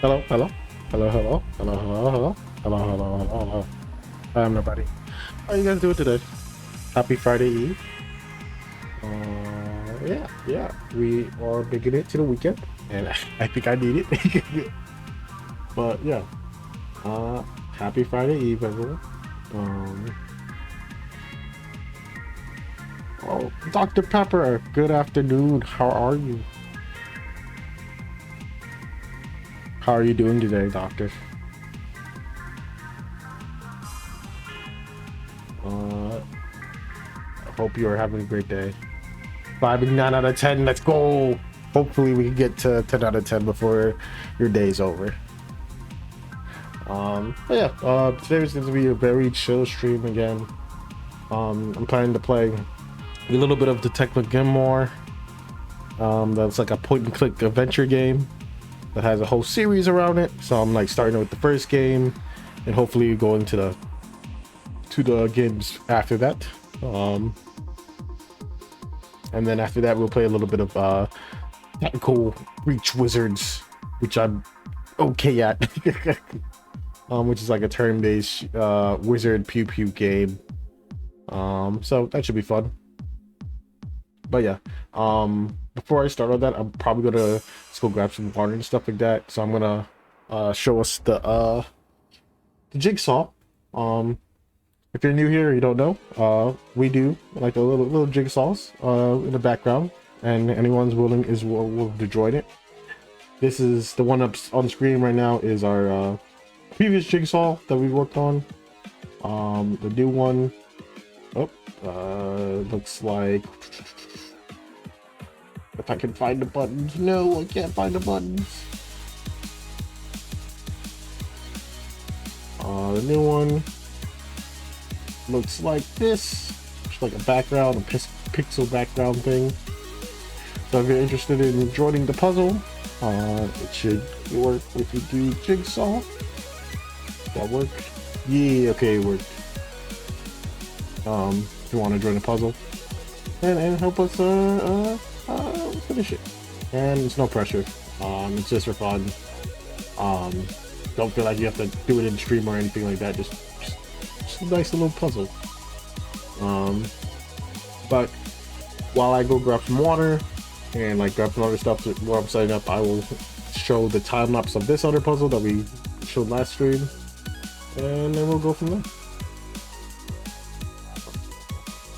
Hello, hello, hello, hello, hello, hello, hello, hello, hello, hello, hello. I'm nobody. How you guys doing today? Happy Friday Eve. Yeah, we are making it to the weekend, and I think I need it. But yeah, uh, happy Friday Eve, everyone. Um, oh, Dr. Pepper, good afternoon. How are you? How are you doing today, Doctor? Uh, I hope you are having a great day. 9 out of 10. Let's go. Hopefully, we can get to 10 out of 10 before your day's over. But yeah, today is going to be a very chill stream again. I'm planning to play a little bit of Detective Grimoire. That's like a point and click adventure game that has a whole series around it. So I'm like starting with the first game, and hopefully go into the games after that. And then after that, we'll play a little bit of Technical Reach Wizards, which I'm okay at. Which is like a turn-based wizard pew pew game. So that should be fun. But yeah, before I start on that, I'm probably gonna just go grab some water and stuff like that. So I'm gonna show us the jigsaw. If you're new here, or you don't know, we do like a little jigsaws in the background, and anyone's willing to join it. This is the one up on the screen right now is our previous jigsaw that we worked on. The new one, oh, looks like, if I can find the buttons. No, I can't find the buttons. The new one looks like this. It's like a background, a pixel background thing. So if you're interested in joining the puzzle, it should work if you do jigsaw. That work? Yeah, okay, it worked. If you want to join the puzzle and help us finish it. And it's no pressure. It's just for fun. Don't feel like you have to do it in stream or anything like that. Just a nice little puzzle. But while I go grab some water and like grab some other stuff while I'm setting up, I will show the time lapse of this other puzzle that we showed last stream, and then we'll go from there.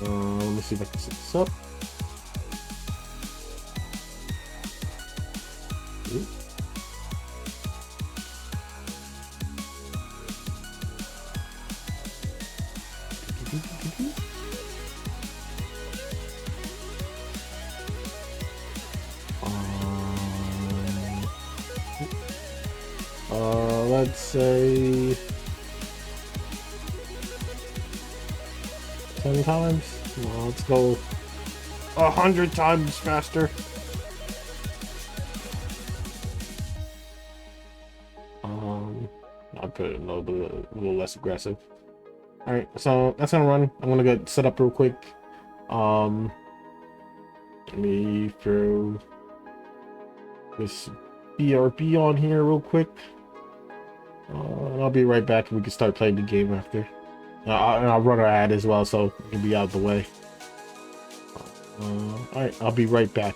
Let me see if I can set this up. Let's say 10 times. Let's go 100 times faster. I'll put it a little less aggressive. All right, so that's gonna run. I'm gonna get set up real quick. Let me throw this BRB on here real quick. And I'll be right back, and we can start playing the game after. And I'll run our ad as well, so it'll be out of the way. All right, I'll be right back.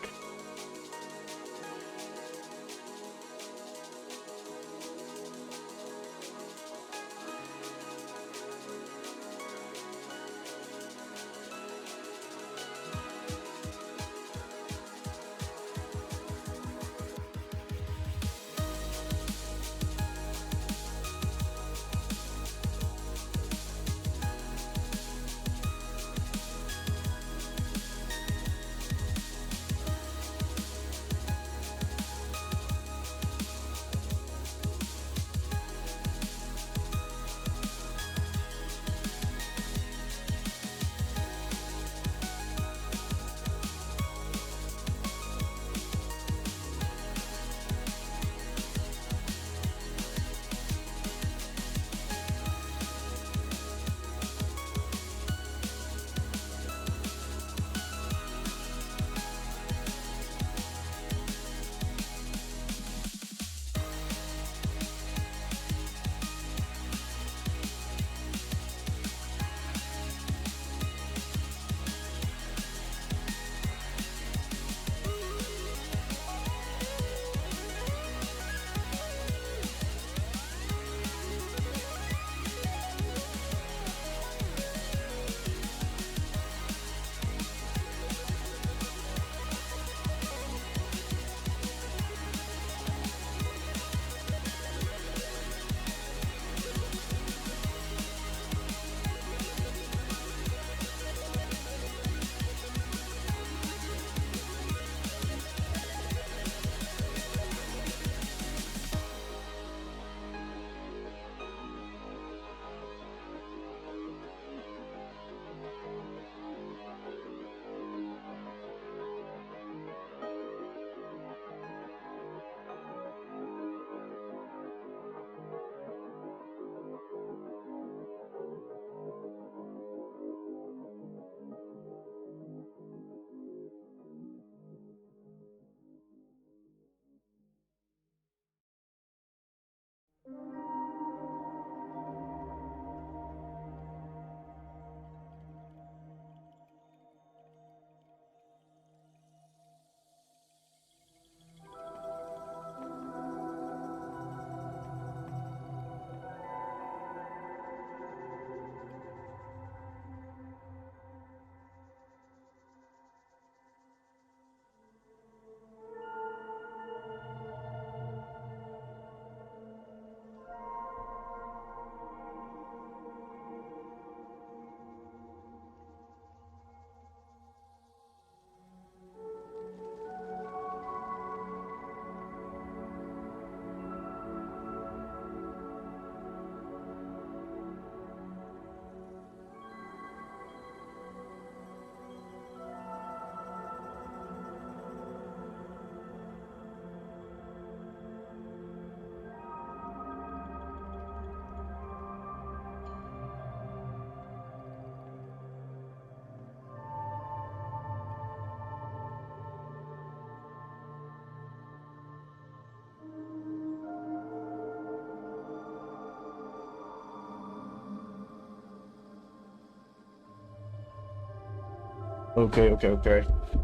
Okay.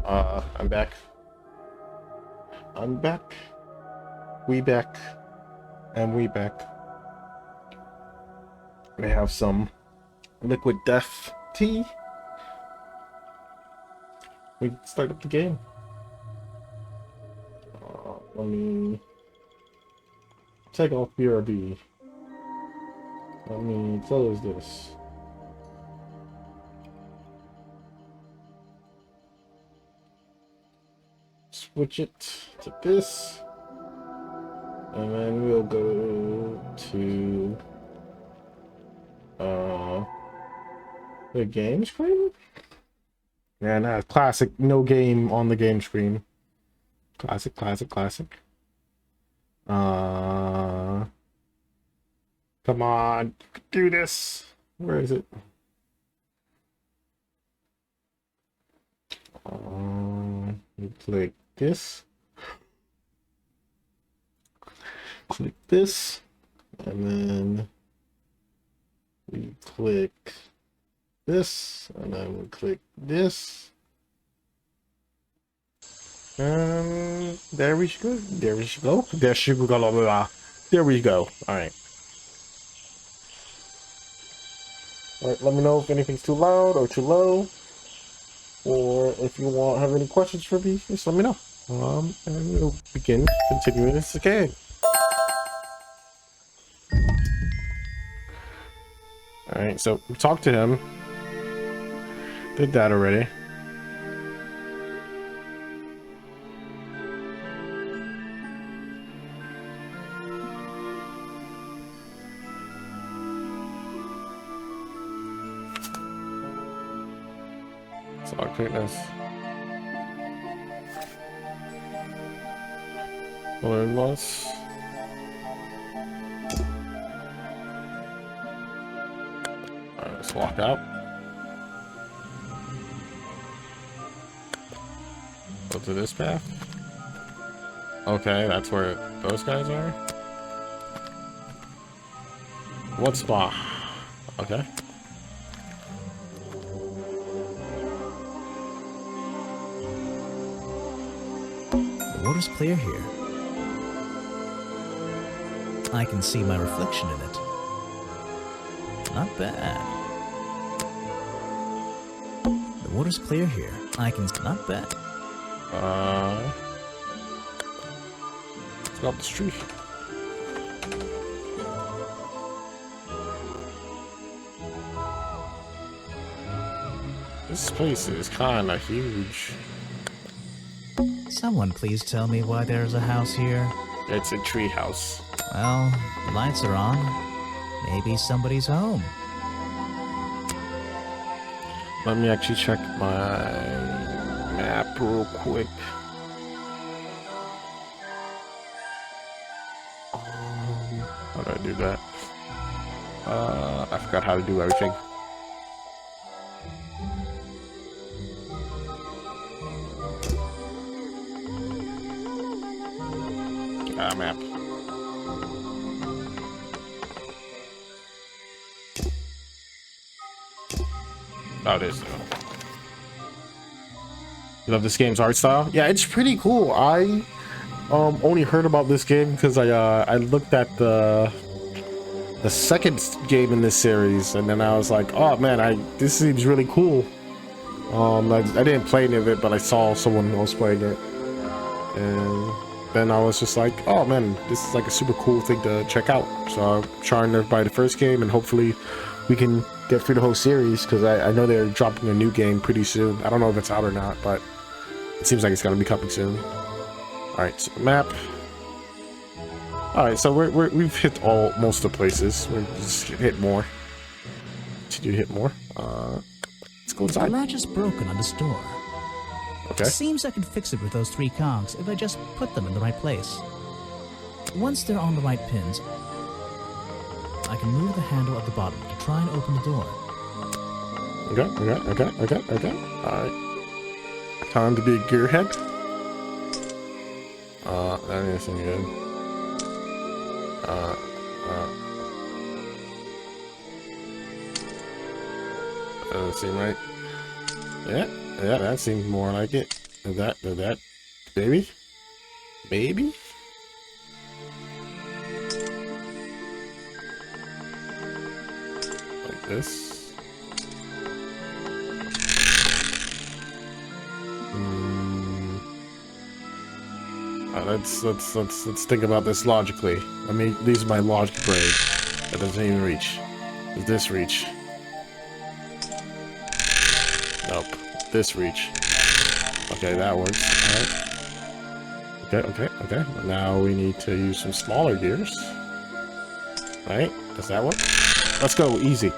I'm back. I'm back. We back. And we back. We have some liquid death tea. We start up the game. Let me take off BRB. Let me close this. Switch it to this. And then we'll go to the game screen. Yeah, nah, classic. No game on the game screen. Classic. Come on, do this. Where is it? You click this. Click this, and then we click this, and then we click this. And there we should go. There we go. There we go. All right. All right. Let me know if anything's too loud or too low, or if you have any questions for me. Just let me know. And we'll begin continuing this game. All right. So we talked to him. Did that already. Quickness. Learn loss. Alright, let's walk out. Go to this path. Okay, that's where those guys are. What spot? Okay. The water's clear here. I can see my reflection in it. Not bad. The water's clear here. I can... Not bad. It's up the street. This place is kinda huge. Someone please tell me why there's a house here. It's a tree house. Well, the lights are on. Maybe somebody's home. Let me actually check my map real quick. How do I do that? I forgot how to do everything. Map. Oh, it is. You love this game's art style? Yeah, it's pretty cool. I only heard about this game because I looked at the second game in this series, and then I was like, oh man, this seems really cool. I didn't play any of it, but I saw someone else playing it, and then I was just like, oh man, this is like a super cool thing to check out. So I'm trying to buy the first game, and hopefully we can get through the whole series, because I know they're dropping a new game pretty soon. I don't know if it's out or not, but it seems like it's gonna be coming soon. Alright, so map. Alright, so we've hit most of the places. We're just hit more. Continue to hit more. Let's go inside. The latch is broken on this door. Okay. Seems I can fix it with those 3 cogs if I just put them in the right place. Once they're on the right pins, I can move the handle at the bottom to try and open the door. Okay. Alright. Time to be a gearhead. That isn't good. That doesn't seem right. Yeah. Yeah, that seems more like it. That, baby? Baby? Like this. Let's think about this logically. I mean, these are my logic brain. That doesn't even reach. Does this reach? Nope. This reach. Okay, that works. Alright. Okay. Now we need to use some smaller gears. Right? Does that work? Let's go. Easy.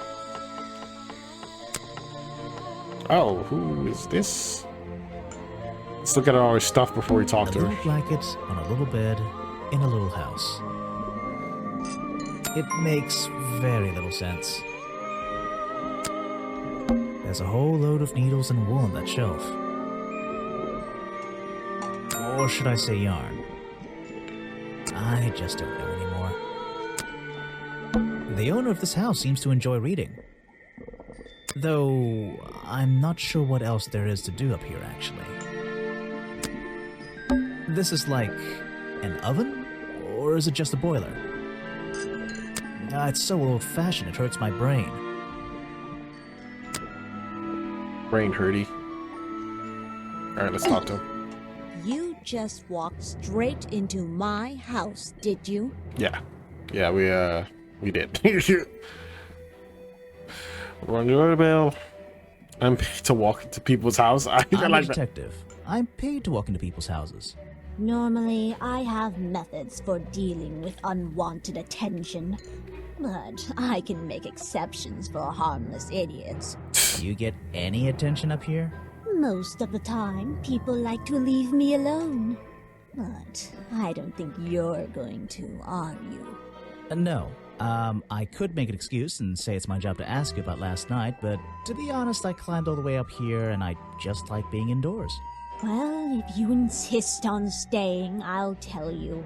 Oh, who is this? Let's look at all her stuff before we talk to A her. little blanket on a little bed in a little house. It makes very little sense. There's a whole load of needles and wool on that shelf. Or should I say yarn? I just don't know anymore. The owner of this house seems to enjoy reading. Though, I'm not sure what else there is to do up here, actually. This is like an oven? Or is it just a boiler? It's so old-fashioned it hurts my brain. Brain hurty. Alright, let's talk to him. You just walked straight into my house, did you? Yeah, we did. Run the doorbell. I'm paid to walk into people's house. I I'm a like that. detective. I'm paid to walk into people's houses. Normally, I have methods for dealing with unwanted attention. But I can make exceptions for harmless idiots. Do you get any attention up here? Most of the time, people like to leave me alone. But I don't think you're going to, are you? No. I could make an excuse and say it's my job to ask you about last night, but to be honest, I climbed all the way up here and I just like being indoors. Well, if you insist on staying, I'll tell you.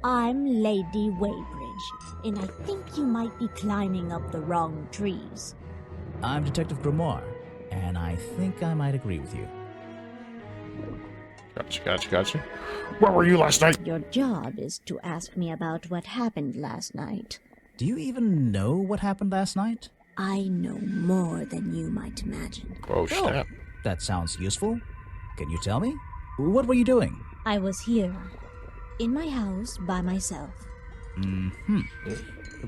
I'm Lady Weybridge, and I think you might be climbing up the wrong trees. I'm Detective Grimoire, and I think I might agree with you. Gotcha. Where were you last night? Your job is to ask me about what happened last night. Do you even know what happened last night? I know more than you might imagine. Oh, snap. That sounds useful. Can you tell me? What were you doing? I was here, in my house, by myself.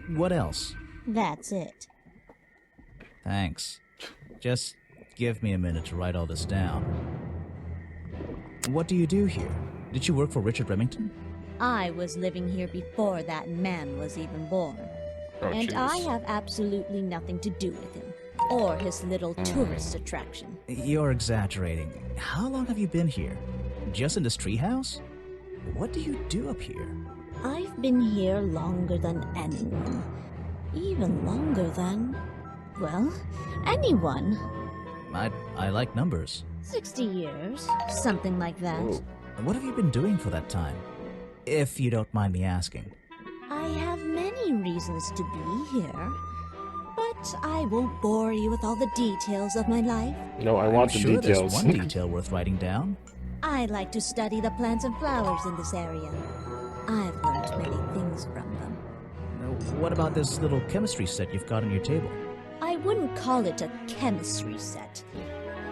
What else? That's it. Thanks. Just give me a minute to write all this down. What do you do here? Did you work for Richard Remington? I was living here before that man was even born. Oh, And jeez. I have absolutely nothing to do with him, or his little tourist attraction. You're exaggerating. How long have you been here? Just in this treehouse? What do you do up here? I've been here longer than anyone. Even longer than, well, anyone. I like numbers. 60 years, something like that. Whoa. What have you been doing for that time? If you don't mind me asking. I have many reasons to be here, but I won't bore you with all the details of my life. No, I I'm want the sure details. There's one detail worth writing down. I like to study the plants and flowers in this area. I've learned many things from them. What about this little chemistry set you've got on your table? I wouldn't call it a chemistry set.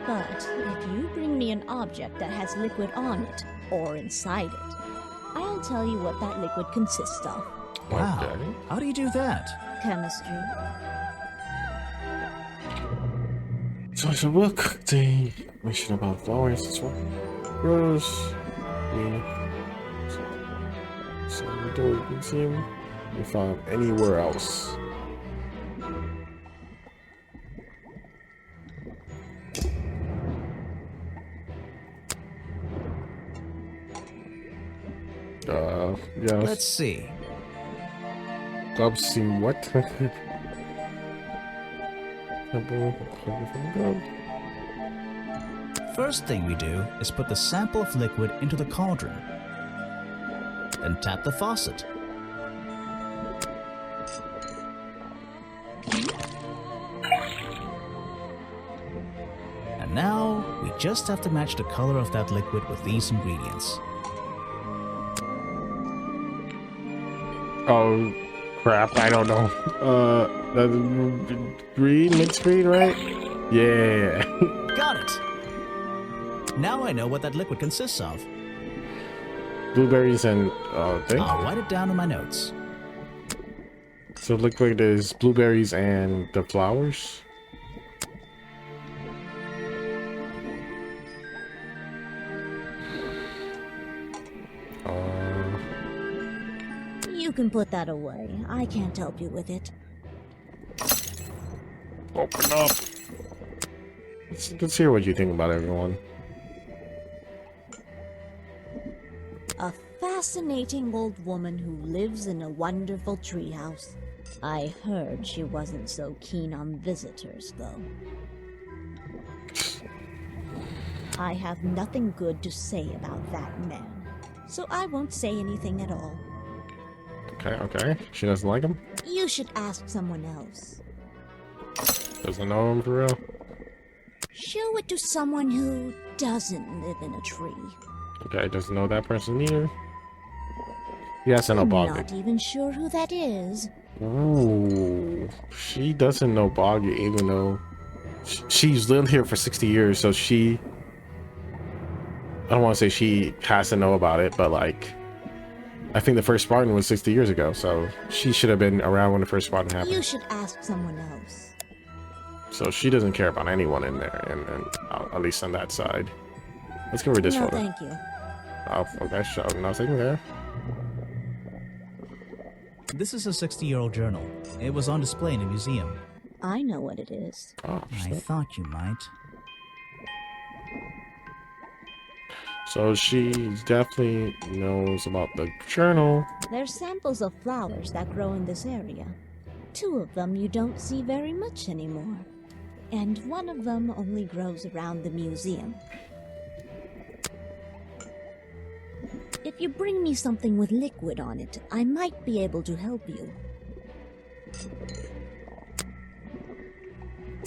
But if you bring me an object that has liquid on it, or inside it, I'll tell you what that liquid consists of. Wow. Okay. How do you do that? Chemistry. So it's a book. The mission about flowers. This one. Rose. So we don't even see him. We found anywhere else. Yeah. Let's see. Gloves seem what? First thing we do is put the sample of liquid into the cauldron. Then tap the faucet. And now we just have to match the color of that liquid with these ingredients. Oh crap! I don't know. That's green, mixed green, right? Yeah. Got it! Now I know what that liquid consists of. Blueberries and thing. I'll write it down in my notes. So liquid is blueberries and the flowers. You can put that away. I can't help you with it. Open up. Let's hear what you think about everyone. A fascinating old woman who lives in a wonderful treehouse. I heard she wasn't so keen on visitors, though. I have nothing good to say about that man, so I won't say anything at all. Okay. She doesn't like him? You should ask someone else. Doesn't know him for real? Show it to someone who doesn't live in a tree. Okay, doesn't know that person either. He has to know I'm Boggy. not even sure who that is. Ooh, she doesn't know Boggy, even though she's lived here for 60 years, so she... I don't want to say she has to know about it, but like... I think the first Spartan was 60 years ago, so she should have been around when the first Spartan happened. You should ask someone else. So she doesn't care about anyone in there, and at least on that side. Let's give her this No, photo. thank you. Oh, okay, so nothing there. This is a 60-year-old journal. It was on display in a museum. I know what it is. Oh, I thought you might. so she definitely knows about the journal. They're samples of flowers that grow in this area. 2 of them you don't see very much anymore. And 1 of them only grows around the museum. If you bring me something with liquid on it, I might be able to help you.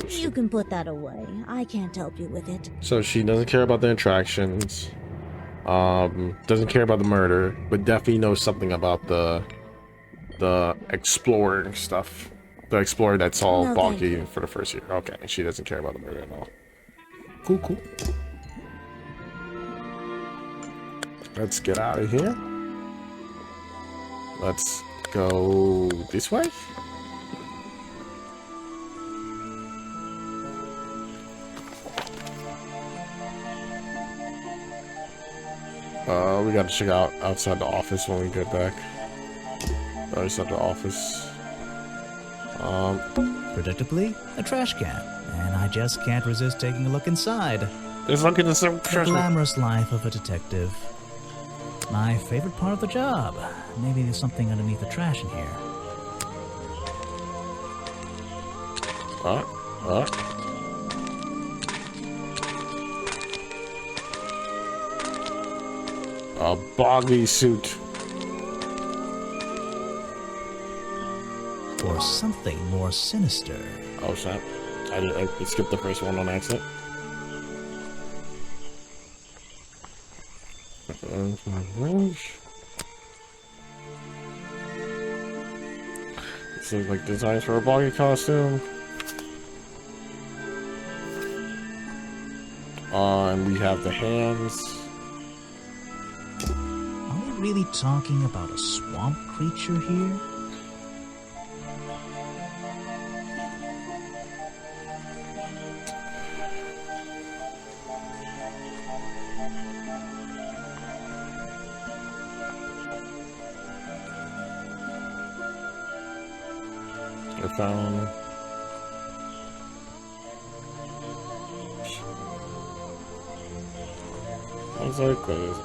You can put that away. I can't help you with it. So she doesn't care about the attractions, doesn't care about the murder, but definitely knows something about the exploring stuff. The explorer that saw No, thank Boggy you. for the first year. Okay, she doesn't care about the murder at all. Cool. Let's get out of here. Let's go this way. We gotta check out outside the office when we get back. Outside the office. Predictably, a trash can. And I just can't resist taking a look inside. Let's look into some The treasure. glamorous life of a detective. My favorite part of the job. Maybe there's something underneath the trash in here. A Boggy suit. Or something more sinister. Oh snap. I skipped the first one on accident. This looks like designs for a Boggy costume. And we have the hands. Are we really talking about a swamp creature here? I found. I was like, what is it?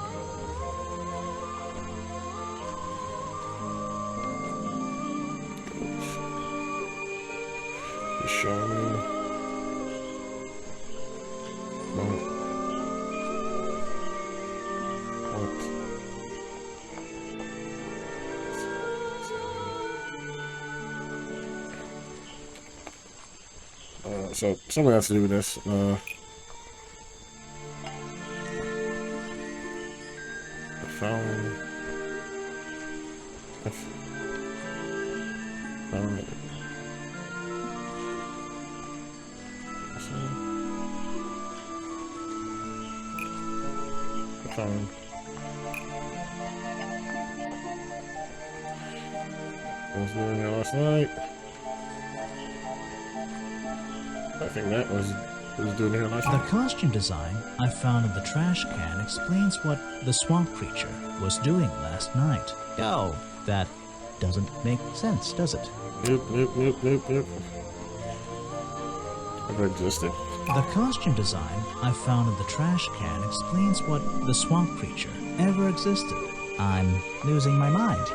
You show me. No. What? So something has to do with this. phone. Phone. Phone. I was doing it last night. I think that was doing it last The night. costume design I found in the trash can explains what the swamp creature was doing last night. Oh, that doesn't make sense, does it? Nope. Ever existed? The costume design I found in the trash can explains what the swamp creature ever existed. I'm losing my mind.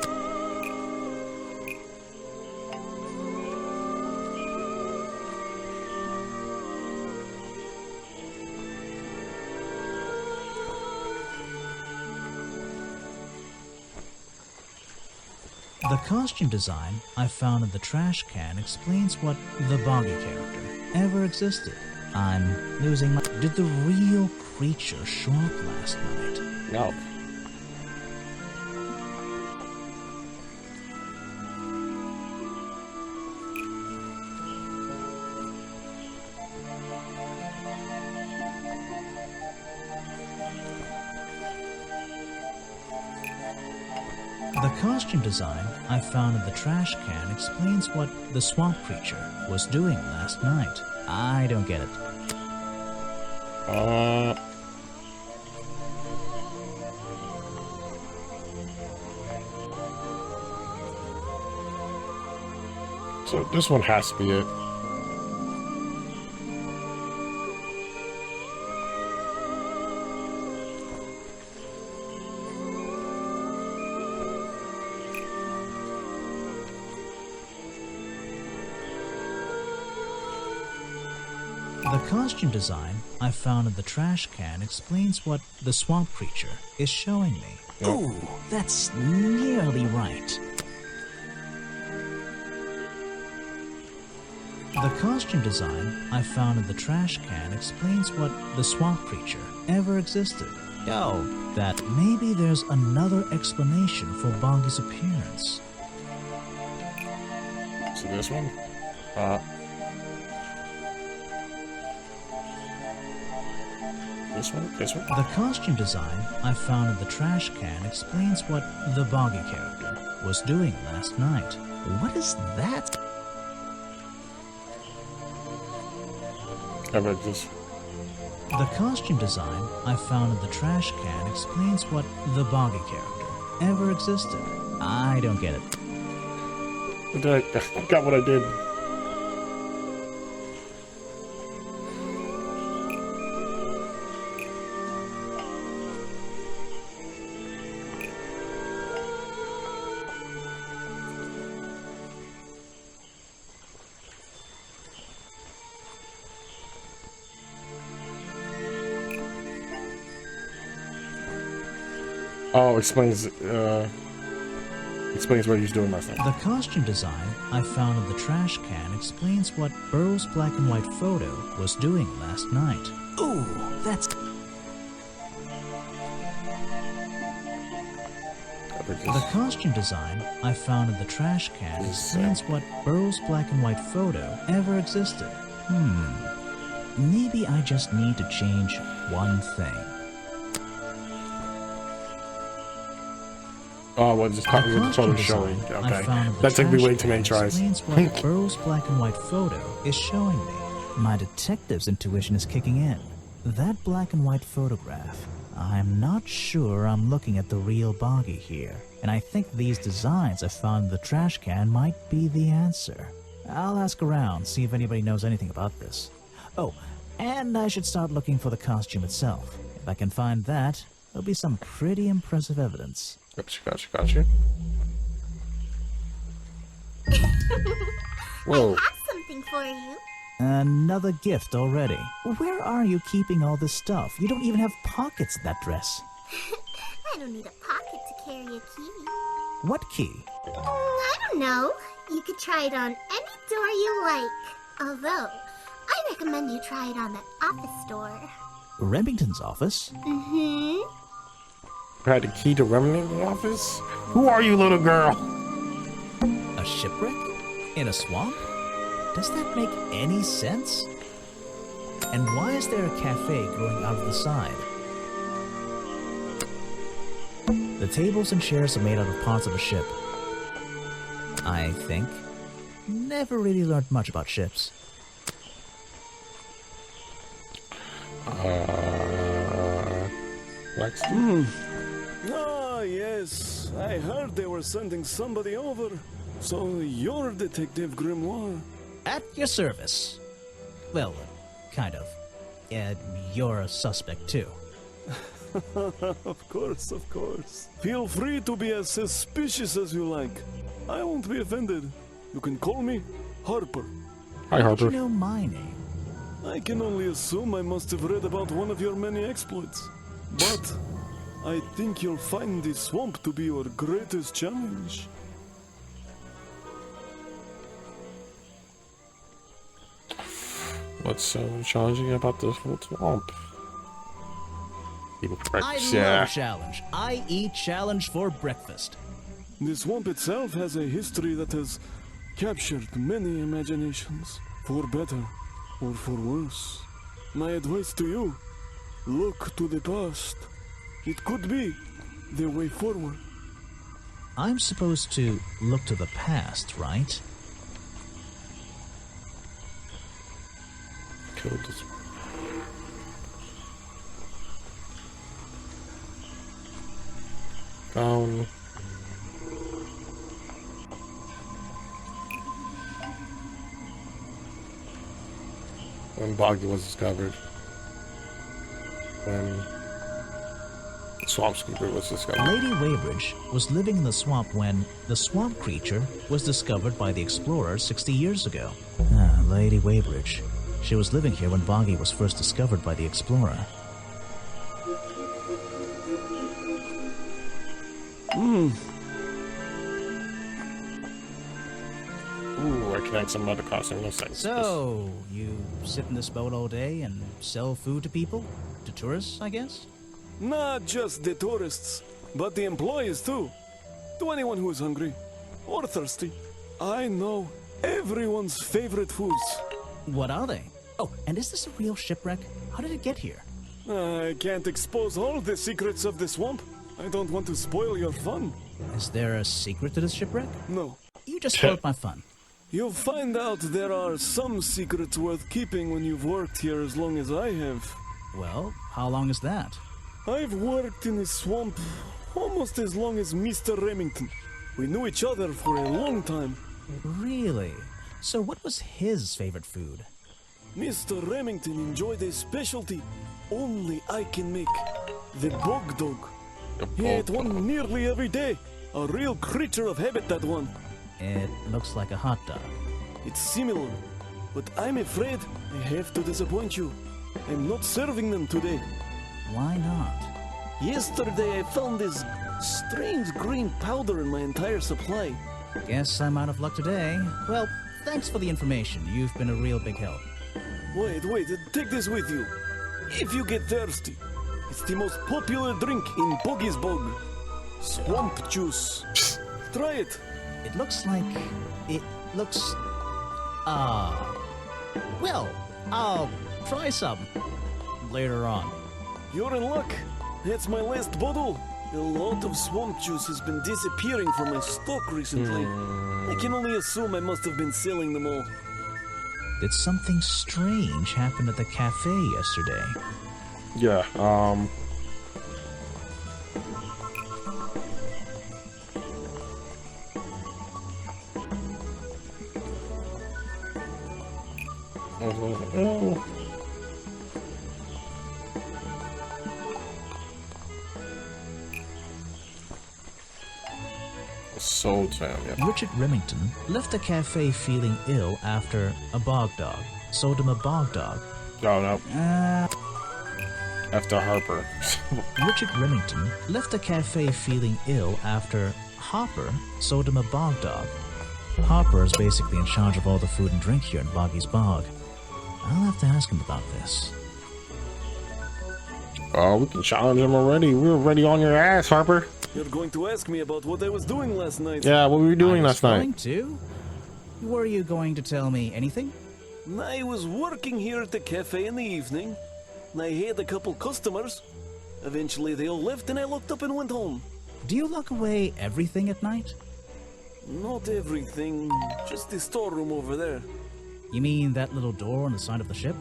The costume design I found in the trash can explains what the Boggy character ever existed. I'm losing my... Did the real creature show up last night? No. The costume design I found in the trash can explains what the swamp creature was doing last night. I don't get it. So this one has to be it. The costume design I found in the trash can explains what the swamp creature is showing me. Yep. Ooh, that's nearly right. The costume design I found in the trash can explains what the swamp creature ever existed. Oh, that maybe there's another explanation for Boggy's appearance. So this one? This one? The costume design I found in the trash can explains what the Boggy character was doing last night. What is that? Ever exist? The costume design I found in the trash can explains what the Boggy character ever existed. I don't get it. I got what I did. Oh, explains what he's doing last night. The costume design I found in the trash can explains what Burrow's black and white photo was doing last night. Ooh, that's... The costume design I found in the trash can explains what Burrow's black and white photo ever existed. Maybe I just need to change one thing. Oh, well, just talking with the photo showing. Okay. That took me way too many tries. Explains what Burrow's black and white photo is showing me. My detective's intuition is kicking in. That black and white photograph. I'm not sure I'm looking at the real Boggy here, and I think these designs I found in the trash can might be the answer. I'll ask around, see if anybody knows anything about this. Oh, and I should start looking for the costume itself. If I can find that, there'll be some pretty impressive evidence. Gotcha. Whoa. I have something for you. Another gift already. Where are you keeping all this stuff? You don't even have pockets in that dress. I don't need a pocket to carry a key. What key? I don't know. You could try it on any door you like. Although, I recommend you try it on that office door. Remington's office? Mm-hmm. Had the key to remnant office? Who are you, little girl? A shipwreck? In a swamp? Does that make any sense? And why is there a cafe growing out of the side? The tables and chairs are made out of parts of a ship. I think. Never really learned much about ships. Lexington? Ah, yes. I heard they were sending somebody over. So you're Detective Grimoire. At your service. Well, kind of. You're a suspect too. Of course, of course. Feel free to be as suspicious as you like. I won't be offended. You can call me Harper. Hi, How did Harper. you know my name? I can only assume I must have read about one of your many exploits. But I think you'll find this swamp to be your greatest challenge. What's so challenging about this whole swamp? People I breakfast, love challenge. I eat challenge for breakfast. The swamp itself has a history that has captured many imaginations, for better or for worse. My advice to you, look to the past. It could be the way forward. I'm supposed to look to the past, right? Killed this. Down. When Boggy was discovered. When Swamp Scooper was discovered. Lady Weybridge was living in the swamp when the swamp creature was discovered by the explorers 60 years ago. Lady Weybridge. She was living here when Boggy was first discovered by the explorer. Ooh, I connect some other costume. No sense. So, you sit in this boat all day and sell food to people? To tourists, I guess? Not just the tourists, but the employees too. To anyone who is hungry or thirsty. I know everyone's favorite foods. What are they? Oh, and is this a real shipwreck? How did it get here? I can't expose all the secrets of the swamp. I don't want to spoil your fun. Is there a secret to this shipwreck? No. You just spoiled my fun. You'll find out there are some secrets worth keeping when you've worked here as long as I have. Well, how long is that? I've worked in the swamp almost as long as Mr. Remington. We knew each other for a long time. Really? So what was his favorite food? Mr. Remington enjoyed a specialty only I can make. The bog dog. He ate one nearly every day. A real creature of habit, that one. It looks like a hot dog. It's similar, but I'm afraid I have to disappoint you. I'm not serving them today. Why not? Yesterday I found this strange green powder in my entire supply. Guess I'm out of luck today. Well, thanks for the information. You've been a real big help. Wait, take this with you. If you get thirsty, it's the most popular drink in Boggy's Bog. Swamp juice. Try it. It looks like... Well, I'll try some later on. You're in luck. That's my last bottle. A lot of swamp juice has been disappearing from my stock recently. I can only assume I must have been selling them all. Did something strange happen at the cafe yesterday? Yeah, oh. Sold to him, yeah. Richard Remington left the cafe feeling ill after a bog dog sold him a bog dog. Oh, no. After Harper. Richard Remington left the cafe feeling ill after Hopper sold him a bog dog. Hopper is basically in charge of all the food and drink here in Boggy's Bog. I'll have to ask him about this. Oh, we can challenge him already. We're already on your ass, Harper. You're going to ask me about what I was doing last night. Yeah, what were you doing I last was night? going to? Were you going to tell me anything? I was working here at the cafe in the evening. I had a couple customers. Eventually they all left and I locked up and went home. Do you lock away everything at night? Not everything, just the storeroom over there. You mean that little door on the side of the ship?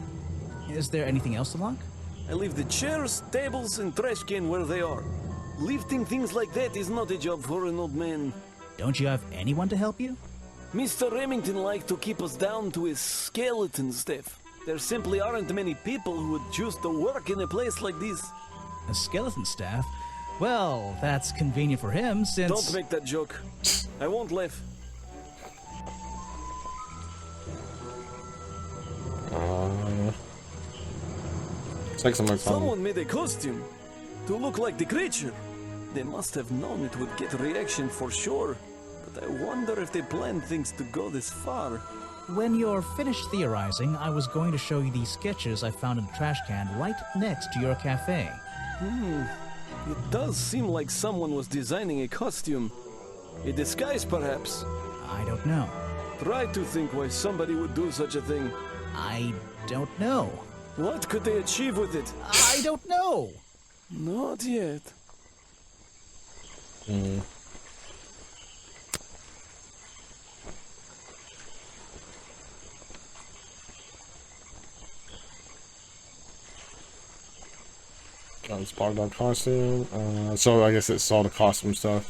Is there anything else to lock? I leave the chairs, tables, and trash can where they are. Lifting things like that is not a job for an old man. Don't you have anyone to help you? Mr. Remington liked to keep us down to his skeleton stuff. There simply aren't many people who would choose to work in a place like this. A skeleton staff? Well, that's convenient for him since... Don't make that joke. I won't laugh. It's like some Someone made a costume to look like the creature. They must have known it would get a reaction for sure. But I wonder if they planned things to go this far. When you're finished theorizing, I was going to show you these sketches I found in the trash can right next to your cafe. It does seem like someone was designing a costume. A disguise, perhaps. I don't know. Try to think why somebody would do such a thing. I don't know. What could they achieve with it? I don't know! Not yet. It's part of our costume. So I guess it's all the costume stuff.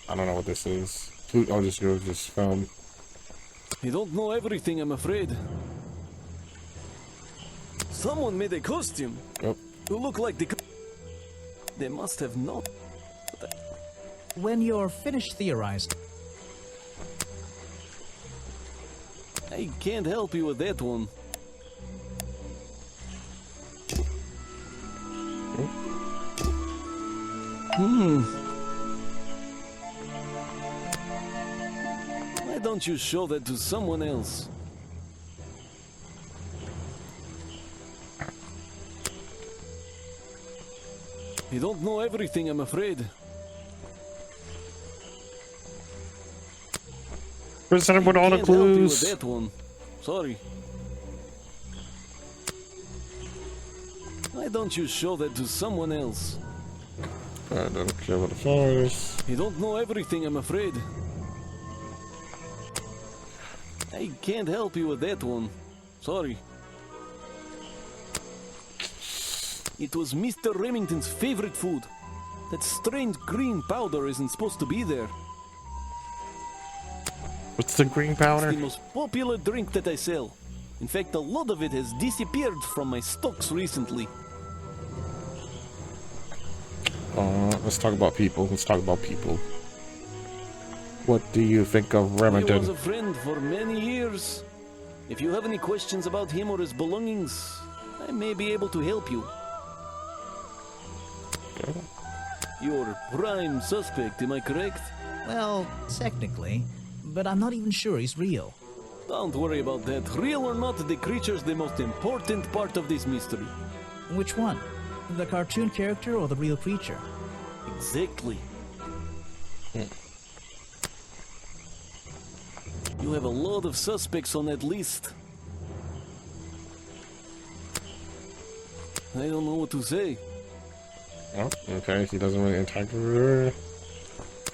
I don't know what this is. I'll just go to this film. You don't know everything, I'm afraid. Someone made a costume Yep. to look like the... They must have known. When you're finished theorizing... I can't help you with that one. Why don't you show that to someone else? You don't know everything, I'm afraid. Presented with all the Can't help you with clues. that one. Sorry. Why don't you show that to someone else? I don't care what the force. You don't know everything, I'm afraid. I can't help you with that one. Sorry. It was Mr. Remington's favorite food. That strange green powder isn't supposed to be there. What's the green It's powder? the most popular drink that I sell. In fact, a lot of it has disappeared from my stocks recently. Let's talk about people. Let's talk about people. What do you think of He was Remington? a friend for many years. If you have any questions about him or his belongings, I may be able to help you. You're prime suspect, am I correct? Well, technically, but I'm not even sure he's real. Don't worry about that. Real or not, the creature's the most important part of this mystery. Which one? The cartoon character or the real creature? Exactly. You have a lot of suspects on that list. I don't know what to say. Oh, okay, he doesn't really interact with her.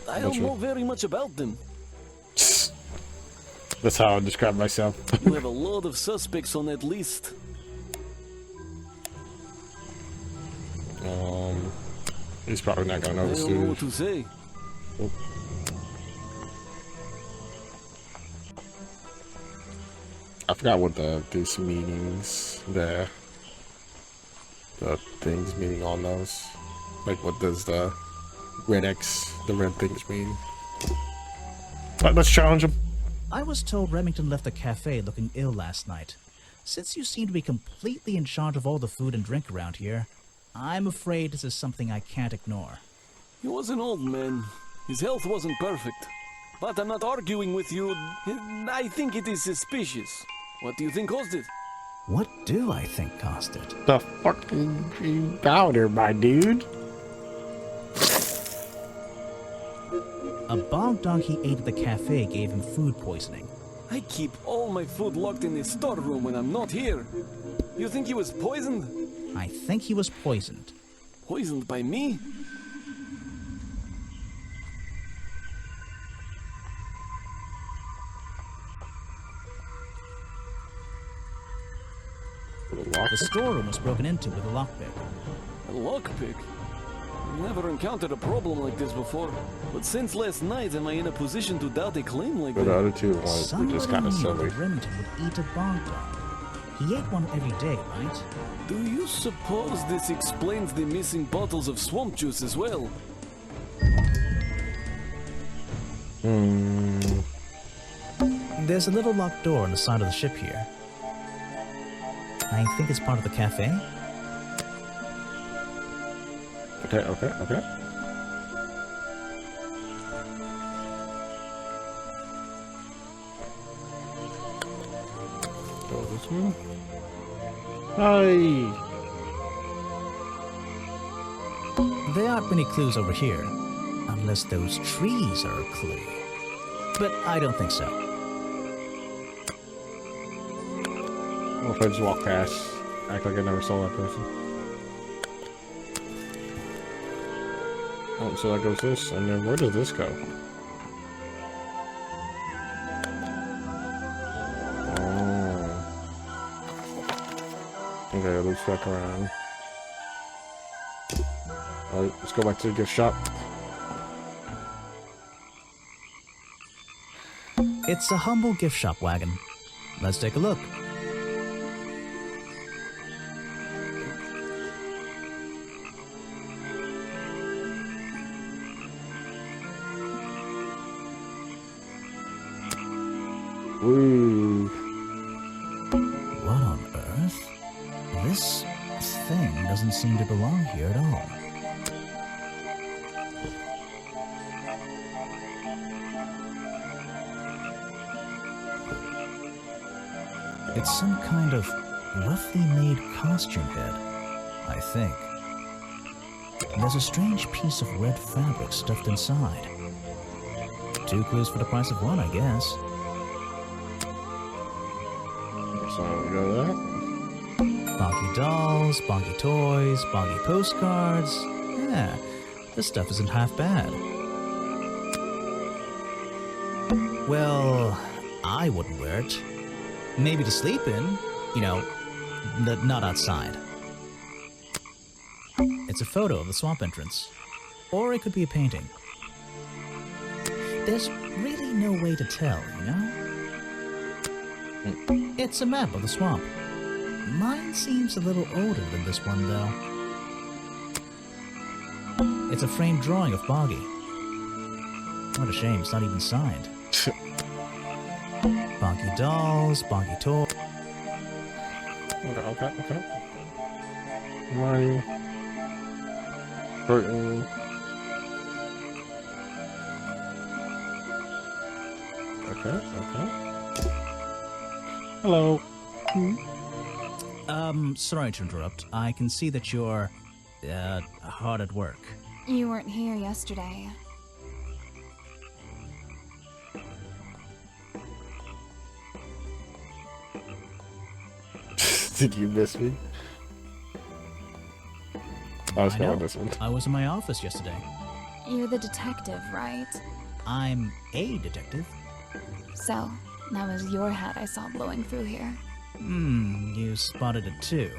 I don't know very much about them. That's how I describe myself. You have a lot of suspects on that list. He's probably not gonna I know this don't know what dude. to say. I forgot what these meanings, the things meaning on those. Like, what does the red X, the red things mean? But let's challenge him. I was told Remington left the cafe looking ill last night. Since you seem to be completely in charge of all the food and drink around here, I'm afraid this is something I can't ignore. He was an old man. His health wasn't perfect. But I'm not arguing with you. I think it is suspicious. What do you think caused it? What do I think caused it? The fucking powder, my dude. A bog dog he ate at the cafe gave him food poisoning. I keep all my food locked in the storeroom when I'm not here. You think he was poisoned? I think he was poisoned. Poisoned by me? The storeroom was broken into with a lockpick. A lockpick? I've never encountered a problem like this before. But since last night, am I in a position to doubt a claim like But the that? other two ones were Somebody just kind of knew silly. that Remington would eat a bog dog. He ate one every day, right? Do you suppose this explains the missing bottles of swamp juice as well? There's a little locked door on the side of the ship here. I think it's part of the cafe. Okay. Go this one. Hi. There aren't many clues over here, unless those trees are a clue. But I don't think so. What if I just walk past, act like I never saw that person? Oh, so that goes this, and then where does this go? Oh. Okay, it loops back around. Alright, let's go back to the gift shop. It's a humble gift shop wagon. Let's take a look. Ooh. What on earth? This thing doesn't seem to belong here at all. It's some kind of roughly made costume head, I think. There's a strange piece of red fabric stuffed inside. 2 clues for the price of 1, I guess. So we go there. Bonky dolls, bonky toys, bonky postcards. Yeah, this stuff isn't half bad. Well, I wouldn't wear it. Maybe to sleep in, you know, not outside. It's a photo of the swamp entrance. Or it could be a painting. There's really no way to tell, you know? It's a map of the swamp. Mine seems a little older than this one, though. It's a framed drawing of Boggy. What a shame, it's not even signed. Bonky dolls, bonky toys. Okay. Money. Curtain. Okay. Hello. Sorry to interrupt. I can see that you're, hard at work. You weren't here yesterday. Did you miss me? I was I going know. this one. I was in my office yesterday. You're the detective, right? I'm a detective. So, that was your hat I saw blowing through here. You spotted it too.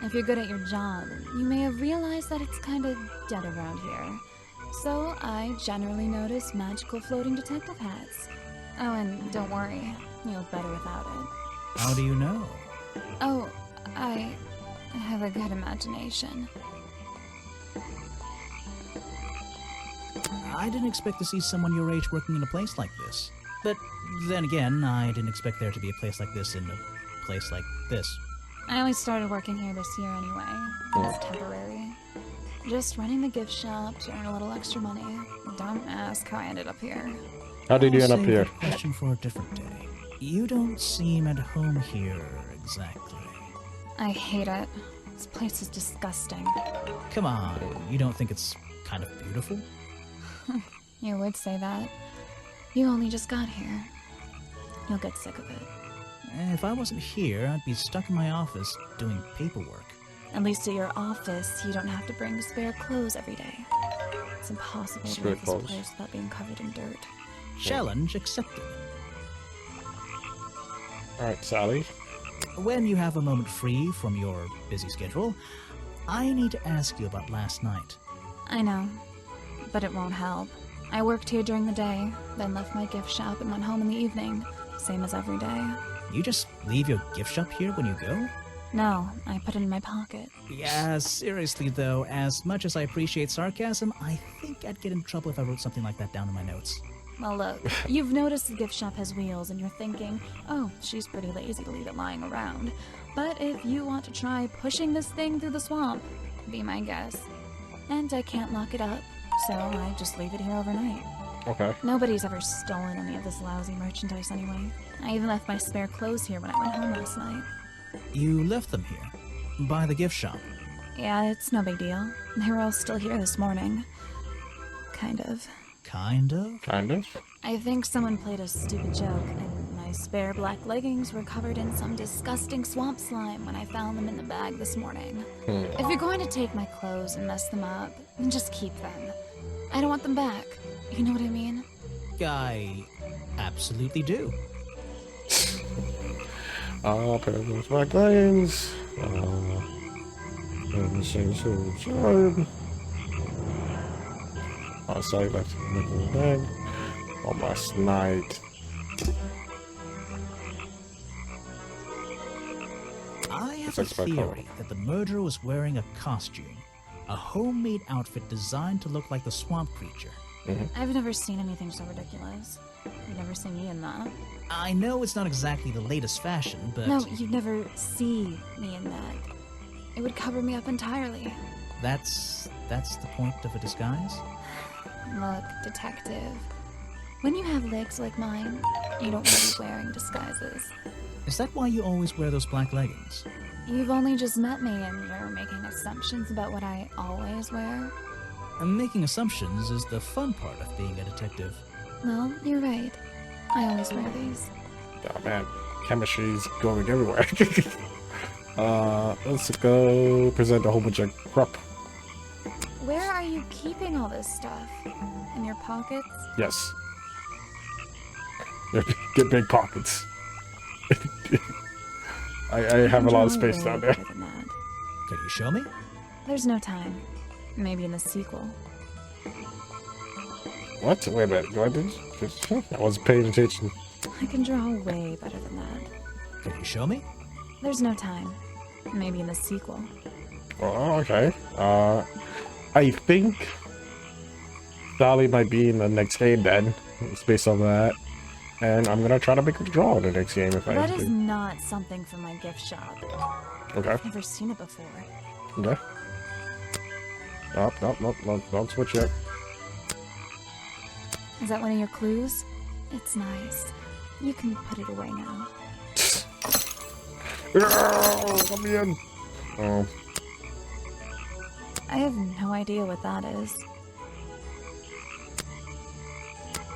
If you're good at your job, you may have realized that it's kinda dead around here. So, I generally notice magical floating detective hats. Oh, and don't worry, you look better without it. How do you know? Oh, I have a good imagination. I didn't expect to see someone your age working in a place like this. But then again, I didn't expect there to be a place like this in a place like this. I only started working here this year anyway. It's temporary. Just running the gift shop to earn a little extra money. Don't ask how I ended up here. How did you I'll end up save here? that question for a different day. You don't seem at home here exactly. I hate it. This place is disgusting. Come on, you don't think it's kind of beautiful? You would say that. You only just got here. You'll get sick of it. If I wasn't here, I'd be stuck in my office doing paperwork. At least at your office, you don't have to bring spare clothes every day. It's impossible to Spare leave this clothes. place without being covered in dirt. Challenge accepted. Alright, Sally. When you have a moment free from your busy schedule, I need to ask you about last night. I know, but it won't help. I worked here during the day, then left my gift shop and went home in the evening, same as every day. You just leave your gift shop here when you go? No, I put it in my pocket. Yeah, seriously though, as much as I appreciate sarcasm, I think I'd get in trouble if I wrote something like that down in my notes. Well, look, you've noticed the gift shop has wheels and you're thinking, oh, she's pretty lazy to leave it lying around. But if you want to try pushing this thing through the swamp, be my guest. And I can't lock it up, so I just leave it here overnight. Okay. Nobody's ever stolen any of this lousy merchandise anyway. I even left my spare clothes here when I went home last night. You left them here? By the gift shop? Yeah, it's no big deal. They were all still here this morning. Kind of. Kind of? Kind of. I think someone played a stupid joke, and my spare black leggings were covered in some disgusting swamp slime when I found them in the bag this morning. If you're going to take my clothes and mess them up, then just keep them. I don't want them back. You know what I mean? I absolutely do. Pair of those black leggings. And the same sword. Sorry, left in the bag. On last night. I have a Looks like theory that the murderer was wearing a costume. A homemade outfit designed to look like the swamp creature. I've never seen anything so ridiculous. You've never seen me in that. I know it's not exactly the latest fashion, but... No, you'd never see me in that. It would cover me up entirely. That's the point of a disguise? Look, detective. When you have legs like mine, you don't want to be wearing disguises. Is that why you always wear those black leggings? You've only just met me and you're making assumptions about what I always wear. And making assumptions is the fun part of being a detective. Well, you're right. I always wear these. Oh man, chemistry's going everywhere. Let's go present a whole bunch of crap. Where are you keeping all this stuff? In your pockets? Yes. Get big pockets. I have a lot of space down there. Better than that. Can you show me? There's no time. Maybe in the sequel. What? Wait a minute. Do I do this? I wasn't paying attention. I can draw way better than that. Can you show me? There's no time. Maybe in the sequel. Oh, okay. I think Sally might be in the next game then. It's based on that. And I'm gonna try to make a draw in the next game if I That have is to. not something for my gift shop. Okay. I've never seen it before. Okay. Nope, don't switch yet. Is that one of your clues? It's nice. You can put it away now. Let me in. Oh, I have no idea what that is.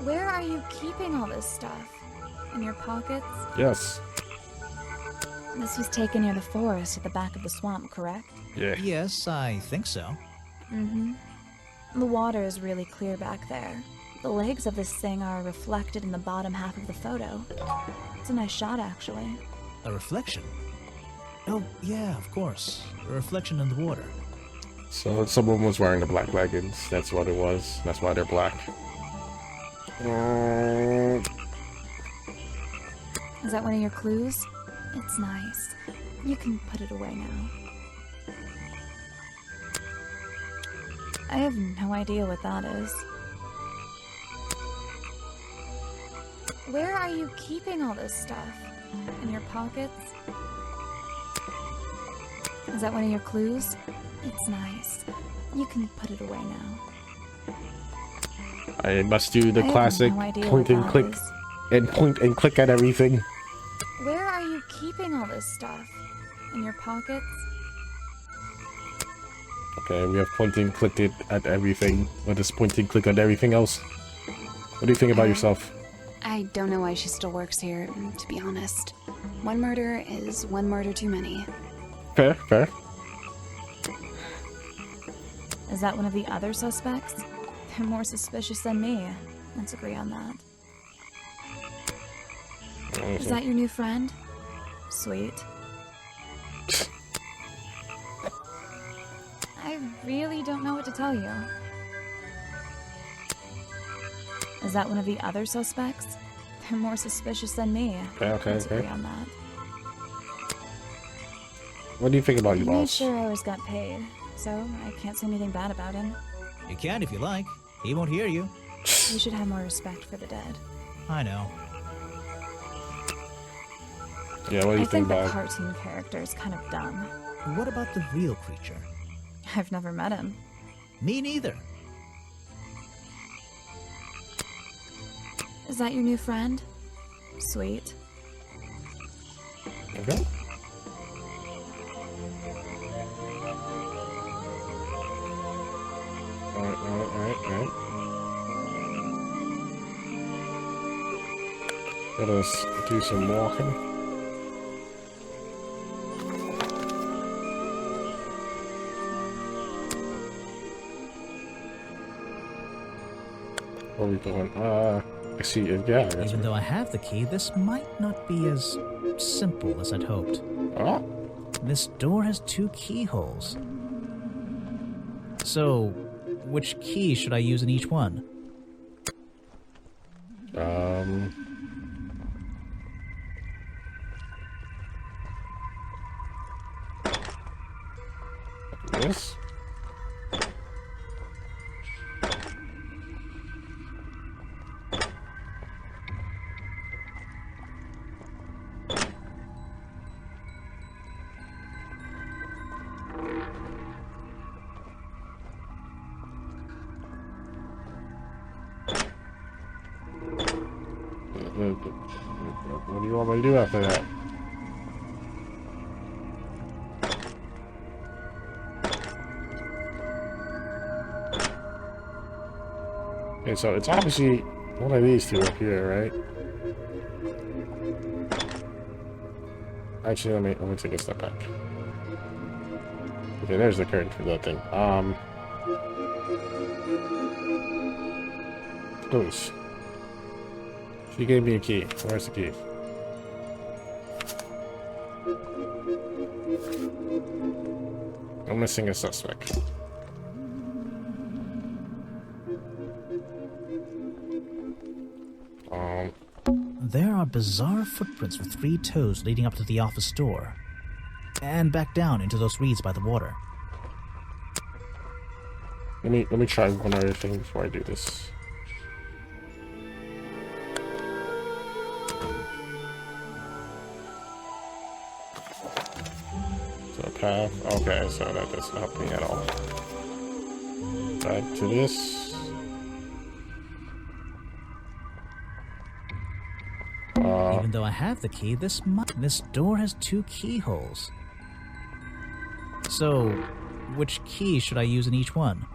Where are you keeping all this stuff? In your pockets? yes. This was taken near the forest at the back of the swamp, correct? Yeah. Yes, I think so. Mm-hmm. The water is really clear back there. The legs of this thing are reflected in the bottom half of the photo. It's a nice shot, actually. A reflection? Oh, yeah, of course. A reflection in the water. So someone was wearing the black leggings. That's what it was. That's why they're black. Is that one of your clues? It's nice. You can put it away now. I have no idea what that is. Where are you keeping all this stuff? In your pockets? Is that one of your clues? It's nice. You can put it away now. I must do the I have classic no idea point what and that click is. and point and click at everything. Where are you keeping all this stuff? in your pockets. Okay, we have pointing clicked it at everything. What is pointing click on everything else? What do you think about yourself? I don't know why she still works here, to be honest. One murder is one murder too many. Fair, fair. Is that one of the other suspects? They're more suspicious than me. Let's agree on that. Is that your new friend? Sweet. I really don't know what to tell you. Is that one of the other suspects? They're more suspicious than me. Okay, Let's okay. agree on that. What do you think about your I made boss? sure I always got paid, so I can't say anything bad about him. You can if you like. He won't hear you. You should have more respect for the dead. I know. Yeah, what do you I think the about? cartoon character is kind of dumb. What about the real creature? I've never met him. Me neither. Is that your new friend? Sweet. Okay. Alright. Let us do some walking. What are we doing? I see it. Yeah, I guess. Even though I have the key, this might not be as simple as I'd hoped. Oh, This door has 2 keyholes. So, which key should I use in each one? this. What do you want me to do after that? Okay, so it's obviously one of these two up here, right? Actually, let me take a step back. Okay, there's the curtain for that thing. Close. She gave me a key. Where's the key? I'm missing a suspect. There are bizarre footprints with 3 toes leading up to the office door. And back down into those reeds by the water. Let me try one other thing before I do this. So path. Okay, so that doesn't help me at all. Back to this. Even though I have the key, this door has 2 keyholes. So, which key should I use in each one?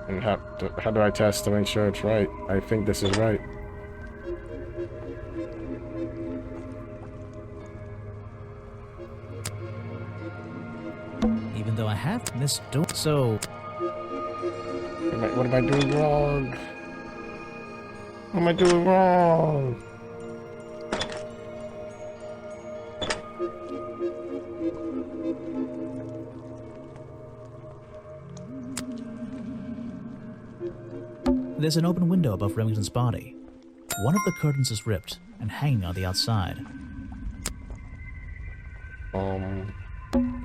And how do I test to make sure it's right? I think this is right. Even though I have this door, so What am I doing wrong? What am I doing wrong? there's an open window above Remington's body. One of the curtains is ripped and hanging on the outside.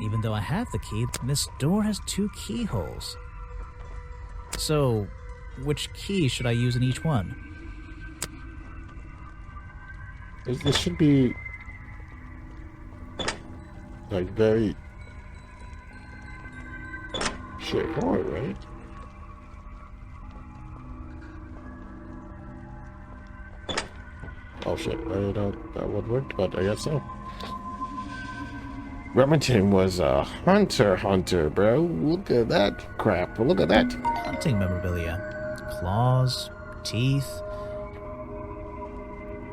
Even though I have the key, this door has 2 keyholes. So, which key should I use in each one? This should be... like very straightforward, right? Oh shit, I don't that would work, but I guess so. Remington was a hunter, bro. Look at that crap. Look at that. Hunting memorabilia. Claws, teeth.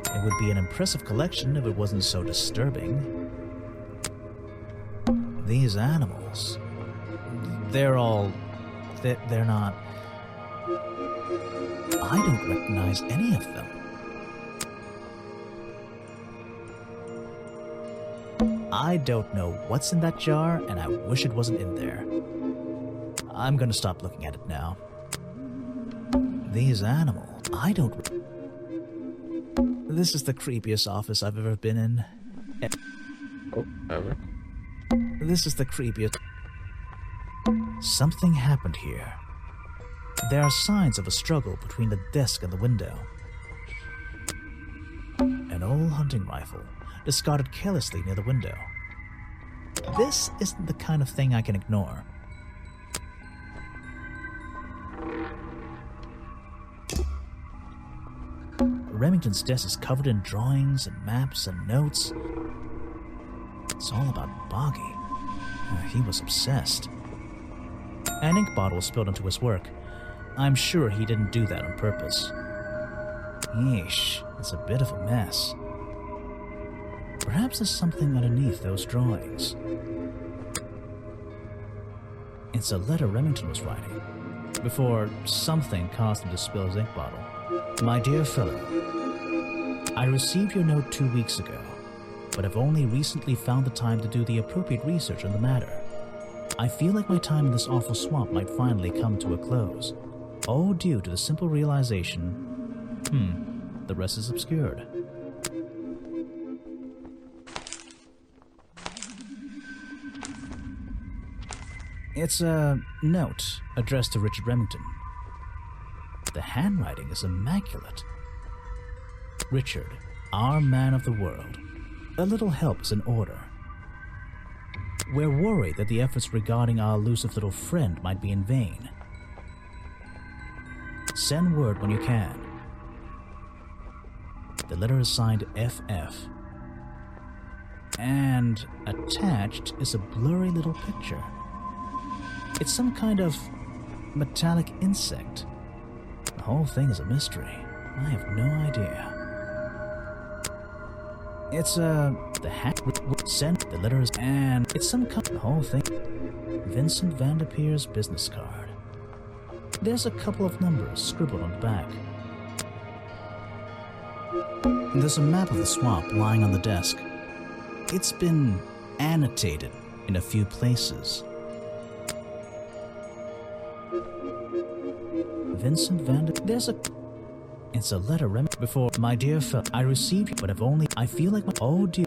It would be an impressive collection if it wasn't so disturbing. These animals. They're not... I don't recognize any of them. I don't know what's in that jar, and I wish it wasn't in there. I'm gonna stop looking at it now. These animals, I don't... This is the creepiest office I've ever been in. Oh, ever. This is the creepiest... Something happened here. There are signs of a struggle between the desk and the window. An old hunting rifle, discarded carelessly near the window. This isn't the kind of thing I can ignore. Remington's desk is covered in drawings and maps and notes. It's all about Boggy. He was obsessed. An ink bottle was spilled into his work. I'm sure he didn't do that on purpose. Yeesh, it's a bit of a mess. Perhaps there's something underneath those drawings. It's a letter Remington was writing, before something caused him to spill his ink bottle. My dear fellow, I received your note 2 weeks ago, but have only recently found the time to do the appropriate research on the matter. I feel like my time in this awful swamp might finally come to a close, all due to the simple realization, the rest is obscured. It's a note addressed to Richard Remington. The handwriting is immaculate. Richard, our man of the world, a little help is in order. We're worried that the efforts regarding our elusive little friend might be in vain. Send word when you can. The letter is signed FF. And attached is a blurry little picture. It's some kind of metallic insect. The whole thing is a mystery. I have no idea. It's sent the letters and it's some kind of the whole thing. Vincent Vanderpeer's business card. There's a couple of numbers scribbled on the back. There's a map of the swamp lying on the desk. It's been annotated in a few places. Vincent It's a letter before my dear fellow. I received it, but I've only. I feel like my. Oh dear.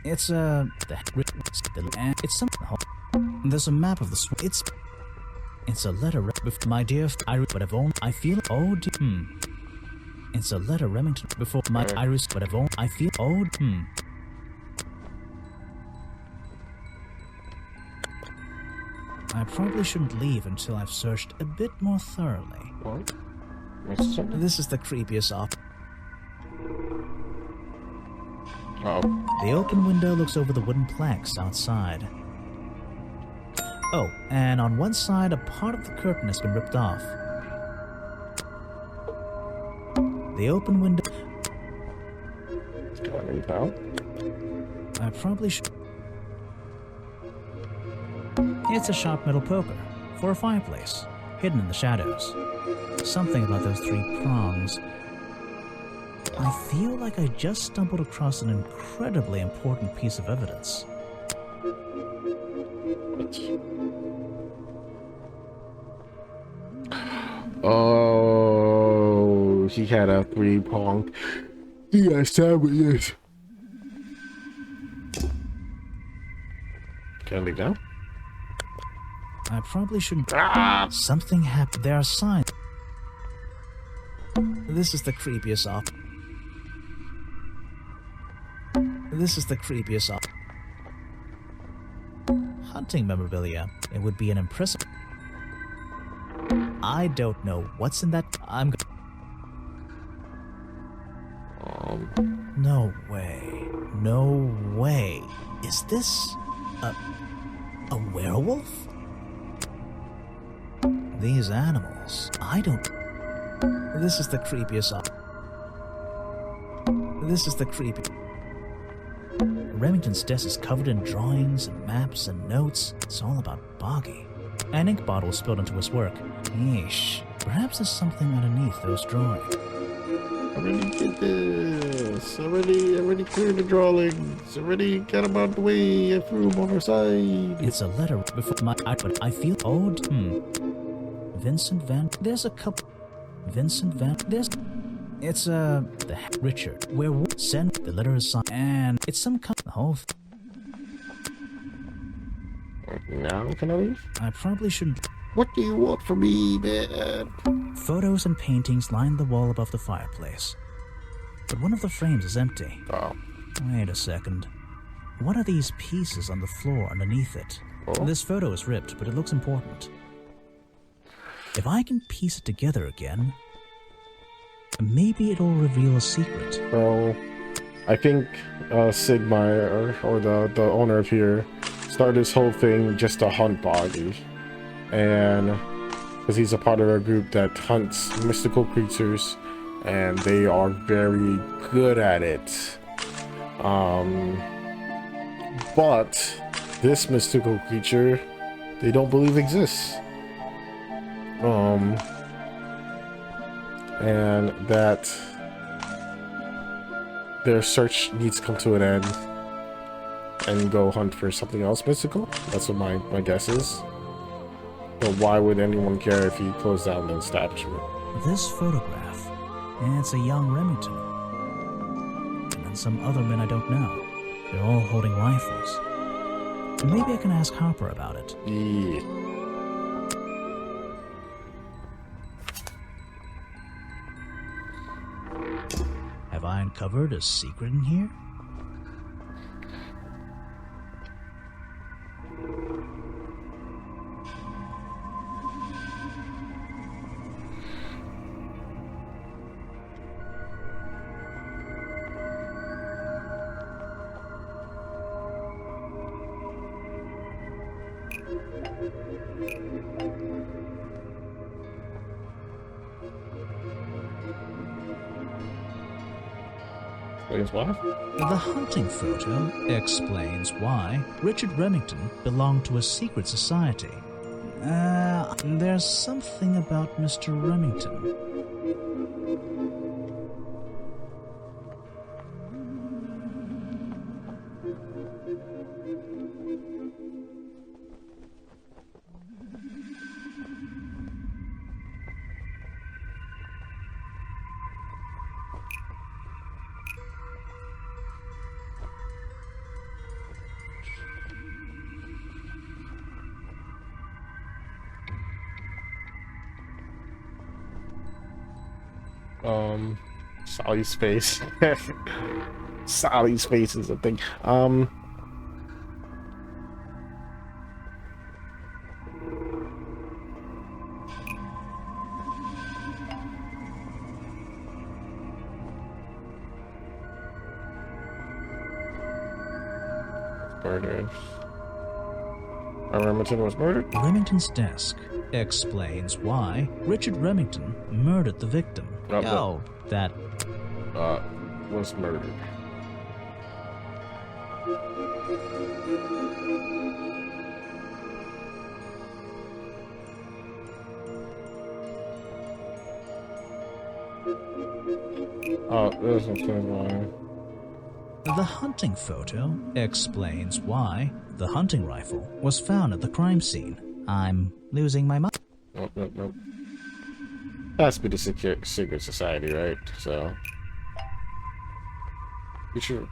It's it's some. There's a map of the swamp. It's a letter before my dear. But I've only. I feel. Oh dear. It's a letter Remington before my iris. But I've only. I feel. Oh. I probably shouldn't leave until I've searched a bit more thoroughly. What? This is the creepiest off. Oh. The open window looks over the wooden planks outside. Oh, and on one side, a part of the curtain has been ripped off. The open window... I probably should... It's a sharp metal poker for a fireplace, hidden in the shadows. Something about those 3 prongs. I feel like I just stumbled across an incredibly important piece of evidence. Oh, she had a 3-prong. You gotta start with this. Can I leave now? I probably shouldn't. Ah! Something happened. There are signs. This is the creepiest op. This is the creepiest op. Hunting memorabilia. It would be an impressive. I don't know what's in that. No way. No way. Is this a werewolf? These animals. I don't. This is the creepiest op. This is the creepy. Remington's desk is covered in drawings and maps and notes. It's all about Boggy. An ink bottle spilled into his work. Yeesh. Perhaps there's something underneath those drawings. I already did this. I already cleared the drawings. I already got them out the way. I threw them on her side. It's a letter before my but I feel old. Vincent Van. There's a couple. Vincent Van. There's. It's Richard. Where send the letter is signed and it's some kind of whole. Now can I leave? I probably shouldn't. What do you want from me, man? Photos and paintings line the wall above the fireplace, but one of the frames is empty. Oh. Wait a second. What are these pieces on the floor underneath it? Oh. This photo is ripped, but it looks important. If I can piece it together again, maybe it'll reveal a secret. So, I think Sigmar, or the owner of here, started this whole thing just to hunt Boggy. And because he's a part of a group that hunts mystical creatures, and they are very good at it. But this mystical creature, they don't believe exists. And that their search needs to come to an end and go hunt for something else mystical. That's what my guess is. But why would anyone care if he closed down the establishment? This photograph, and it's a young Remington. And then some other men I don't know. They're all holding rifles. Maybe I can ask Harper about it. Yeah. Have I uncovered a secret in here? What? The hunting photo explains why Richard Remington belonged to a secret society. There's something about Mr. Remington. Sally's face. Sally's face is a thing. Murdered. Remington was murdered? Remington's desk explains why Richard Remington murdered the victim. That was murdered. There's something wrong. The hunting photo explains why the hunting rifle was found at the crime scene. I'm losing my mind. Nope. Has to be the secret society, right? So, you sure?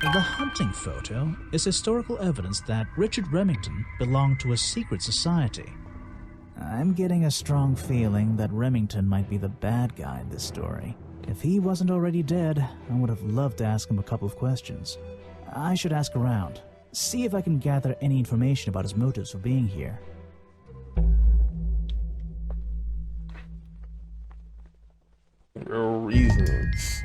The hunting photo is historical evidence that Richard Remington belonged to a secret society. I'm getting a strong feeling that Remington might be the bad guy in this story. If he wasn't already dead, I would have loved to ask him a couple of questions. I should ask around, see if I can gather any information about his motives for being here. Real reasons.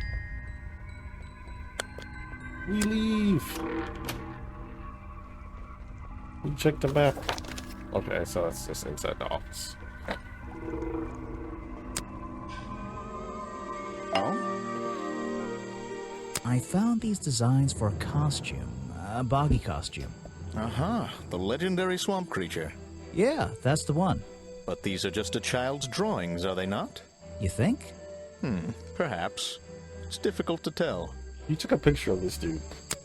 We leave. We check the map. Okay, so that's just inside the office. I found these designs for a costume, a boggy costume. The legendary swamp creature. Yeah, that's the one. But these are just a child's drawings, are they not? You think? Perhaps. It's difficult to tell. You took a picture of this dude.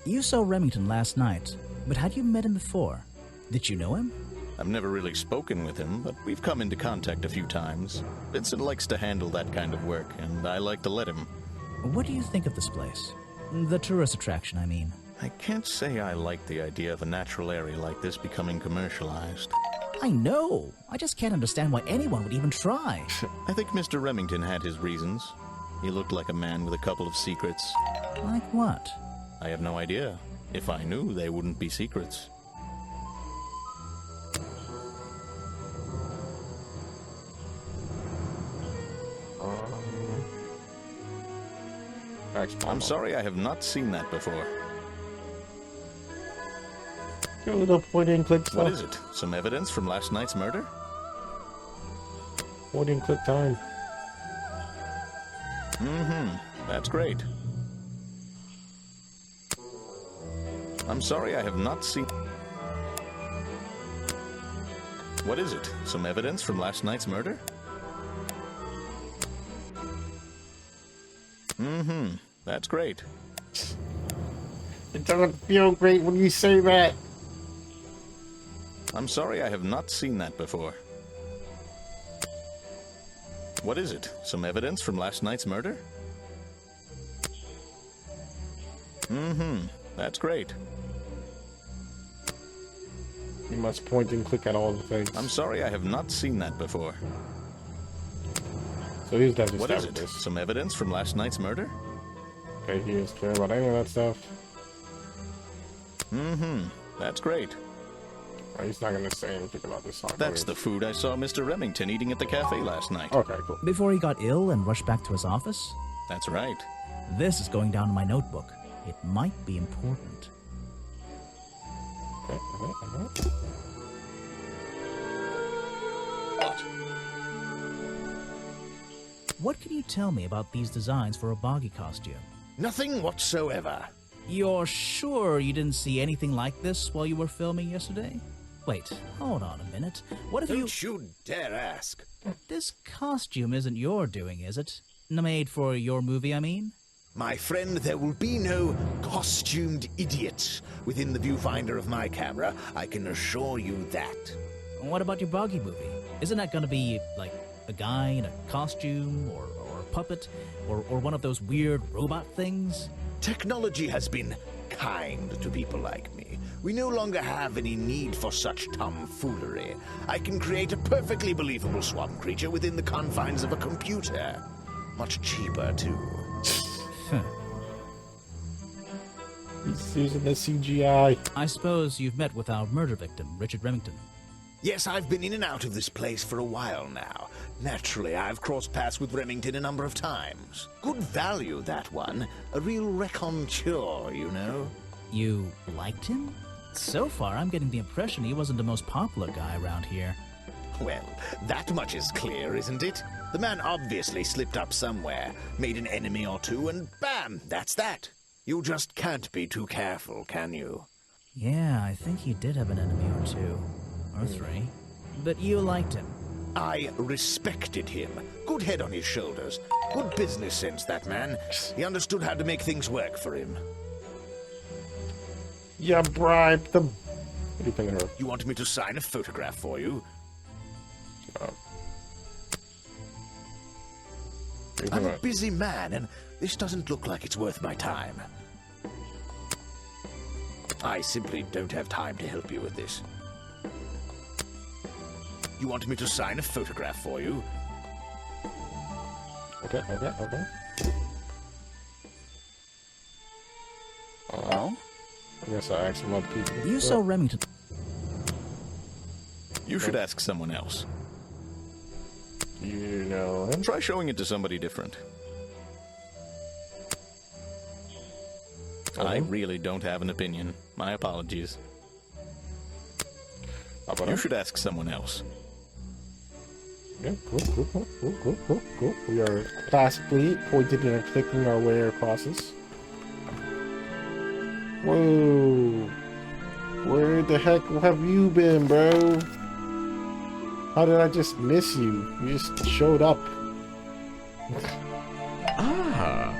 You saw Remington last night, but had you met him before? Did you know him? I've never really spoken with him, but we've come into contact a few times. Vincent likes to handle that kind of work, and I like to let him. What do you think of this place? The tourist attraction, I mean. I can't say I like the idea of a natural area like this becoming commercialized. I know! I just can't understand why anyone would even try. I think Mr. Remington had his reasons. He looked like a man with a couple of secrets. Like what? I have no idea. If I knew, they wouldn't be secrets. I'm sorry, I have not seen that before. Your little point and click stuff. What is it? Some evidence from last night's murder? Point and click time. That's great. I'm sorry, I have not seen... What is it? Some evidence from last night's murder? That's great. It doesn't feel great when you say that. I'm sorry, I have not seen that before. What is it? Some evidence from last night's murder? That's great. You must point and click at all the things. I'm sorry, I have not seen that before. So he's definitely What is with it? this. Some evidence from last night's murder? Okay, he doesn't care about any of that stuff. That's great. He's not gonna say anything about this song. That's the food I saw Mr. Remington eating at the cafe last night. Okay, cool. Before he got ill and rushed back to his office? That's right. This is going down in my notebook. It might be important. Okay. What can you tell me about these designs for a boggy costume? Nothing whatsoever. You're sure you didn't see anything like this while you were filming yesterday? Wait, hold on a minute. What if Don't you dare ask. This costume isn't your doing, is it? Made for your movie, I mean? My friend, there will be no costumed idiots within the viewfinder of my camera. I can assure you that. What about your boggy movie? Isn't that gonna be, like, a guy in a costume, or a puppet, or one of those weird robot things? Technology has been kind to people like me. We no longer have any need for such tomfoolery. I can create a perfectly believable swamp creature within the confines of a computer. Much cheaper, too. He's using the CGI. I suppose you've met with our murder victim, Richard Remington. Yes, I've been in and out of this place for a while now. Naturally, I've crossed paths with Remington a number of times. Good value, that one. A real raconteur, you know. You liked him? So far, I'm getting the impression he wasn't the most popular guy around here. Well, that much is clear, isn't it? The man obviously slipped up somewhere, made an enemy or two, and bam, that's that. You just can't be too careful, can you? Yeah, I think he did have an enemy or two. Or three. But you liked him. I respected him. Good head on his shoulders. Good business sense, that man. He understood how to make things work for him. You bribed them. What do you think of her? You want me to sign a photograph for you? I'm a busy man, and this doesn't look like it's worth my time. I simply don't have time to help you with this. You want me to sign a photograph for you? Okay. Oh? I guess I asked some other people. You saw Remington. You should ask someone else. You know him? Try showing it to somebody different. I really don't have an opinion. My apologies. How about You him? should ask someone else. Yeah, cool. We are classically pointed and clicking our way across this. Whoa. Where the heck have you been, bro? How did I just miss you? You just showed up. Ah,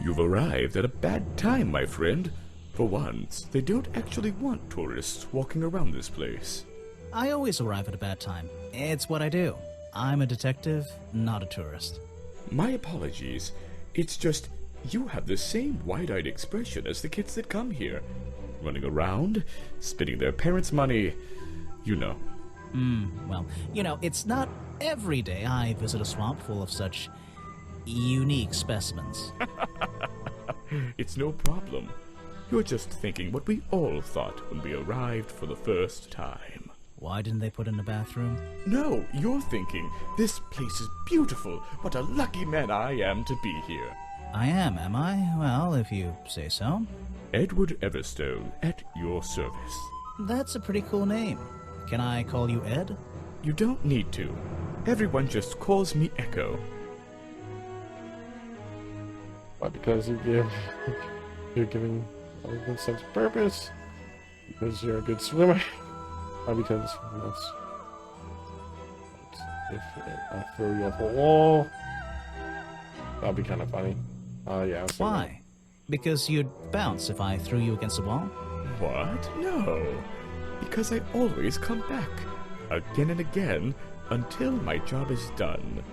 you've arrived at a bad time, my friend. For once, they don't actually want tourists walking around this place. I always arrive at a bad time. It's what I do. I'm a detective, not a tourist. My apologies. It's just, you have the same wide-eyed expression as the kids that come here. Running around, spending their parents' money, you know. Well, you know, it's not every day I visit a swamp full of such unique specimens. It's no problem. You're just thinking what we all thought when we arrived for the first time. Why didn't they put in a bathroom? No, you're thinking, this place is beautiful. What a lucky man I am to be here. I am I? Well, if you say so. Edward Everstone, at your service. That's a pretty cool name. Can I call you Ed? You don't need to. Everyone just calls me Echo. Why? Because you're giving a good sense of purpose. Because you're a good swimmer. Or because if I throw you off a wall, that'd be kind of funny. Yeah. Why? Because you'd bounce if I threw you against a wall? What? No. Because I always come back. Again and again, until my job is done.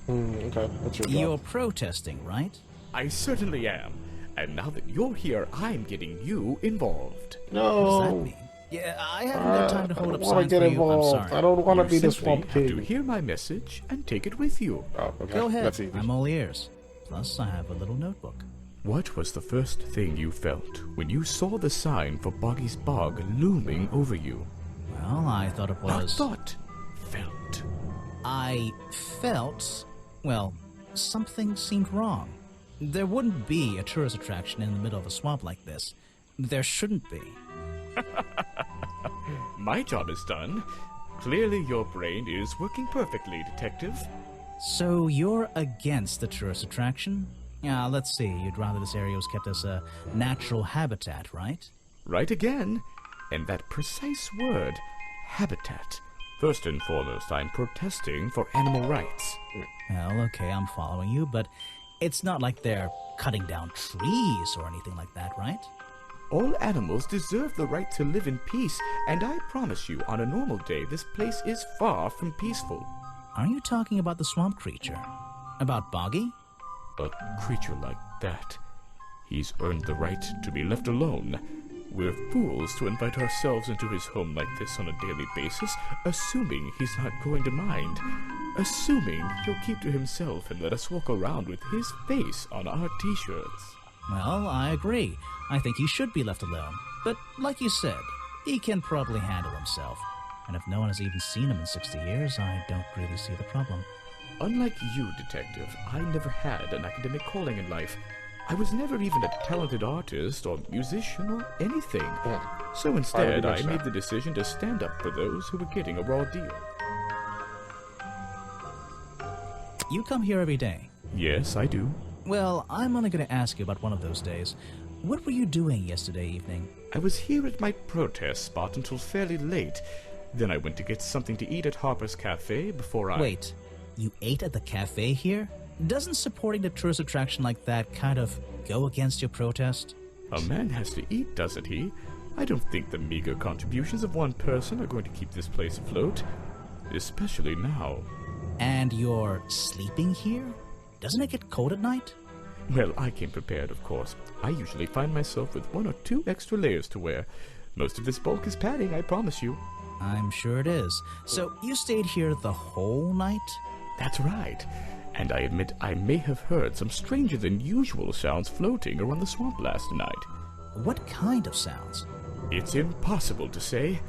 Okay, what's your job? You're protesting, right? I certainly am. And now that you're here, I'm getting you involved. What does that No, mean? Yeah, I haven't got time to I hold don't up want signs to get for you. I'm involved. sorry. I don't want to You be the simply swamp have to king. hear my message and take it with you. Oh, okay. Go ahead. That's easy. I'm all ears. Plus, I have a little notebook. What was the first thing you felt when you saw the sign for Boggy's Bog looming over you? Well, I thought it Not was... thought, felt. I felt... well, something seemed wrong. There wouldn't be a tourist attraction in the middle of a swamp like this. There shouldn't be. My job is done. Clearly your brain is working perfectly, Detective. So you're against the tourist attraction? Yeah, let's see. You'd rather this area was kept as a natural habitat, right? Right again. And that precise word, habitat. First and foremost, I'm protesting for animal rights. Well, okay, I'm following you, but it's not like they're cutting down trees or anything like that, right? All animals deserve the right to live in peace, and I promise you, on a normal day, this place is far from peaceful. Are you talking about the swamp creature? About Boggy? A creature like that, he's earned the right to be left alone. We're fools to invite ourselves into his home like this on a daily basis, assuming he's not going to mind. Assuming he'll keep to himself and let us walk around with his face on our t-shirts. Well, I agree. I think he should be left alone. But like you said, he can probably handle himself. And if no one has even seen him in 60 years, I don't really see the problem. Unlike you, Detective, I never had an academic calling in life. I was never even a talented artist or musician or anything. So instead, I made the decision to stand up for those who were getting a raw deal. You come here every day. Yes, I do. Well, I'm only going to ask you about one of those days. What were you doing yesterday evening? I was here at my protest spot until fairly late. Then I went to get something to eat at Harper's Cafe before I... Wait, you ate at the cafe here? Doesn't supporting the tourist attraction like that kind of go against your protest? A man has to eat, doesn't he? I don't think the meager contributions of one person are going to keep this place afloat. Especially now. And you're sleeping here? Doesn't it get cold at night? Well, I came prepared, of course. I usually find myself with 1 or 2 extra layers to wear. Most of this bulk is padding, I promise you. I'm sure it is. So you stayed here the whole night? That's right. And I admit I may have heard some stranger than usual sounds floating around the swamp last night. What kind of sounds? It's impossible to say.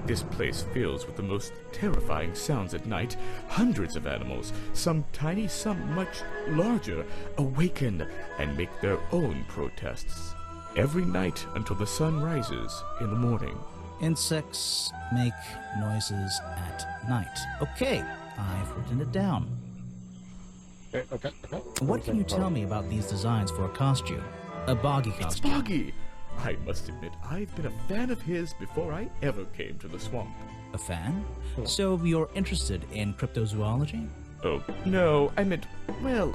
This place fills with the most terrifying sounds at night. Hundreds of animals, some tiny, some much larger, awaken and make their own protests. Every night until the sun rises in the morning. Insects make noises at night. Okay, I've written it down. Okay. What can you tell me about these designs for a costume? A boggy It's costume. Boggy! I must admit, I've been a fan of his before I ever came to the swamp. A fan? So you're interested in cryptozoology? Oh, no, I meant, well,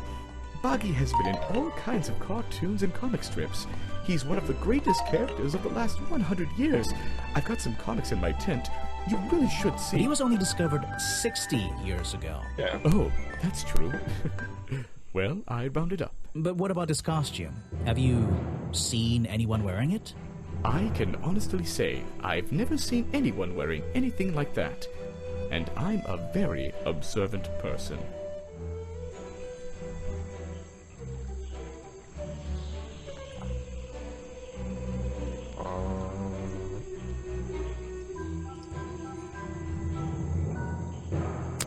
Boggy has been in all kinds of cartoons and comic strips. He's one of the greatest characters of the last 100 years. I've got some comics in my tent. You really should see. But he was only discovered 60 years ago. Yeah. Oh, that's true. Well, I rounded up. But what about his costume? Have you seen anyone wearing it? I can honestly say I've never seen anyone wearing anything like that. And I'm a very observant person.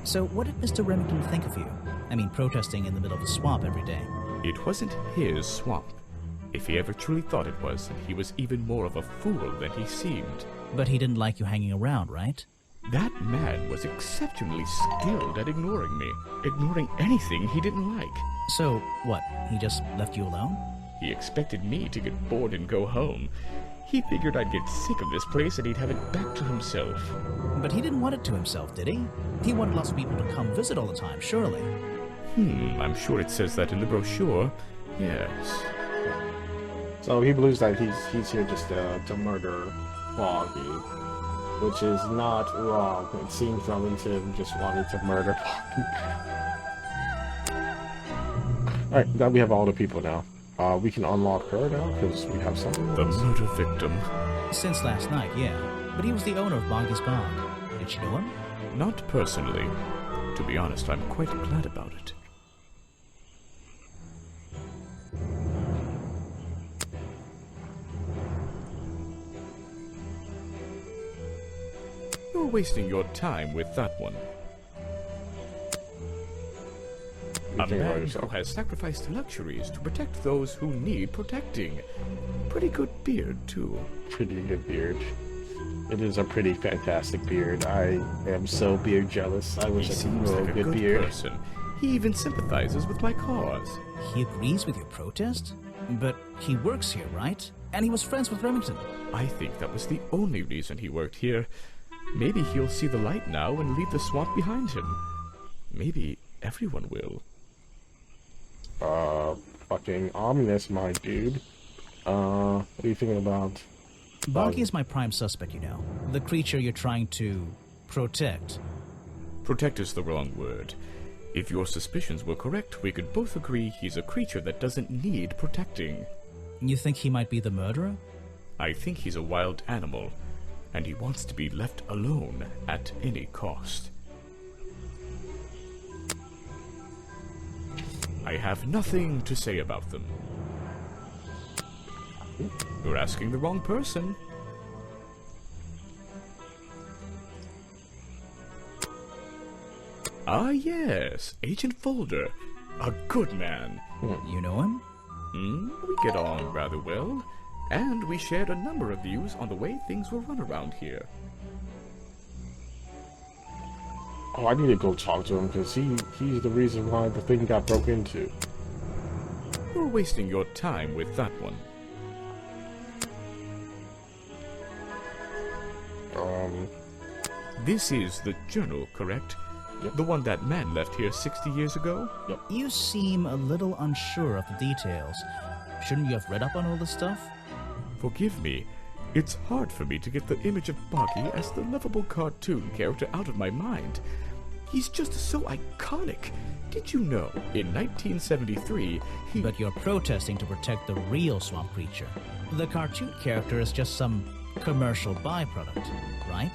So what did Mr. Remington think of you? I mean, protesting in the middle of the swamp every day. It wasn't his swamp. If he ever truly thought it was, he was even more of a fool than he seemed. But he didn't like you hanging around, right? That man was exceptionally skilled at ignoring me, ignoring anything he didn't like. So, what, he just left you alone? He expected me to get bored and go home. He figured I'd get sick of this place and he'd have it back to himself. But he didn't want it to himself, did he? He wanted lots of people to come visit all the time, surely. I'm sure it says that in the brochure. Yes. So he believes that he's here just to murder Boggy, which is not wrong. It seems Remington just wanted to murder Boggy. Alright, now we have all the people now. We can unlock her now because we have something. The murder victim. Since last night, yeah. But he was the owner of Boggy's Bog. Did you know him? Not personally. To be honest, I'm quite glad about it. You're wasting your time with that one. A man who has sacrificed luxuries to protect those who need protecting. Pretty good beard, too. Pretty good beard. It is a pretty fantastic beard. I am so beard jealous. I wish He I could seems grow like a a good good beard. person. He even sympathizes with my cause. He agrees with your protest? But he works here, right? And he was friends with Remington. I think that was the only reason he worked here. Maybe he'll see the light now and leave the swamp behind him. Maybe everyone will. Fucking ominous, my dude. What are you thinking about? Boggy is my prime suspect, you know. The creature you're trying to protect. Protect is the wrong word. If your suspicions were correct, we could both agree he's a creature that doesn't need protecting. You think he might be the murderer? I think he's a wild animal, and he wants to be left alone at any cost. I have nothing to say about them. You're asking the wrong person. Ah, yes, Agent Folder. A good man. You know him? We get on rather well, and we shared a number of views on the way things were run around here. Oh, I need to go talk to him because he's the reason why the thing got broke into. You're wasting your time with that one. This is the journal, correct? Yep. The one that man left here 60 years ago? You seem a little unsure of the details. Shouldn't you have read up on all this stuff? Forgive me. It's hard for me to get the image of Boggy as the lovable cartoon character out of my mind. He's just so iconic. Did you know, in 1973, he... But you're protesting to protect the real swamp creature. The cartoon character is just some commercial byproduct, right?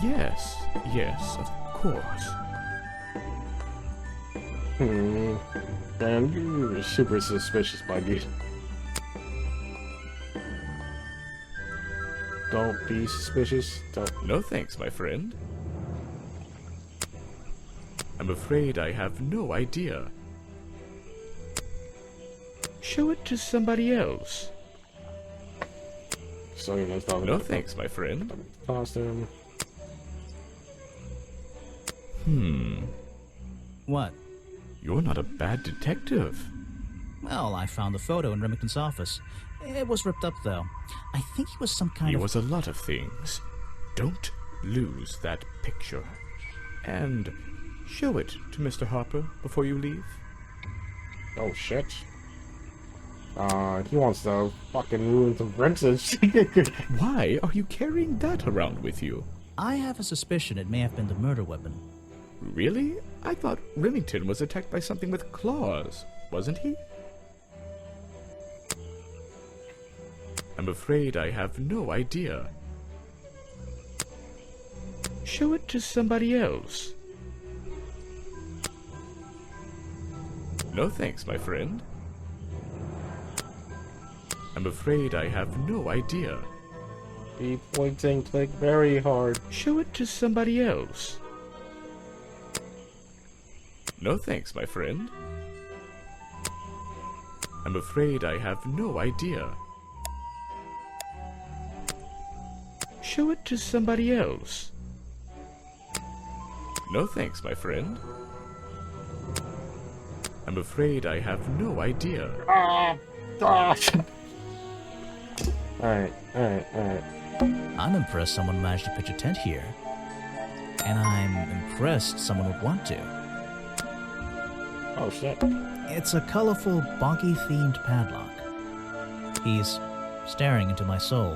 Yes, yes, of course. Damn, you're super suspicious, Buggy. Don't be suspicious. Don't. No thanks, my friend. I'm afraid I have no idea. Show it to somebody else. So you know, it's not No thanks, my friend. costume. What? You're not a bad detective. Well, I found the photo in Remington's office. It was ripped up, though. I think he was some kind He of... was a lot of things. Don't lose that picture. And show it to Mr. Harper before you leave. Oh shit. He wants to fucking ruin some princess. Why are you carrying that around with you? I have a suspicion it may have been the murder weapon. Really? I thought Remington was attacked by something with claws, wasn't he? I'm afraid I have no idea. Show it to somebody else. No thanks, my friend. I'm afraid I have no idea. Be pointing click very hard. Show it to somebody else. No thanks, my friend. I'm afraid I have no idea. Show it to somebody else. No thanks, my friend. I'm afraid I have no idea. Alright. I'm impressed someone managed to pitch a tent here. And I'm impressed someone would want to. Oh shit. It's a colorful, boggy-themed padlock. He's staring into my soul.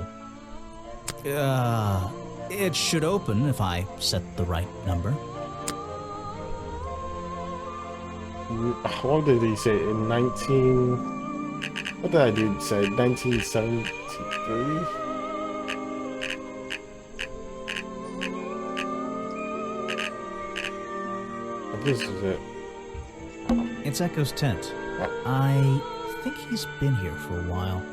It should open if I set the right number. What did he say? In 19... What did I dude say? 1973? This is it. It's Echo's tent. I think he's been here for a while.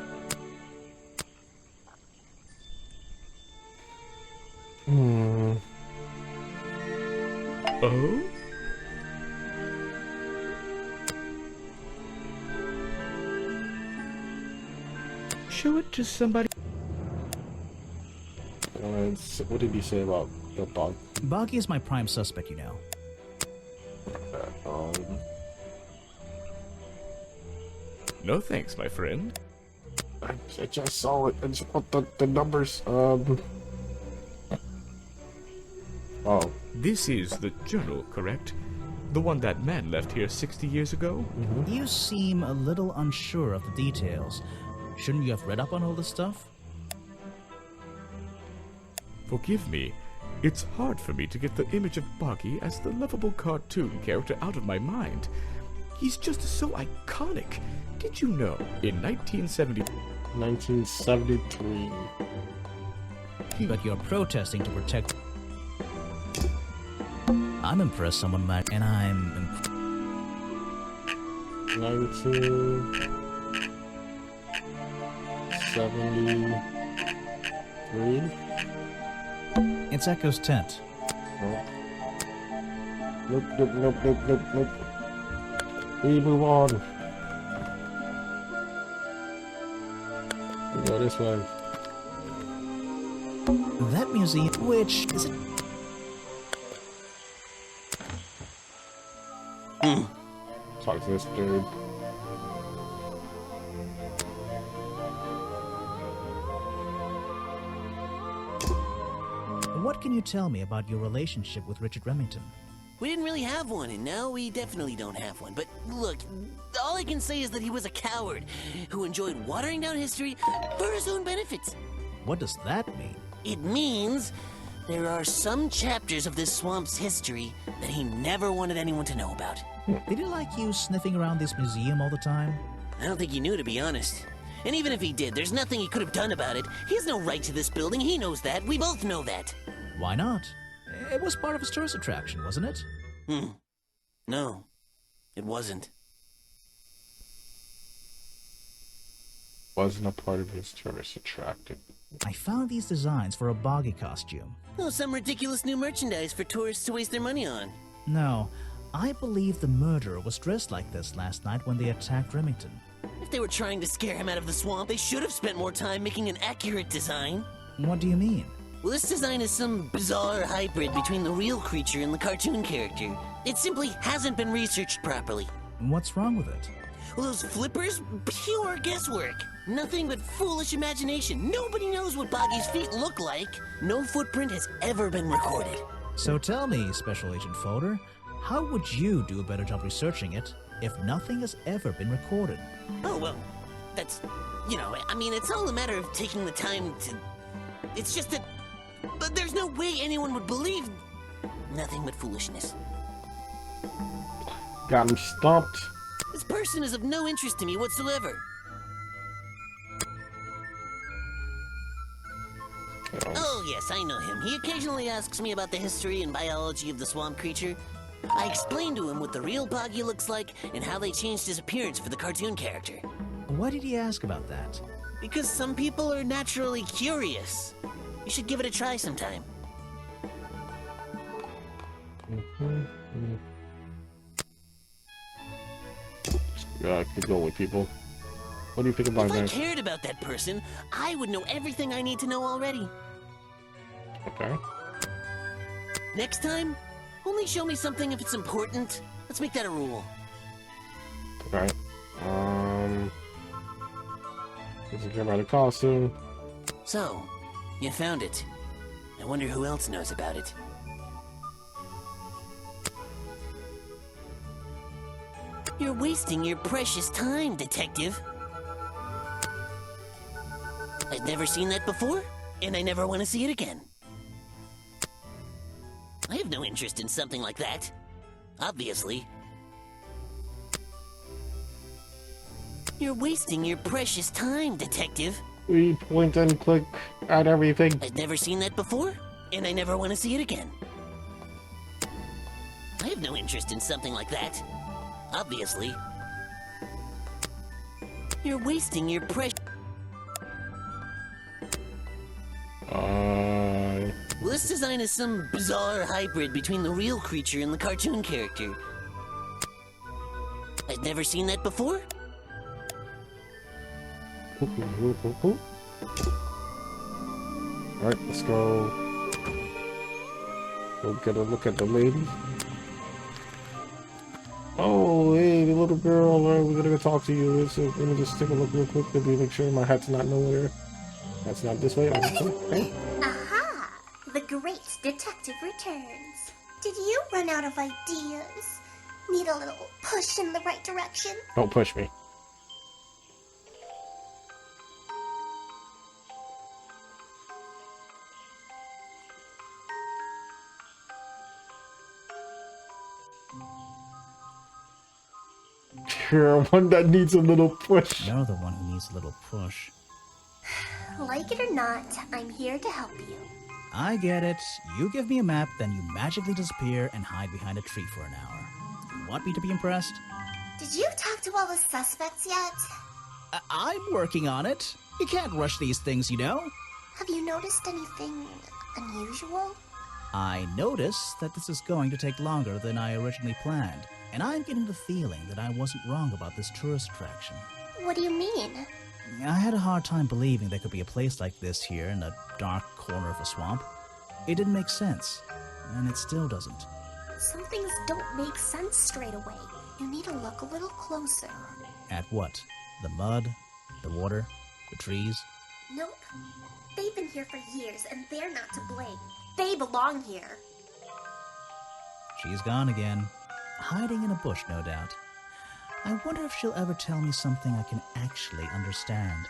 Oh? Show it to somebody. What did he say about the bug? Boggy is my prime suspect, you know. No thanks, my friend. I just saw it. I just want the numbers. Oh. This is the journal, correct? The one that man left here 60 years ago? You seem a little unsure of the details. Shouldn't you have read up on all this stuff? Forgive me. It's hard for me to get the image of Boggy as the lovable cartoon character out of my mind. He's just so iconic. Did you know, in 1973. But you're protesting to protect... I'm impressed someone might... And I'm... 1973? It's Echo's tent. Nope. We move on. We go this way. That museum... Which... Is it... Talk to this dude. What can you tell me about your relationship with Richard Remington? We didn't really have one, and now we definitely don't have one. But look, all I can say is that he was a coward who enjoyed watering down history for his own benefits. What does that mean? It means there are some chapters of this swamp's history that he never wanted anyone to know about. Did he like you sniffing around this museum all the time? I don't think he knew, to be honest. And even if he did, there's nothing he could have done about it. He has no right to this building. He knows that. We both know that. Why not? It was part of his tourist attraction, wasn't it? No, it wasn't. Wasn't a part of his tourist attraction. I found these designs for a boggy costume. Oh, some ridiculous new merchandise for tourists to waste their money on. No, I believe the murderer was dressed like this last night when they attacked Remington. If they were trying to scare him out of the swamp, they should have spent more time making an accurate design. What do you mean? Well, this design is some bizarre hybrid between the real creature and the cartoon character. It simply hasn't been researched properly. What's wrong with it? Well, those flippers? Pure guesswork. Nothing but foolish imagination. Nobody knows what Boggy's feet look like. No footprint has ever been recorded. So tell me, Special Agent Folder, how would you do a better job researching it if nothing has ever been recorded? Oh, well, that's... I mean, it's all a matter of taking the time to... It's just that... But there's no way anyone would believe... Nothing but foolishness. Got me stumped. This person is of no interest to me whatsoever. Oh, yes, I know him. He occasionally asks me about the history and biology of the swamp creature. I explained to him what the real Boggy looks like and how they changed his appearance for the cartoon character. Why did he ask about that? Because some people are naturally curious. You should give it a try sometime. Keep going with people. What do you think about If I that? cared about that person, I would know everything I need to know already. Okay. Next time, only show me something if it's important. Let's make that a rule. Alright. Doesn't care about the costume. So, you found it. I wonder who else knows about it. You're wasting your precious time, Detective. I've never seen that before, and I never want to see it again. I have no interest in something like that. Obviously. You're wasting your precious time, Detective. We point and click at everything. I've never seen that before, and I never want to see it again. I have no interest in something like that. Obviously. You're wasting your precious... Well, this design is some bizarre hybrid between the real creature and the cartoon character. I've never seen that before? Alright, let's go. Go get a look at the lady. Oh, hey, the little girl. Alright, we're gonna go talk to you. Let me just take a look real quick to make sure my hat's not nowhere. That's not this way. Okay. Aha! The great detective returns. Did you run out of ideas? Need a little push in the right direction? Don't push me. You're one that needs a little push. You're the one who needs a little push. Like it or not, I'm here to help you. I get it. You give me a map, then you magically disappear and hide behind a tree for an hour. You want me to be impressed? Did you talk to all the suspects yet? I'm working on it. You can't rush these things, you know? Have you noticed anything unusual? I notice that this is going to take longer than I originally planned, and I'm getting the feeling that I wasn't wrong about this tourist attraction. What do you mean? I had a hard time believing there could be a place like this here in a dark corner of a swamp. It didn't make sense, and it still doesn't. Some things don't make sense straight away. You need to look a little closer. At what? The mud? The water? The trees? Nope. They've been here for years, and they're not to blame. They belong here. She's gone again. Hiding in a bush, no doubt. I wonder if she'll ever tell me something I can actually understand.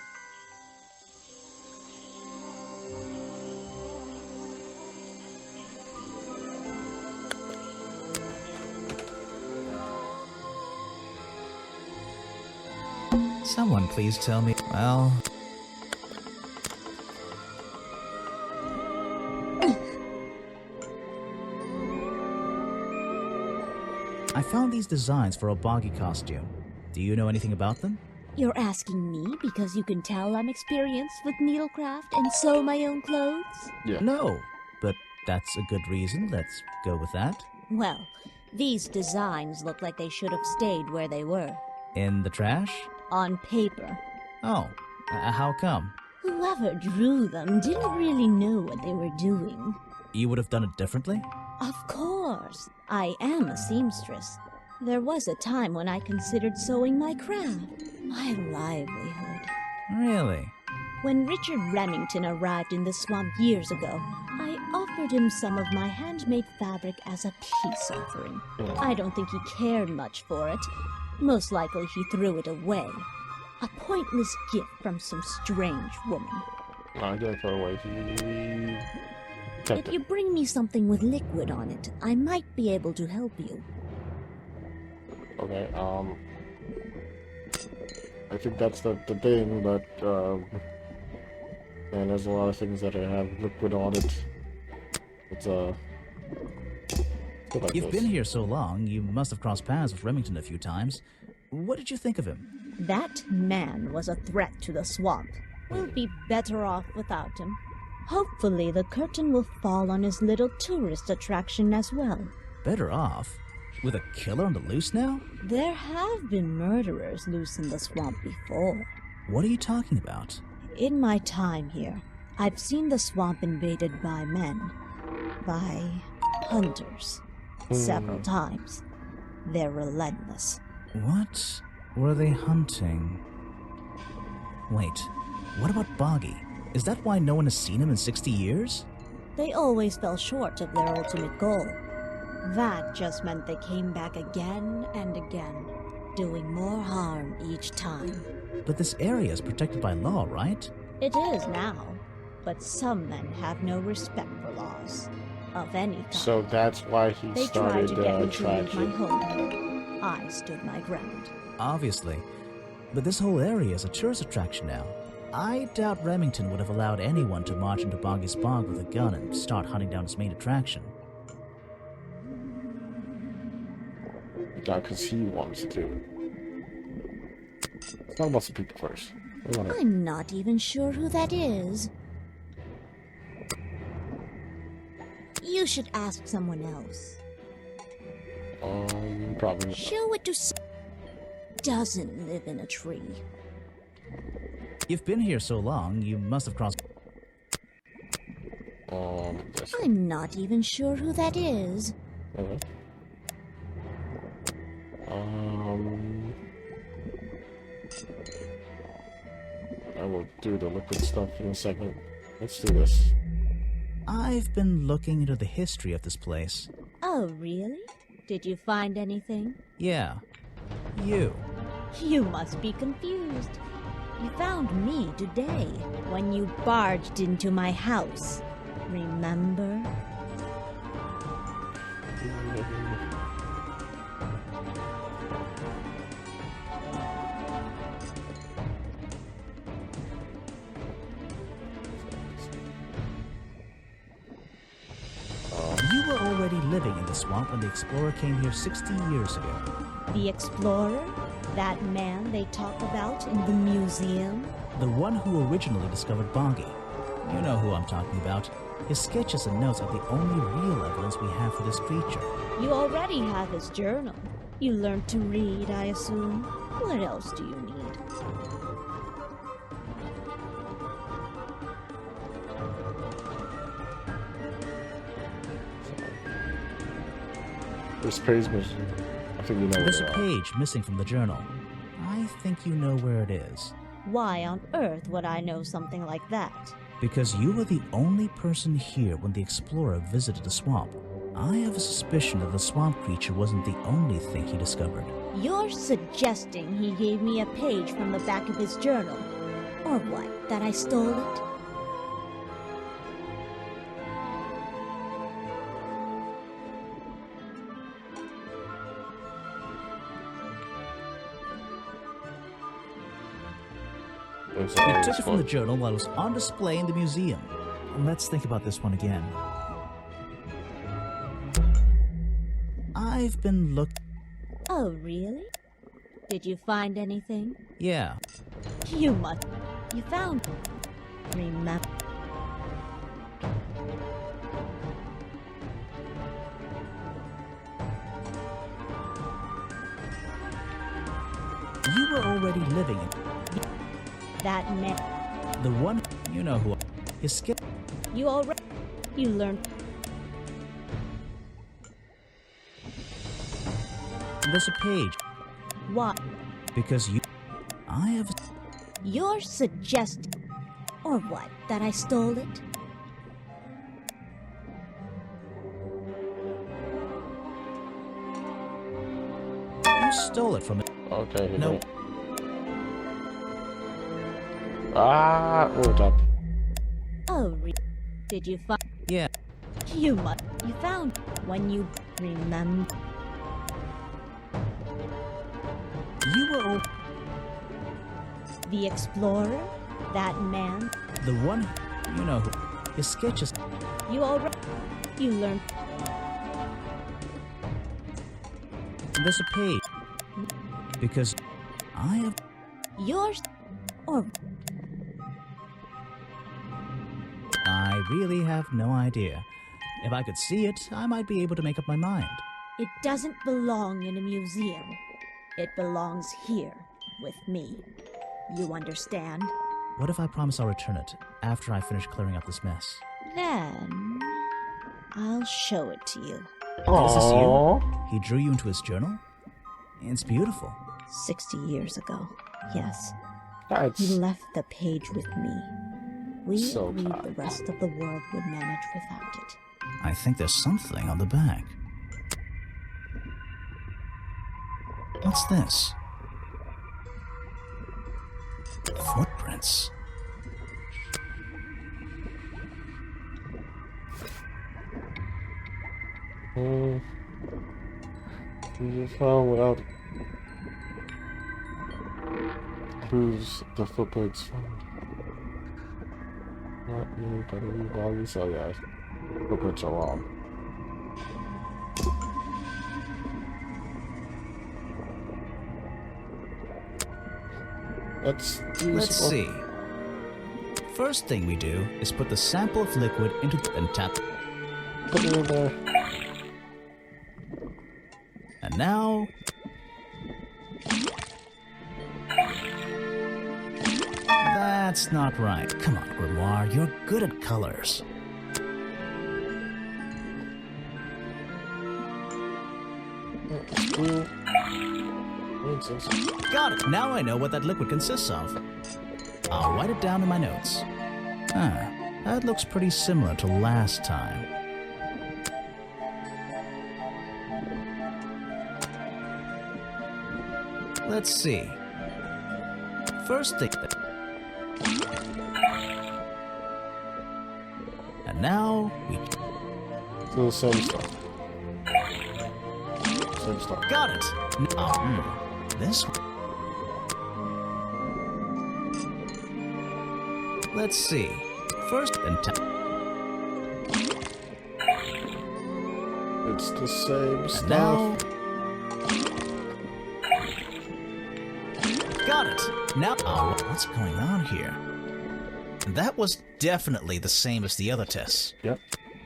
Someone please tell me. Well, I found these designs for a boggy costume. Do you know anything about them? You're asking me because you can tell I'm experienced with needlecraft and sew my own clothes? Yeah. No, but that's a good reason. Let's go with that. Well, these designs look like they should have stayed where they were. In the trash? On paper. Oh, how come? Whoever drew them didn't really know what they were doing. You would have done it differently? Of course. I am a seamstress. There was a time when I considered sewing my craft, my livelihood. Really? When Richard Remington arrived in the swamp years ago, I offered him some of my handmade fabric as a peace offering. I don't think he cared much for it. Most likely he threw it away. A pointless gift from some strange woman. No, I didn't throw away. He kept If you bring me something with liquid on it, I might be able to help you. Okay, I think that's the thing, but, and there's a lot of things that have liquid on it. It's, like You've this. been here so long, you must have crossed paths with Remington a few times. What did you think of him? That man was a threat to the swamp. We'll be better off without him. Hopefully the curtain will fall on his little tourist attraction as well. Better off? With a killer on the loose now? There have been murderers loose in the swamp before. What are you talking about? In my time here, I've seen the swamp invaded by men. By hunters. Several times. They're relentless. What were they hunting? Wait, what about Boggy? Is that why no one has seen him in 60 years? They always fell short of their ultimate goal. That just meant they came back again and again, doing more harm each time. But this area is protected by law, right? It is now, but some men have no respect for laws, of any kind. So that's why he They tried started to get me to leave my attraction. home. I stood my ground. Obviously. But this whole area is a tourist attraction now. I doubt Remington would have allowed anyone to march into Boggy's Bog with a gun and start hunting down its main attraction. Yeah, because he wants to do it. Let's talk about some people first. I'm not even sure who that is. You should ask someone else. Probably not. Show it to doesn't live in a tree. You've been here so long, you must have crossed... This. I'm not even sure who that is. Okay. I will do the liquid stuff in a second. Let's do this. I've been looking into the history of this place. Oh, really? Did you find anything? Yeah. You. You must be confused. You found me today when you barged into my house. Remember? You were already living in the swamp when the explorer came here 60 years ago. The explorer? That man they talk about in the museum? The one who originally discovered Boggy. You know who I'm talking about. His sketches and notes are the only real evidence we have for this creature. You already have his journal. You learned to read, I assume. What else do you need? This page mission. I think you know There's a where page missing from the journal. I think you know where it is. Why on earth would I know something like that? Because you were the only person here when the explorer visited the swamp. I have a suspicion that the swamp creature wasn't the only thing he discovered. You're suggesting he gave me a page from the back of his journal? Or what, that I stole it? You took it from the journal while it was on display in the museum. Let's think about this one again. I've been Oh, really? Did you find anything? Yeah. You must. You found. Remember. You were already living in That man. the one you know who is skip. You already. You learned. There's a page Why? because I have. You're suggesting. Or what? That I stole it? You stole it from it. Okay. No. Ah, hold up. Oh, did you find? Yeah. You must. You found when you remember. You were The explorer, that man. the one you know who his sketches. You already. You learned. There's a page because I have. Yours. Or I really have no idea. If I could see it, I might be able to make up my mind. it doesn't belong in a museum. It belongs here with me. You understand? What if I promise I'll return it after I finish clearing up this mess? Then I'll show it to you. This is you? He drew you into his journal? It's beautiful. 60 years ago. Yes. That's He left the page with me. We So agreed kind. the rest of the world would manage without it. I think there's something on the back. What's this? Footprints. You just found without proves the footprints from not really better rebodies, so yeah, footprints are wrong. Let's see. First thing we do is put the sample of liquid into and tap. Put it in there. And now... That's not right. Come on, Grimoire, you're good at colors. Got it! Now I know what that liquid consists of. I'll write it down in my notes. Ah, that looks pretty similar to last time. Let's see. First thing that... And now we... Still the same stuff. Same stuff. Got it! This one. Let's see. First and It's the same and stuff. now... Got it! Now... Oh, what's going on here? That was definitely the same as the other tests. Yep.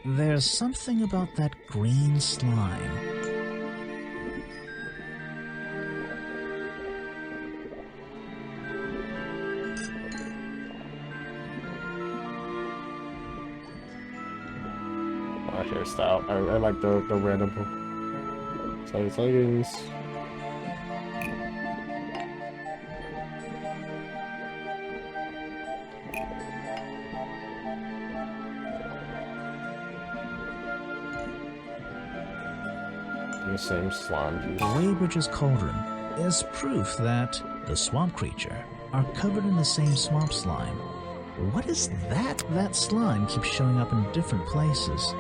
There's something about that green slime. My hairstyle. I like the random size leggings. The same slime juice. Weybridge's cauldron is proof that the swamp creature are covered in the same swamp slime. What is that? That slime keeps showing up in different places.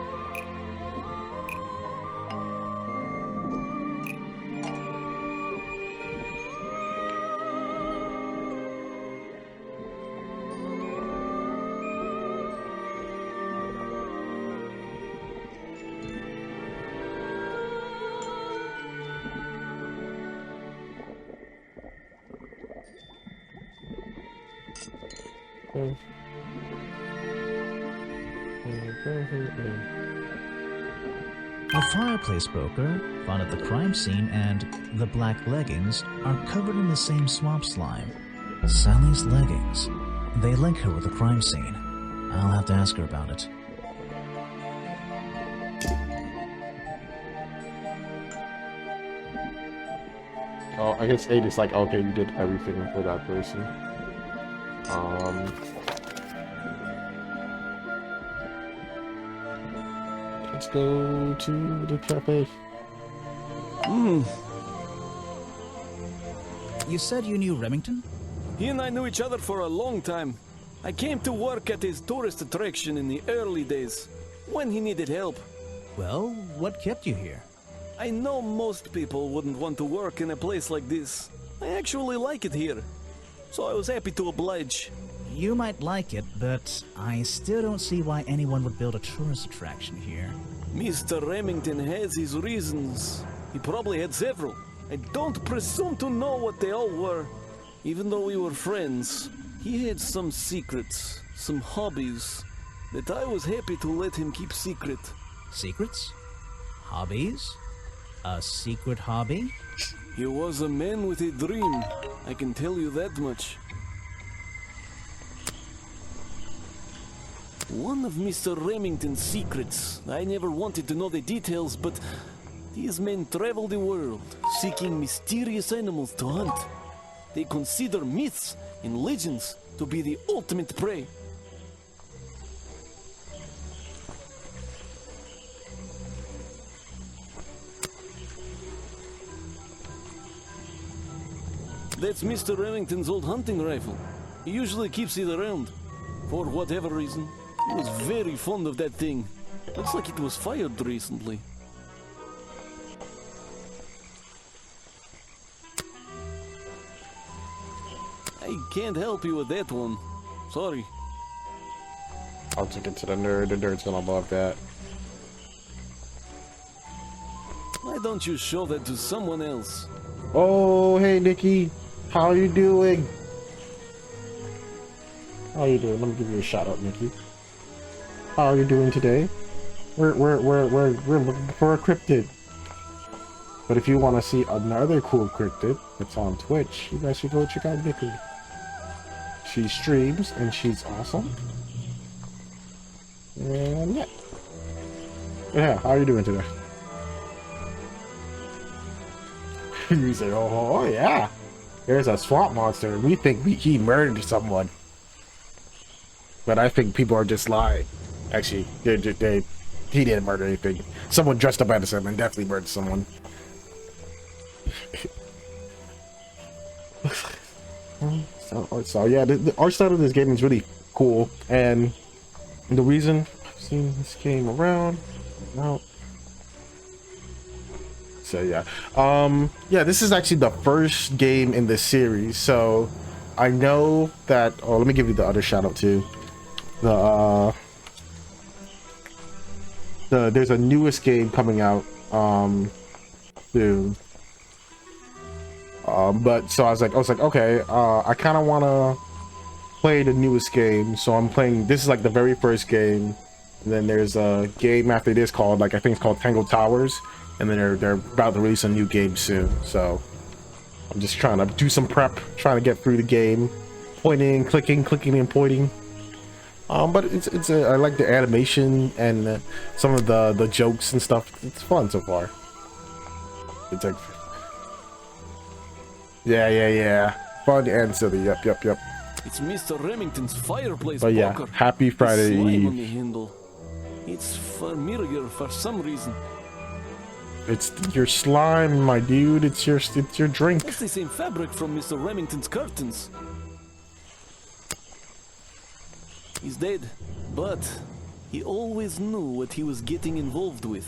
The fireplace broker found at the crime scene and the black leggings are covered in the same swamp slime. Sally's leggings. They link her with the crime scene. I'll have to ask her about it. Oh, I guess 8 is like, okay, you did everything for that person. Let's go to the cafe. You said you knew Remington? He and I knew each other for a long time. I came to work at his tourist attraction in the early days, when he needed help. Well, what kept you here? I know most people wouldn't want to work in a place like this. I actually like it here, so I was happy to oblige. You might like it, but I still don't see why anyone would build a tourist attraction here. Mr. Remington has his reasons. He probably had several. I don't presume to know what they all were. Even though we were friends, he had some secrets, some hobbies, that I was happy to let him keep secret. Secrets? Hobbies? A secret hobby? He was a man with a dream, I can tell you that much. One of Mr. Remington's secrets, I never wanted to know the details, but these men travel the world, seeking mysterious animals to hunt. They consider myths and legends to be the ultimate prey. That's Mr. Remington's old hunting rifle. He usually keeps it around. For whatever reason, he was very fond of that thing. Looks like it was fired recently. I can't help you with that one. Sorry. I'll take it to the nerd. The nerd's gonna love that. Why don't you show that to someone else? Oh, hey, Nikki. How you doing? How you doing? Let me give you a shout out, Nikki. How are you doing today? We're looking for a cryptid. But if you want to see another cool cryptid that's on Twitch, you guys should go check out Nikki. She streams and she's awesome. And yeah, how are you doing today? You say, oh yeah, there's a swamp monster. We think he murdered someone, but I think people are just lying. Actually, he didn't murder anything. Someone dressed up as him and definitely murdered someone. So yeah, the art style of this game is really cool, and the reason I've seen this game around now. So yeah, this is actually the first game in the series. So I know that. Oh, let me give you the other shout out too. There's a newest game coming out soon. But so I was like, okay, I kind of want to play the newest game, so I'm playing. This is like the very first game, and then there's a game after this called, I think it's called Tangled Towers, and then they're about to release a new game soon. So I'm just trying to do some prep, trying to get through the game, pointing, clicking and pointing. But I like the animation and some of the jokes and stuff. It's fun so far. It's like, yeah, fun and silly. Yep. It's Mr. Remington's fireplace. But yeah, poker. happy Friday Slime Eve. on the handle. It's familiar for some reason. It's your slime, my dude. It's your drink. That's the same fabric from Mr. Remington's curtains. He's dead, but he always knew what he was getting involved with.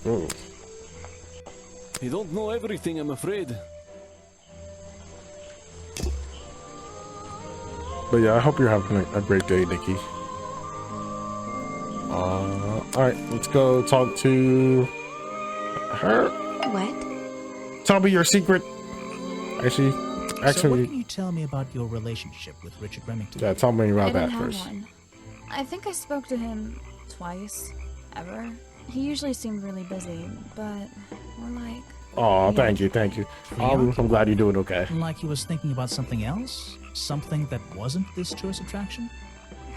Oh. He don't know everything, I'm afraid. But yeah, I hope you're having a great day, Nikki. Alright, let's go talk to her. What? Tell me your secret. Actually, So Actually, what can you tell me about your relationship with Richard Remington? yeah, tell me I about didn't that have first. one. I think I spoke to him twice, ever. He usually seemed really busy, but we're like... Oh, yeah. thank you. I'm glad you're doing okay. Like he was thinking about something else? Something that wasn't this choice attraction?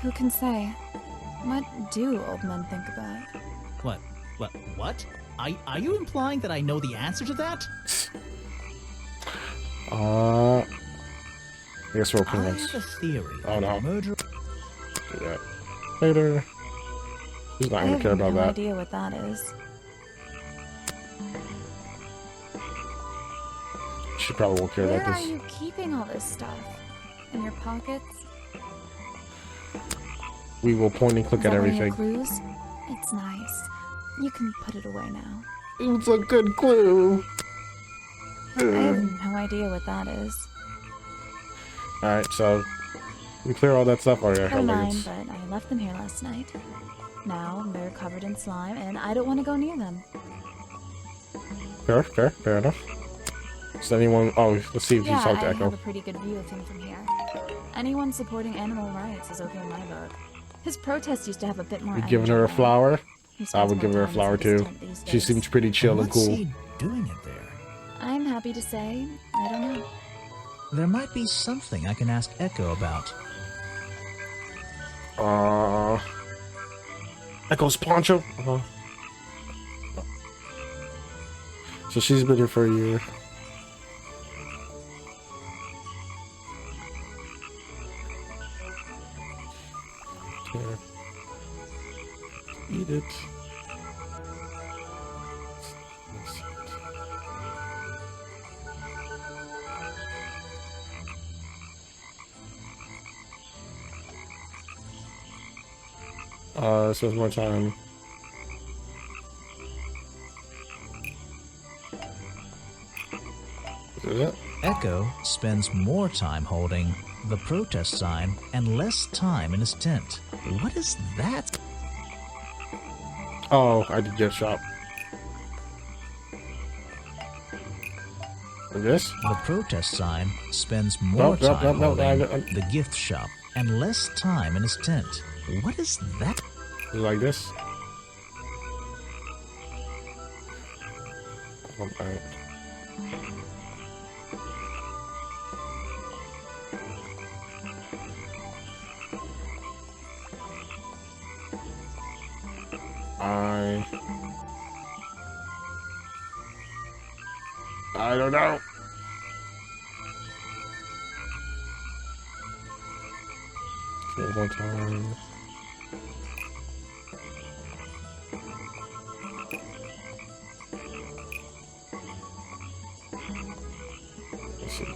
Who can say? What do old men think about? What? Are you implying that I know the answer to that? I guess we're I opening have a theory Oh, that no. the murder... Do that later. He's not I gonna have care about no that. idea what that is. She probably won't care Where about are this. you keeping all this stuff? In your pockets? We will point and click Is at that one of your everything. clues? It's nice. You can put it away now. It's a good clue. I have no idea what that is. Alright, so we clear all that stuff. Oh yeah, They're mine, leggings. but I left them here last night. Now they're covered in slime, and I don't want to go near them. Fair enough. Is anyone? Oh, let's see if Yeah, you talked to I Echo. have a pretty good view of him from here. Anyone supporting animal rights is okay in my book. His protest used to have a bit more You energy giving her a now. flower? He I spends would give more her a time flower inside his too. tent these She days. seems pretty chill and What's cool. he doing it there? I'm happy to say, I don't know. There might be something I can ask Echo about. Echo's poncho. So she's been here for a year. Okay. Eat it. Spends more time. Is it? Echo spends more time holding the protest sign and less time in his tent. What is that? Oh, I did gift shop. And this? The protest sign spends more time holding the gift shop and less time in his tent. What is that? Like this? Alright. I don't know. Okay, one time. Let's see.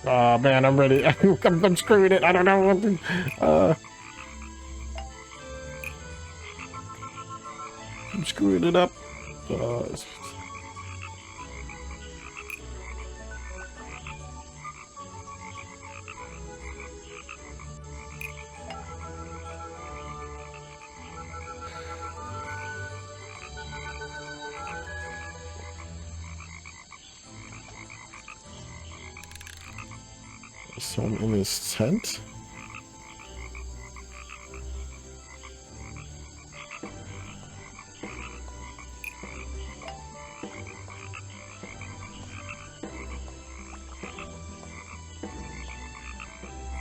Oh man, I'm ready. I'm screwing it. I don't know what to, I'm screwing it up. Someone in his tent?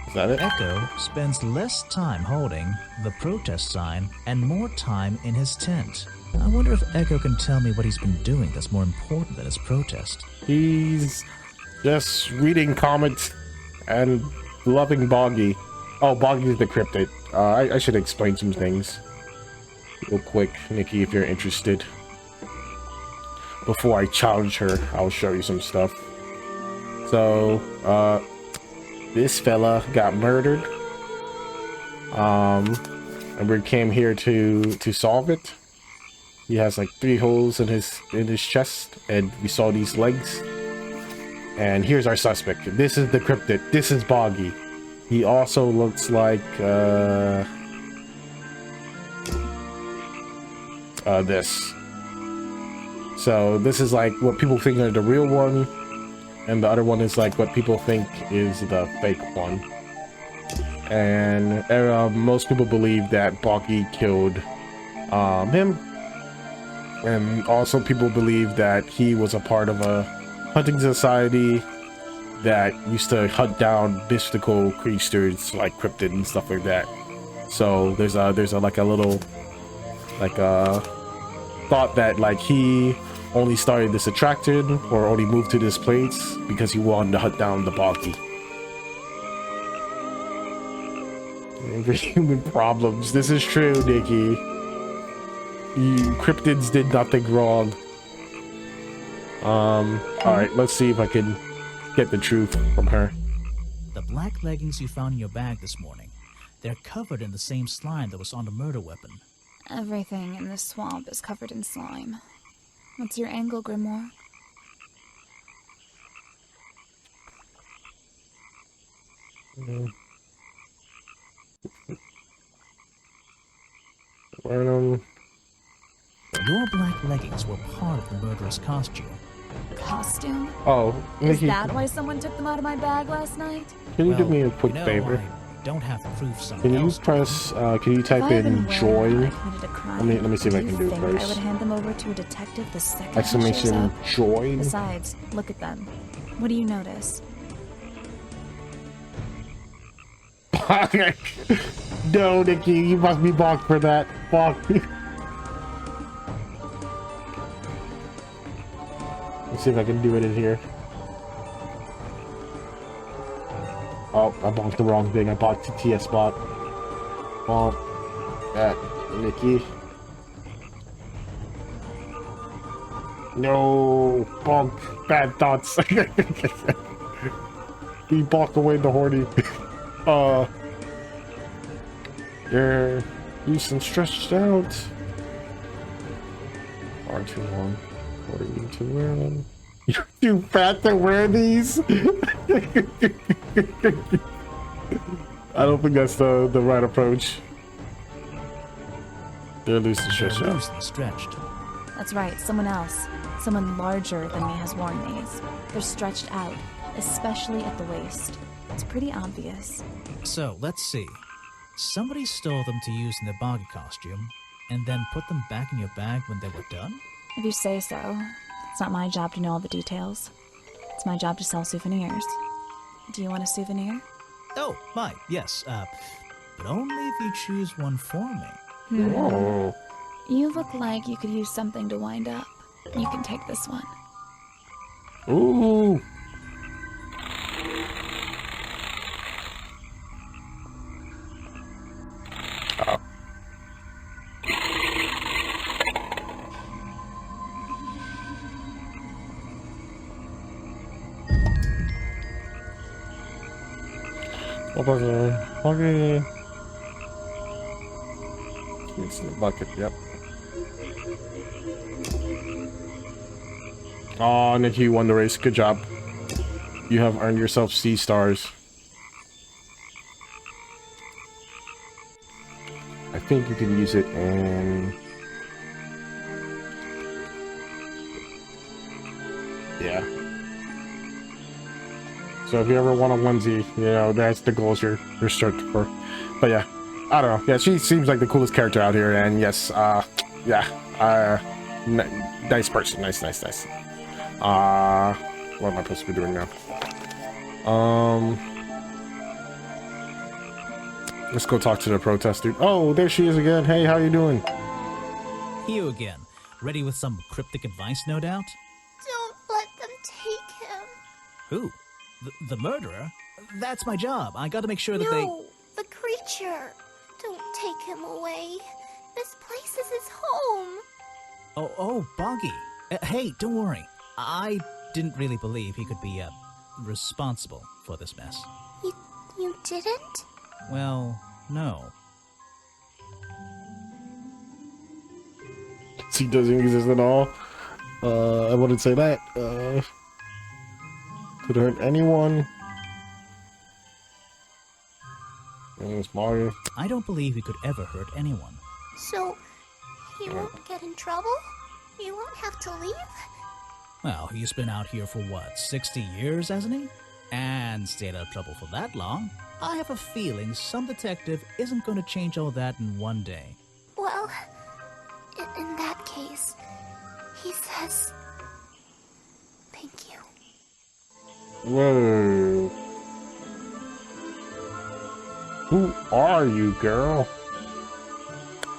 Is that it? Echo spends less time holding the protest sign and more time in his tent. I wonder if Echo can tell me what he's been doing that's more important than his protest. He's just reading comics and loving Boggy. Oh, Boggy's the cryptid. I should explain some things real quick, Nikki, if you're interested. Before I challenge her, I'll show you some stuff. So, this fella got murdered. And we came here to solve it. He has like 3 holes in his chest, and we saw these legs. And here's our suspect. This is the cryptid. This is Boggy. He also looks like this. So this is like what people think are the real one, and the other one is like what people think is the fake one. And most people believe that Boggy killed him, and also people believe that he was a part of a hunting society that used to hunt down mystical creatures like cryptid and stuff like that. So there's a like a little like thought that like he only started this attraction or only moved to this place because he wanted to hunt down the Boggy. Human problems. This is true, Nikki. Cryptids did nothing wrong. Alright, let's see if I can get the truth from her. The black leggings you found in your bag this morning, they're covered in the same slime that was on the murder weapon. Everything in this swamp is covered in slime. What's your angle, Grimoire? Your black leggings were part of the murderer's costume. Costume? Oh, Is Nikki, that why someone took them out of my bag last night? can you do Well, me a quick favor? I don't have proof someone Can you else press, can you If type I had been in aware join? I committed a crime, Let me see if I do can you do it think I would first. hand them over to a detective the second he shows Exclamation up? join. Besides, look at them. What do you notice? No, Nikki, you must be blocked for that. Block. Let's see if I can do it in here. Oh, I bought the wrong thing. I bought TTS bot. Bonk. At Nikki. No, bonk. Bad thoughts. He balked away the horny. They're loose and stretched out. Far too long for you to wear them. You're too fat to wear these. I don't think that's the right approach. They're loose and They're stretched out. loose and stretched. That's right, someone else. Someone larger than me has worn these. They're stretched out, especially at the waist. It's pretty obvious. So, let's see. Somebody stole them to use in their Boggy costume, and then put them back in your bag when they were done? If you say so. It's not my job to know all the details. It's my job to sell souvenirs. Do you want a souvenir? Oh, my, yes, but only if you choose one for me. Oh. You look like you could use something to wind up. You can take this one. Ooh. Okay. It's in the bucket, yep. Oh, Nikki, you won the race. Good job. You have earned yourself C stars. I think you can use it in... Yeah. So if you ever want a onesie, you know, that's the goals you're searching for. But yeah, I don't know. Yeah, she seems like the coolest character out here, and yes, yeah, nice person, nice. What am I supposed to be doing now? Let's go talk to the protester. Oh, there she is again. Hey, how you doing? You again. Ready with some cryptic advice, no doubt? Don't let them take him. Who? The murderer? That's my job. I gotta make sure that they... No, the creature. Don't take him away. This place is his home. Oh, Boggy. Hey, don't worry. I didn't really believe he could be, responsible for this mess. You didn't? Well, no. He doesn't exist at all. I wouldn't say that. Could hurt anyone. It's Mario. I don't believe he could ever hurt anyone. So, he won't get in trouble? You won't have to leave? Well, he's been out here for what, 60 years, hasn't he? And stayed out of trouble for that long. I have a feeling some detective isn't going to change all that in one day. Well, in that case, he says, thank you. Whoa. Who are you, girl?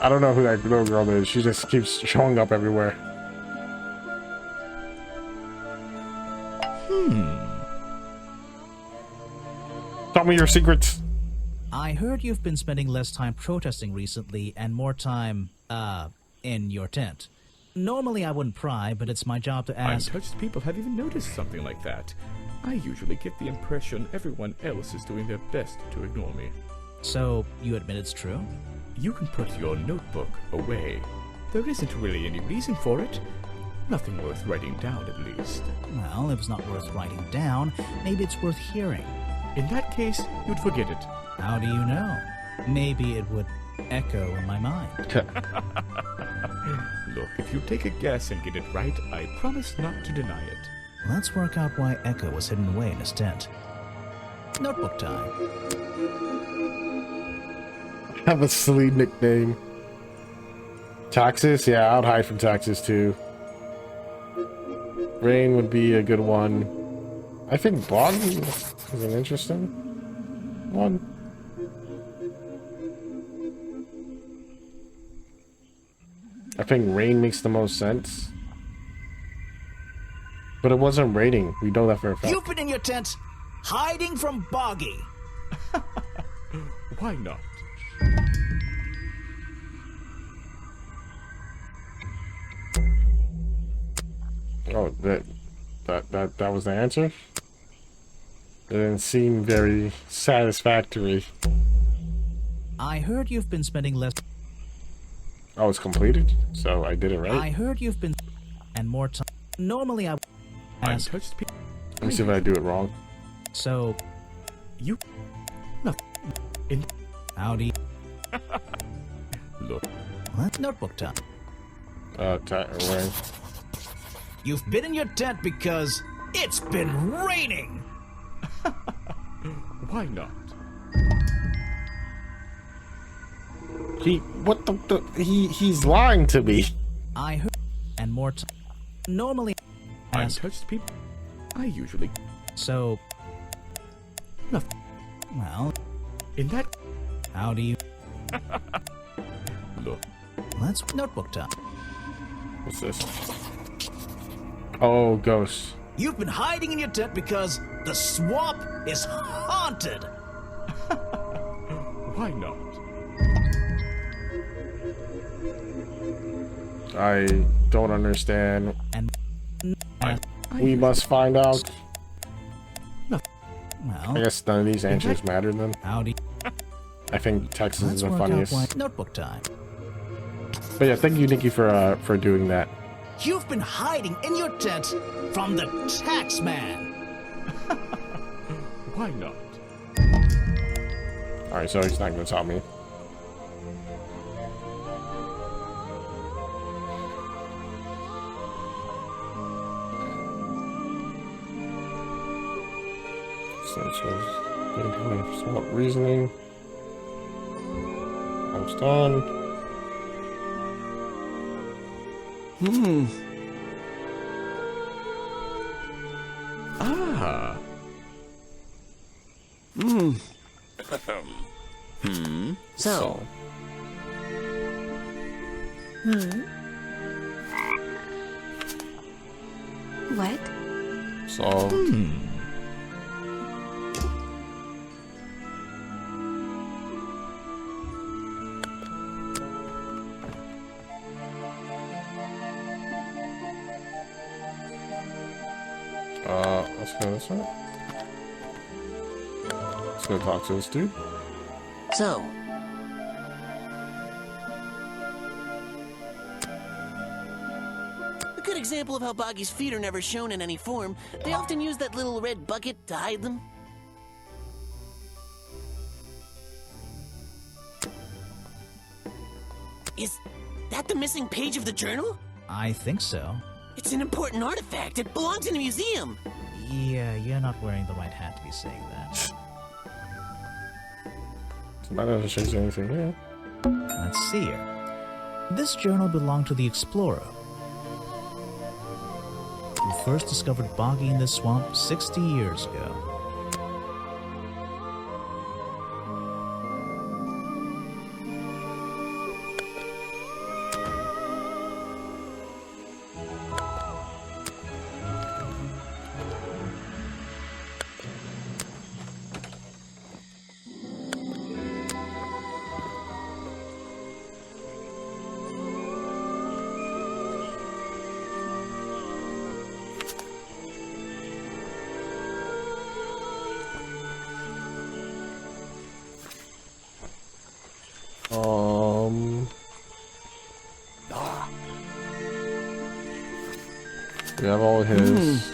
I don't know who that little girl is. She just keeps showing up everywhere. Tell me your secrets. I heard you've been spending less time protesting recently and more time, in your tent. Normally I wouldn't pry, but it's my job to ask. Untouched people have even noticed something like that. I usually get the impression everyone else is doing their best to ignore me. So, you admit it's true? You can put your notebook away. There isn't really any reason for it. Nothing worth writing down, at least. Well, if it's not worth writing down, maybe it's worth hearing. In that case, you'd forget it. How do you know? Maybe it would echo in my mind. Look, if you take a guess and get it right, I promise not to deny it. Let's work out why Echo was hidden away in his tent. Notebook time. Have a silly nickname. Taxes? Yeah, I'd hide from taxes too. Rain would be a good one. I think Boggy is an interesting one. I think Rain makes the most sense. But it wasn't raining. We know that for a fact. You've been in your tent, hiding from Boggy. Why not? Oh, that was the answer? It didn't seem very satisfactory. I heard you've been spending less... Oh, it's completed? So I did it right? I heard you've been... and more time... Normally I... Untouched people... Let me see if I do it wrong. So... You... Nothing. In... Howdy. Look. What? Notebook time. Rain. You've been in your tent because it's been raining. Why not? He's lying to me. I heard... and more time... Normally... Untouched people... I usually... So... Nothing. Well... In that... How do you... Look. Let's... Notebook time. What's this? Oh, ghosts. You've been hiding in your tent because the swamp is haunted. Why not? I don't understand. And... We must find out. Nothing. Well... I guess none of these answers matter then. Howdy. I think Texas Let's is the work funniest. out why... Notebook time. But yeah, thank you, Nikki, for doing that. You've been hiding in your tent from the tax man. Why not? Alright, so he's not gonna tell me. Somewhat reasoning. Almost done. Ah. So. What? Solved. Let's go this way. Let's go talk to this dude. So. example of how Boggy's feet are never shown in any form, they often use that little red bucket to hide them. Is that the missing page of the journal? I think so. It's an important artifact. It belongs in a museum. Yeah, you're not wearing the right hat to be saying that. That doesn't change anything here. Let's see here. This journal belonged to the explorer who first discovered Boggy in this swamp 60 years ago. We have all his.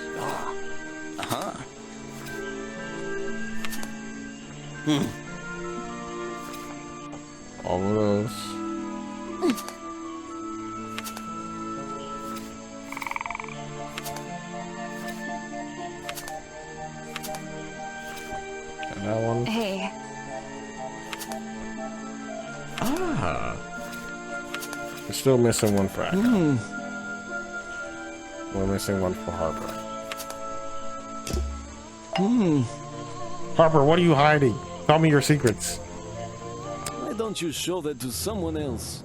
All of those. And that one. Hey. We're still missing one for Echo. We're missing one for Harper. Harper, what are you hiding? Tell me your secrets. Why don't you show that to someone else?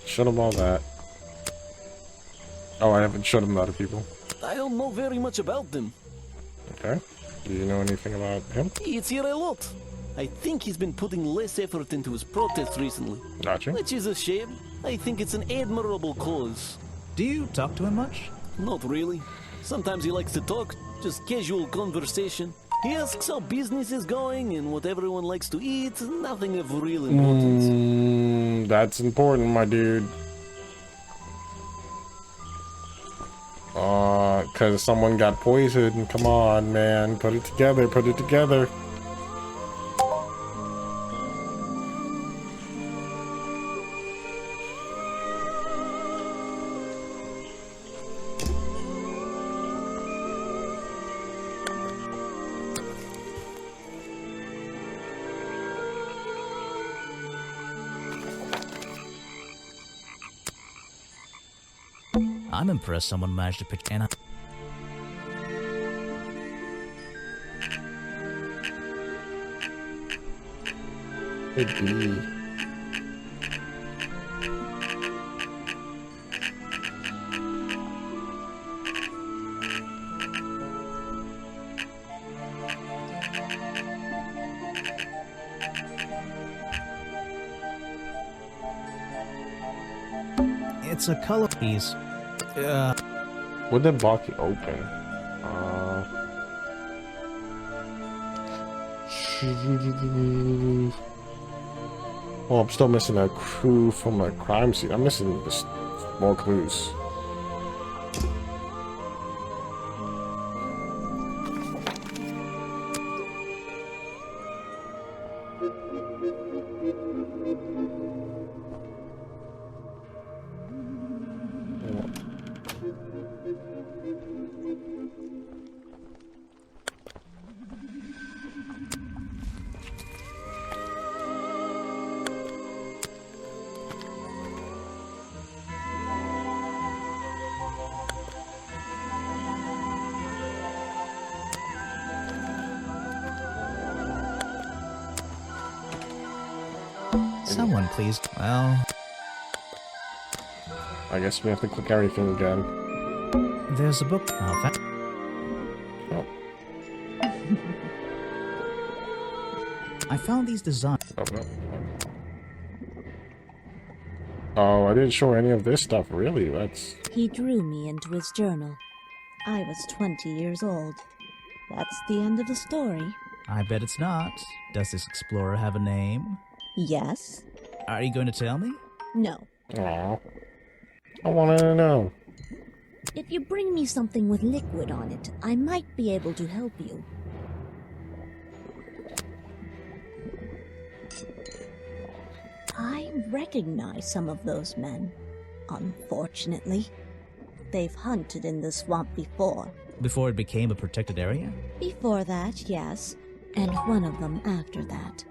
Shut them all that. Oh, I haven't shut them to other people. I don't know very much about them. Okay. Do you know anything about him? It's here a lot. I think he's been putting less effort into his protests recently. Gotcha. Which is a shame. I think it's an admirable cause. Do you talk to him much? Not really. Sometimes he likes to talk, just casual conversation. He asks how business is going and what everyone likes to eat, nothing of real importance. That's important, my dude. Cause someone got poisoned. Come on, man. Put it together, put it together. I'm impressed someone managed to pitch Anna. Hey, D. It's a color piece. Would the box open? Well, I'm still missing a clue from a crime scene. I'm missing just more clues. Someone please. Well, I guess we have to click everything again. there's a book. Oh. I found these designs. Oh, no. Oh, I didn't show any of this stuff, really. That's... He drew me into his journal. I was 20 years old. That's the end of the story. I bet it's not. Does this explorer have a name? Yes, Are you going to tell me? No. Aw. I wanted to know. If you bring me something with liquid on it, I might be able to help you. I recognize some of those men, unfortunately. They've hunted in the swamp before. Before it became a protected area? Before that, yes, and one of them after that.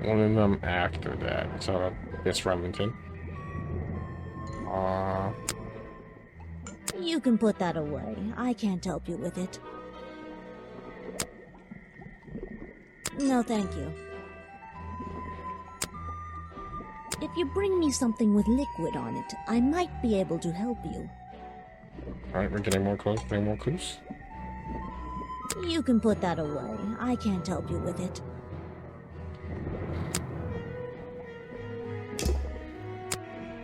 One of them after that. So it's Remington. You can put that away. I can't help you with it. No, thank you. If you bring me something with liquid on it, I might be able to help you. Alright, we're getting more close, getting more clues. You can put that away. I can't help you with it.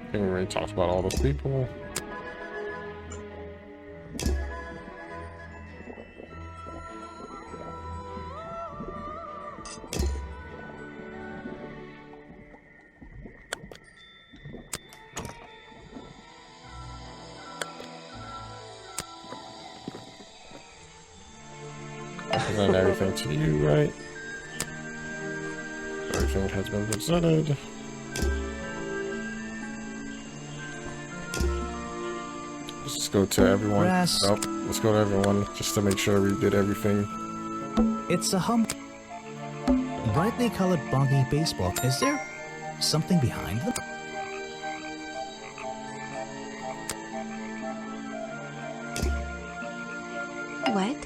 I think we already talked about all those people. Present everything to you, right? Everything has been presented. Let's go to everyone. Oh, let's go to everyone just to make sure we did everything. It's a brightly colored boggy baseball. Is there something behind them? What?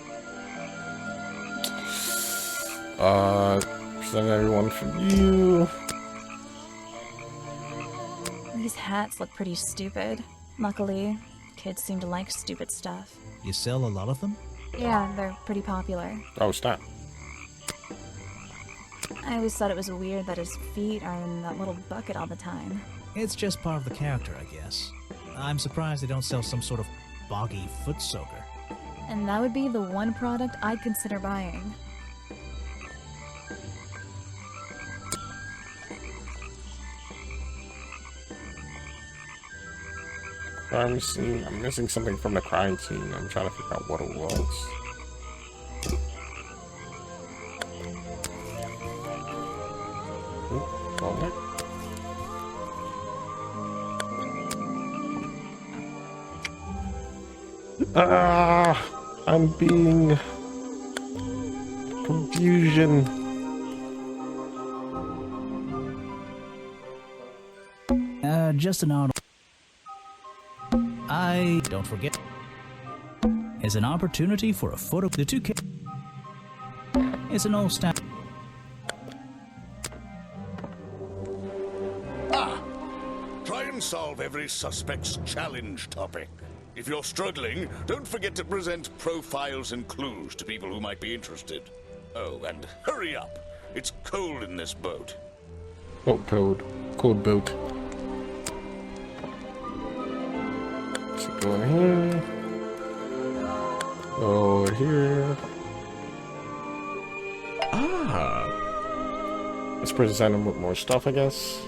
Present everyone for you. These hats look pretty stupid. Luckily, kids seem to like stupid stuff. You sell a lot of them? Yeah, they're pretty popular. Oh, stop. I always thought it was weird that his feet are in that little bucket all the time. It's just part of the character, I guess. I'm surprised they don't sell some sort of boggy foot soaker. And that would be the one product I'd consider buying. I'm missing something from the crime scene. I'm trying to figure out what it was. Ooh, all right. I'm being confusion. Just an odd. Don't forget. Is an opportunity for a photo. The 2K. It's an old stamp. Try and solve every suspect's challenge topic. If you're struggling, don't forget to present profiles and clues to people who might be interested. Oh, and hurry up. It's cold in this boat. Boat code. Cold boat. So go in here. Go over here. Let's present him with more stuff, I guess.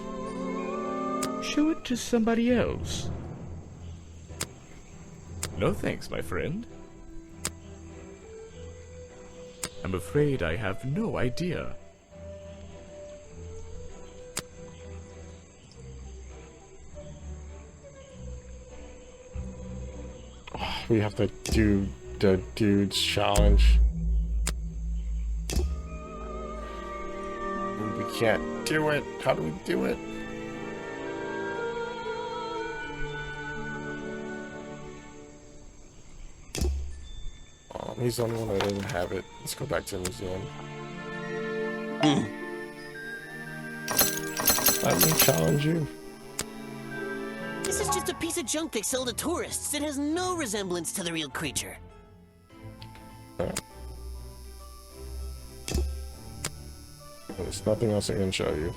Show it to somebody else. No thanks, my friend. I'm afraid I have no idea. We have to do the dude's challenge. We can't do it. How do we do it? He's the only one that doesn't have it. Let's go back to the museum. Let me challenge you. This is just a piece of junk they sell to tourists. It has no resemblance to the real creature. There's nothing else I can show you.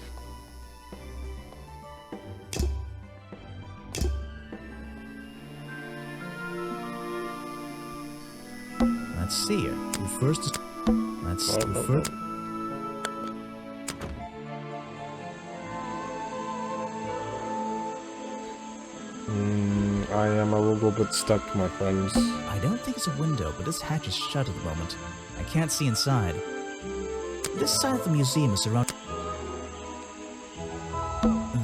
Let's see here. First, let's first. I am a little bit stuck, my friends. I don't think it's a window, but this hatch is shut at the moment. I can't see inside. This side of the museum is surrounded.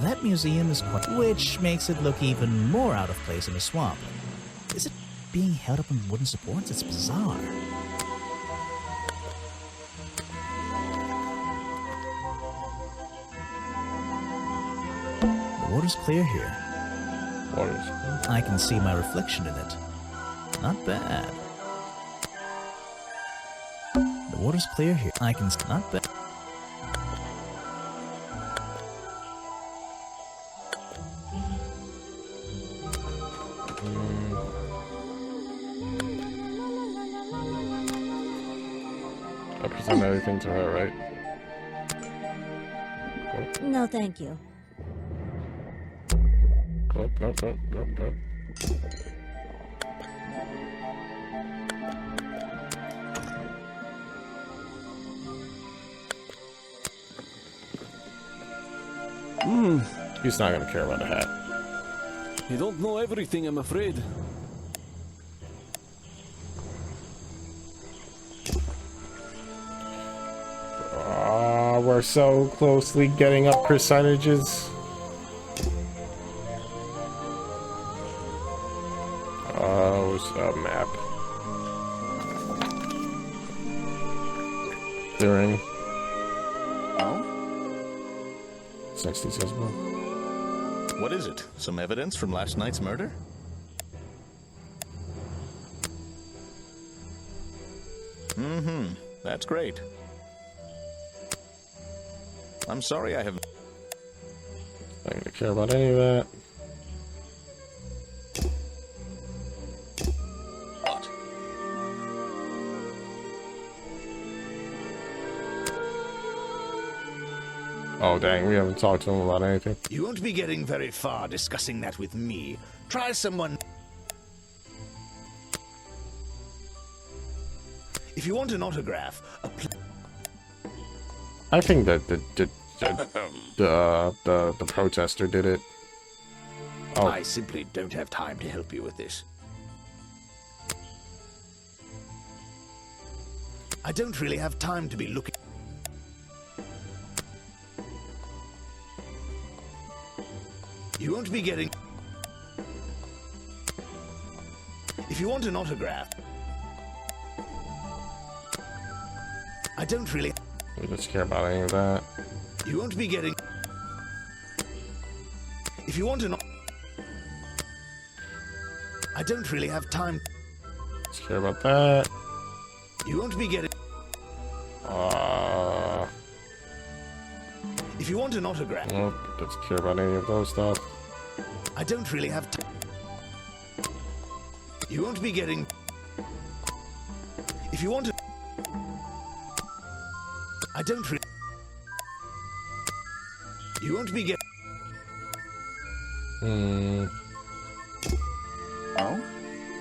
That museum is quite, which makes it look even more out of place in the swamp. Is it being held up on wooden supports? It's bizarre. The water's clear here. I can see my reflection in it. Not bad. The water's clear here. I can see. Not bad. I present everything to her, right? No, thank you. Nope, nope, nope, nope, nope. He's not gonna care about the hat. You don't know everything, I'm afraid. We're so closely getting up percentages. Oh, it's a map. Clearing. Oh? 60 says well. What is it? Some evidence from last night's murder? Mm-hmm. That's great. I'm sorry I have... I don't care about any of that. What? Oh, dang, we haven't talked to him about anything. You won't be getting very far discussing that with me. Try someone... If you want an autograph, I think that the protester did it. Oh, I simply don't have time to help you with this. I don't really have time to be looking... You won't be getting... If you want an autograph... I don't really... we just care about any of that. You won't be getting... If you want an... I don't really have time... Just care about that. You won't be getting... If you want an autograph... Nope, doesn't care about any of those stuff. I don't really have time. You won't be getting... If you want to... I don't really... You won't be getting... Oh?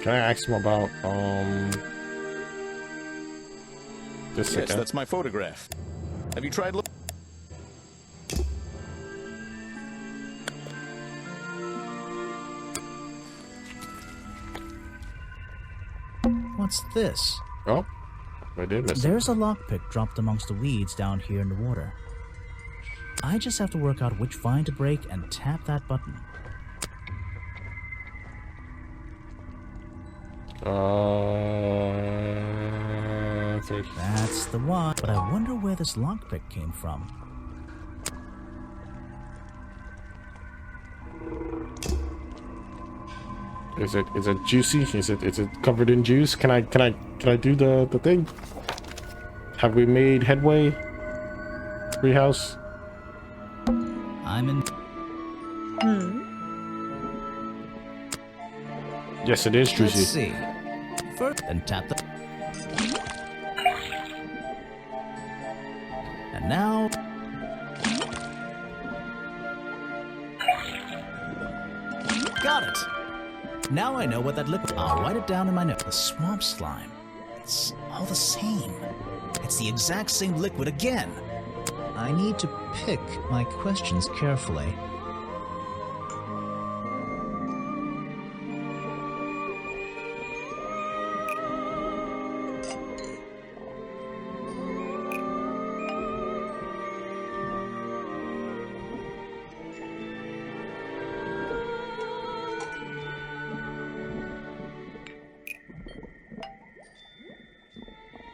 Can I ask him about, this Yes, again? that's my photograph. Have you tried looking? What's this? Oh, I did miss it. There's a lockpick dropped amongst the weeds down here in the water. I just have to work out which vine to break and tap that button. That's the one. But I wonder where this lockpick came from. Is it juicy? Is it covered in juice? Can I do the thing? Have we made headway? Treehouse? I'm in. Yes, it is juicy. Let's see. First, then tap the. And now. Got it. Now I know what that liquid. I'll write it down in my note. The swamp slime. It's all the same. It's the exact same liquid again. I need to pick my questions carefully.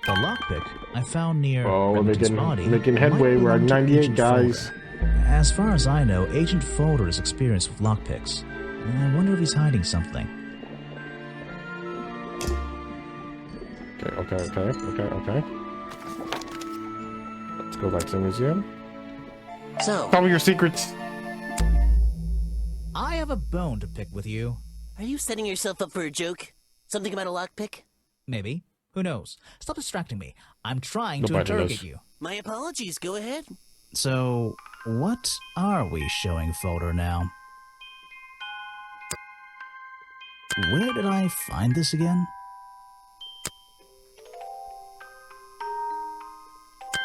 The lockpick I found near Oh, we're Remington's body making might headway. We're at belong to 98, Agent guys. Folder. As far as I know, Agent Folder is experienced with lockpicks. I wonder if he's hiding something. Okay. Let's go back to the museum. So, Tell me your secrets. I have a bone to pick with you. are you setting yourself up for a joke? Something about a lockpick? Maybe. Who knows? Stop distracting me. I'm trying to Nobody interrogate knows. you. My apologies, go ahead. So, what are we showing Folder now? Where did I find this again?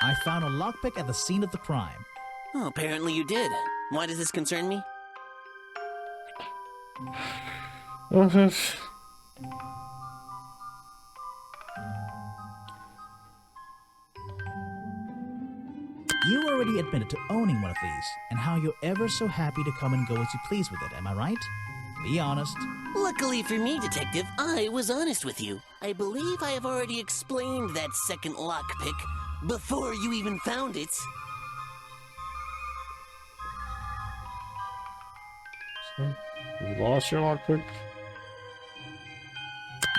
I found a lockpick at the scene of the crime. Oh, apparently you did. Why does this concern me? You already admitted to owning one of these, and how you're ever so happy to come and go as you please with it, am I right? Be honest. Luckily for me, Detective, I was honest with you. I believe I have already explained that second lockpick before you even found it. You lost your lockpick?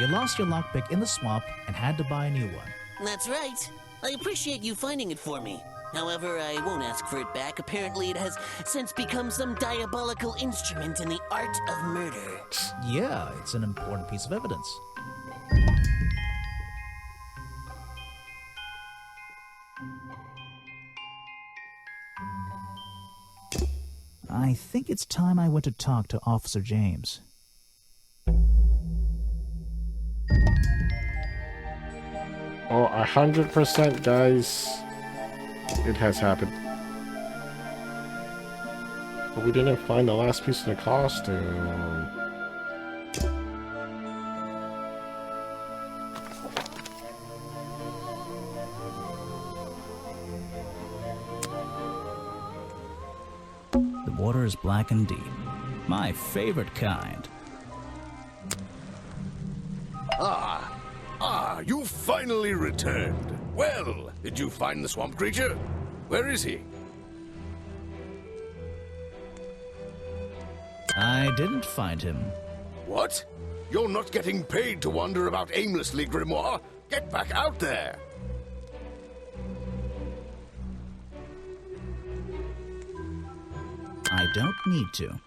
You lost your lockpick in the swamp and had to buy a new one. That's right. I appreciate you finding it for me. However, I won't ask for it back. Apparently, it has since become some diabolical instrument in the art of murder. Yeah, it's an important piece of evidence. I think it's time I went to talk to Officer James. Oh, 100%, guys. It has happened. But we didn't find the last piece of the costume. The water is black and deep. My favorite kind. You finally returned. Well, did you find the swamp creature? Where is he? I didn't find him. What? You're not getting paid to wander about aimlessly, Grimoire. Get back out there. I don't need to.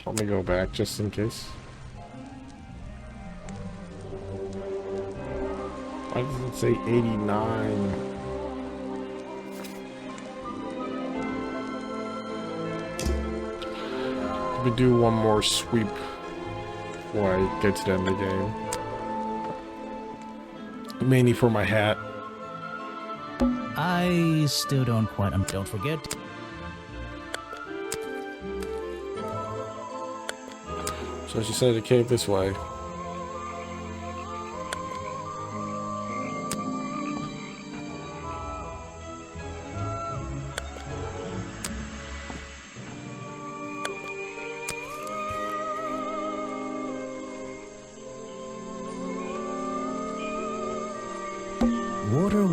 Let me go back just in case. Why does it say 89? Let me do one more sweep before I get to the end of the game. Mainly for my hat. I still don't quite. Don't forget. So she said the cave this way.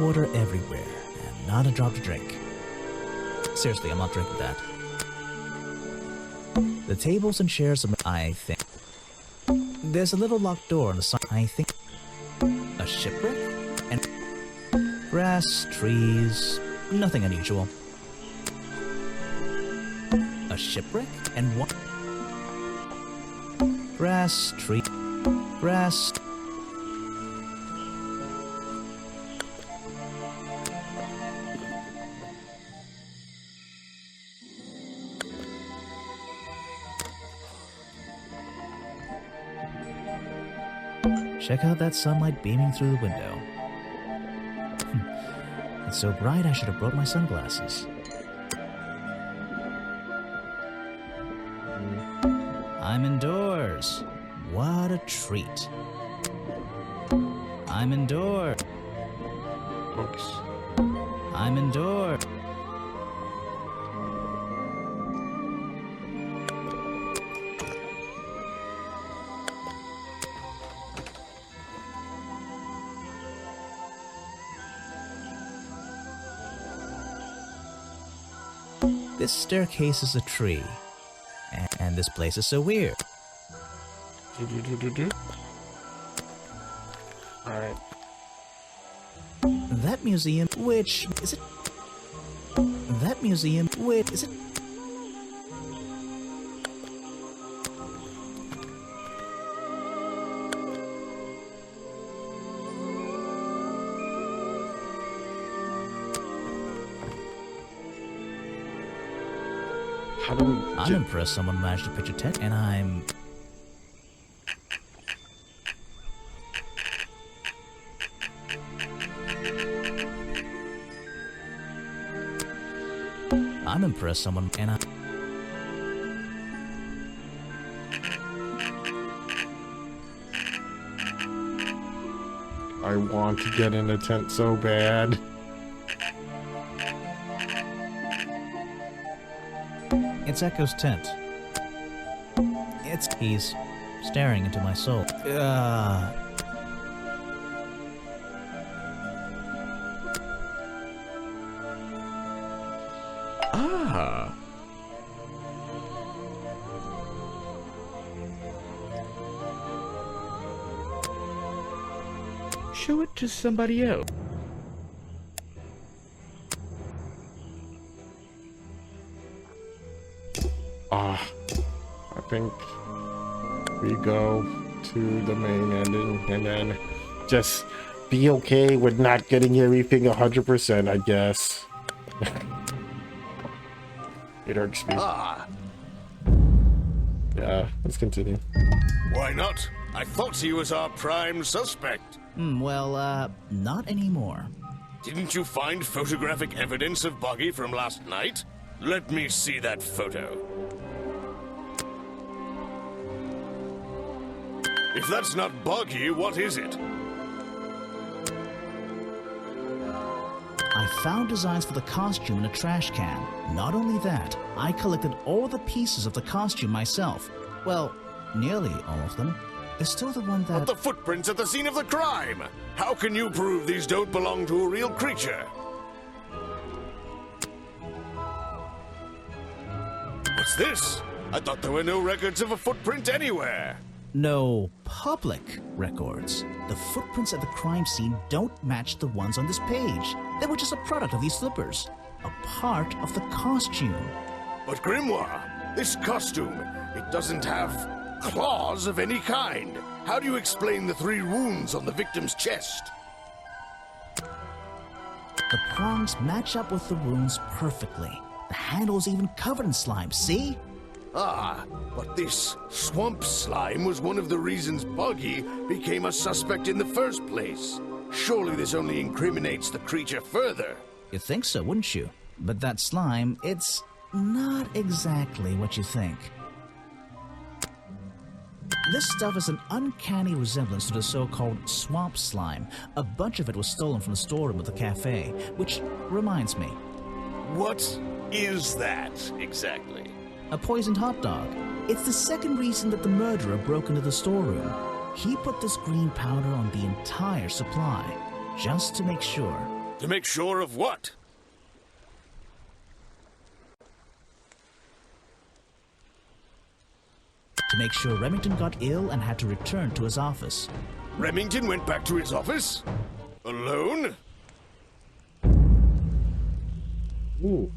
Water everywhere, and not a drop to drink. Seriously, I'm not drinking that. The tables and chairs are, I think. There's a little locked door on the side. I think. A shipwreck? And grass, trees, nothing unusual. A shipwreck? And what? Grass, tree, grass. Check out that sunlight beaming through the window. It's so bright I should have brought my sunglasses. I'm indoors. What a treat. I'm indoors. Books. I'm indoors. This staircase is a tree. And this place is so weird. Alright. That museum, which is it? That museum, which is it? How do we I'm impressed someone managed to pitch a tent, and I'm... I'm impressed someone, and I want to get in a tent so bad. It's Echo's tent. He's staring into my soul. Ah. Show it to somebody else. I think we go to the main ending and then just be okay with not getting everything 100%, I guess. It irks me. Yeah, let's continue. Why not? I thought he was our prime suspect. Not anymore. Didn't you find photographic evidence of Buggy from last night? Let me see that photo. If that's not Buggy, what is it? I found designs for the costume in a trash can. Not only that, I collected all the pieces of the costume myself. Well, nearly all of them. There's still the one that... But the footprints at the scene of the crime! How can you prove these don't belong to a real creature? What's this? I thought there were no records of a footprint anywhere. No public records. The footprints at the crime scene don't match the ones on this page. They were just a product of these slippers. A part of the costume. But Grimoire, this costume, it doesn't have claws of any kind. How do you explain the 3 wounds on the victim's chest? The prongs match up with the wounds perfectly. The handle's even covered in slime, see? But this swamp slime was one of the reasons Buggy became a suspect in the first place. Surely this only incriminates the creature further. You'd think so, wouldn't you? But that slime, it's not exactly what you think. This stuff is an uncanny resemblance to the so-called swamp slime. A bunch of it was stolen from the storeroom of the cafe, which reminds me. What is that, exactly? A poisoned hot dog. It's the second reason that the murderer broke into the storeroom. He put this green powder on the entire supply, just to make sure. To make sure of what? To make sure Remington got ill and had to return to his office. Remington went back to his office? Alone? Ooh.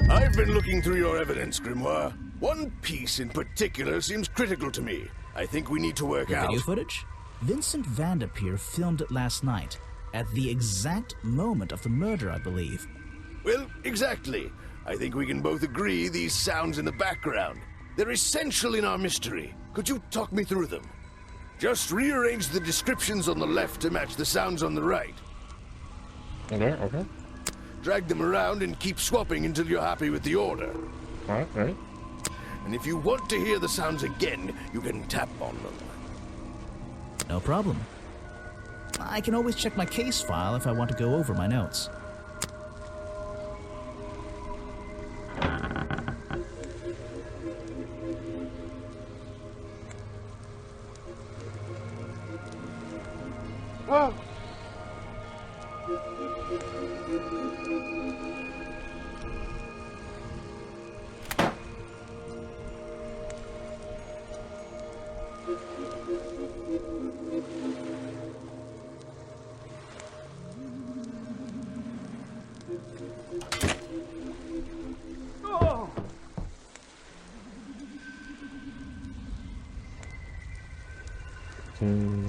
I've been looking through your evidence, Grimoire. One piece in particular seems critical to me. I think we need to work out. Video footage? Vincent Vanderpeer filmed it last night, at the exact moment of the murder, I believe. Well, exactly. I think we can both agree these sounds in the background. They're essential in our mystery. Could you talk me through them? Just rearrange the descriptions on the left to match the sounds on the right. Okay. Drag them around and keep swapping until you're happy with the order. Alright. And if you want to hear the sounds again, you can tap on them. No problem. I can always check my case file if I want to go over my notes. Whoa! Hmm.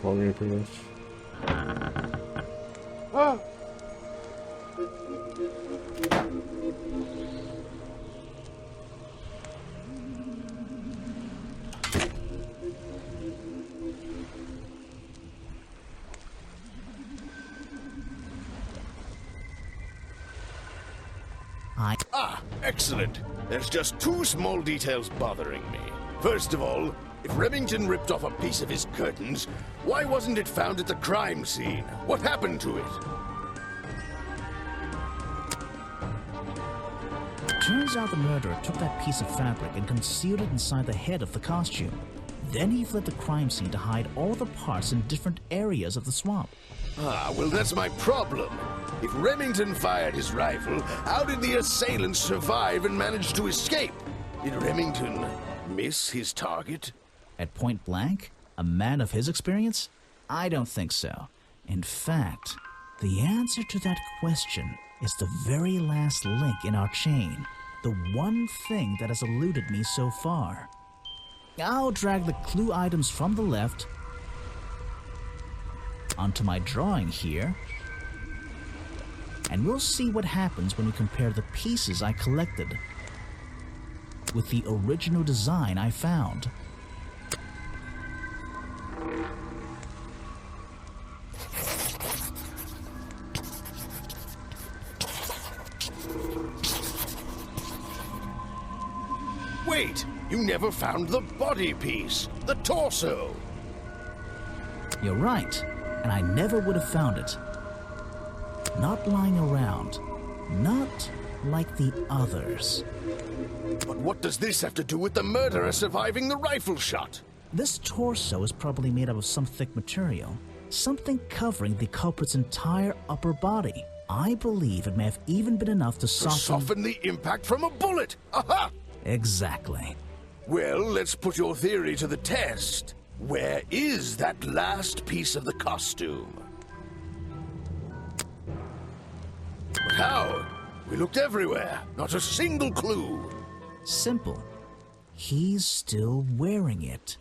Call me for this. Ah! Ah, excellent. There's just two small details bothering me. First of all, if Remington ripped off a piece of his curtains, why wasn't it found at the crime scene? What happened to it? Turns out the murderer took that piece of fabric and concealed it inside the head of the costume. Then he fled the crime scene to hide all the parts in different areas of the swamp. Ah, well, that's my problem. If Remington fired his rifle, how did the assailant survive and manage to escape? Did Remington miss his target? At point blank? A man of his experience? I don't think so. In fact, the answer to that question is the very last link in our chain. The one thing that has eluded me so far. I'll drag the clue items from the left onto my drawing here, and we'll see what happens when we compare the pieces I collected with the original design I found. Wait, you never found the body piece, the torso. You're right, and I never would have found it. Not lying around. Not like the others. But what does this have to do with the murderer surviving the rifle shot? This torso is probably made out of some thick material. Something covering the culprit's entire upper body. I believe it may have even been enough to soften the impact from a bullet! Aha! Exactly. Well, let's put your theory to the test. Where is that last piece of the costume? But how? We looked everywhere. Not a single clue. Simple. He's still wearing it.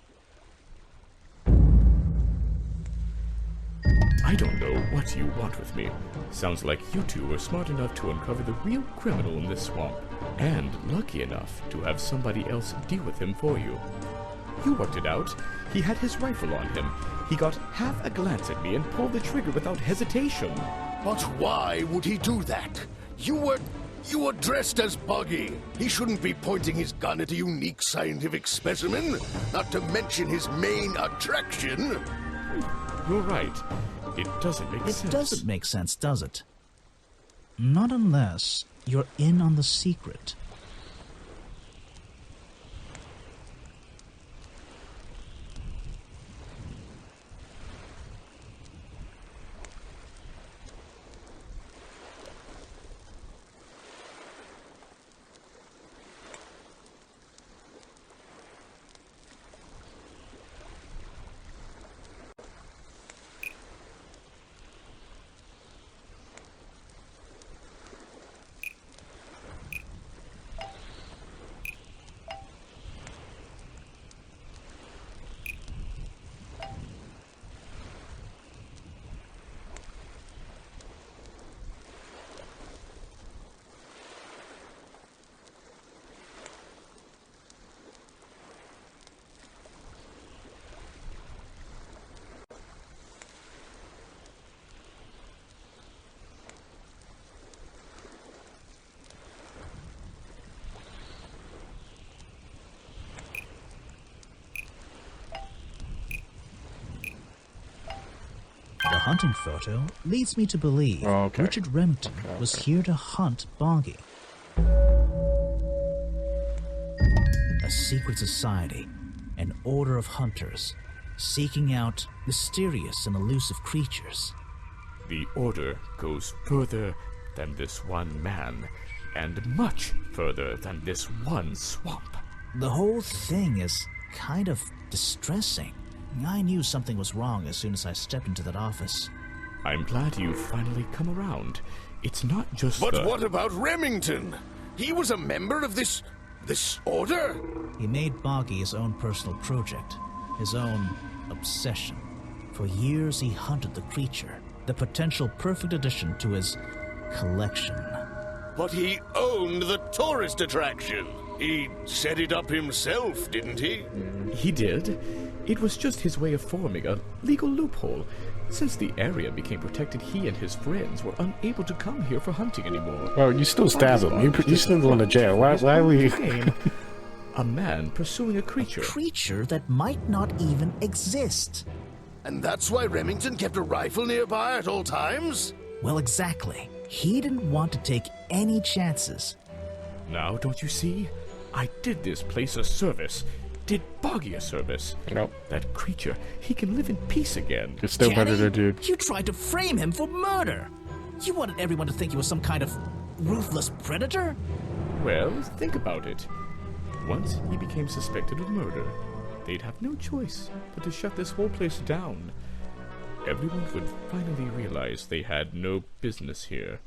I don't know what you want with me. Sounds like you two were smart enough to uncover the real criminal in this swamp, and lucky enough to have somebody else deal with him for you. You worked it out. He had his rifle on him. He got half a glance at me and pulled the trigger without hesitation. But why would he do that? You were dressed as Buggy. He shouldn't be pointing his gun at a unique scientific specimen, not to mention his main attraction. You're right. It doesn't make sense. It doesn't make sense, does it? Not unless you're in on the secret. hunting photo leads me to believe Richard Remington was here to hunt Boggy. A secret society, an order of hunters, seeking out mysterious and elusive creatures. The order goes further than this one man, and much further than this one swamp. The whole thing is kind of distressing. I knew something was wrong as soon as I stepped into that office. I'm glad you've finally come around. It's not just But what about Remington? He was a member of this order? He made Boggy his own personal project, his own obsession. For years he hunted the creature, the potential perfect addition to his collection. But he owned the tourist attraction. He set it up himself, didn't he? He did. It was just his way of forming a legal loophole. Since the area became protected, he and his friends were unable to come here for hunting anymore. Well, you still stab him. You still go to jail. Why were you... A man pursuing a creature. A creature that might not even exist. And that's why Remington kept a rifle nearby at all times? Well, exactly. He didn't want to take any chances. Now, don't you see? I did this place a service. Did Boggy a service. Nope. That creature, he can live in peace again. You're still better than dude. You tried to frame him for murder. You wanted everyone to think he was some kind of ruthless predator? Well, think about it. Once he became suspected of murder, they'd have no choice but to shut this whole place down. Everyone would finally realize they had no business here.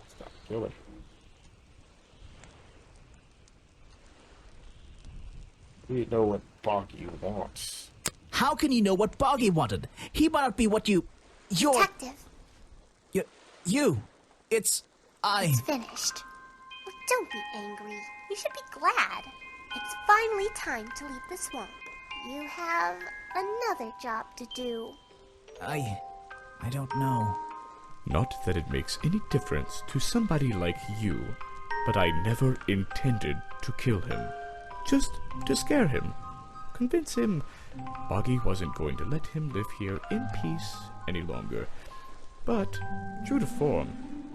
Stop killing. We know what Boggy wants. How can you know what Boggy wanted? He might not be what you're... Detective. It's finished. Well, don't be angry. You should be glad. It's finally time to leave the swamp. You have another job to do. I don't know. Not that it makes any difference to somebody like you, but I never intended to kill him. Just to scare him. Convince him Boggy wasn't going to let him live here in peace any longer. But, true to form,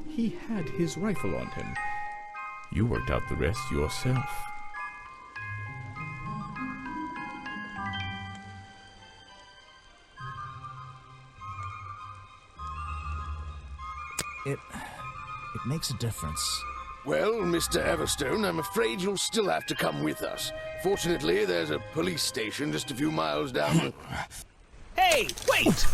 he had his rifle on him. You worked out the rest yourself. It makes a difference. Well, Mr. Everstone, I'm afraid you'll still have to come with us. Fortunately, there's a police station just a few miles down. Hey, wait!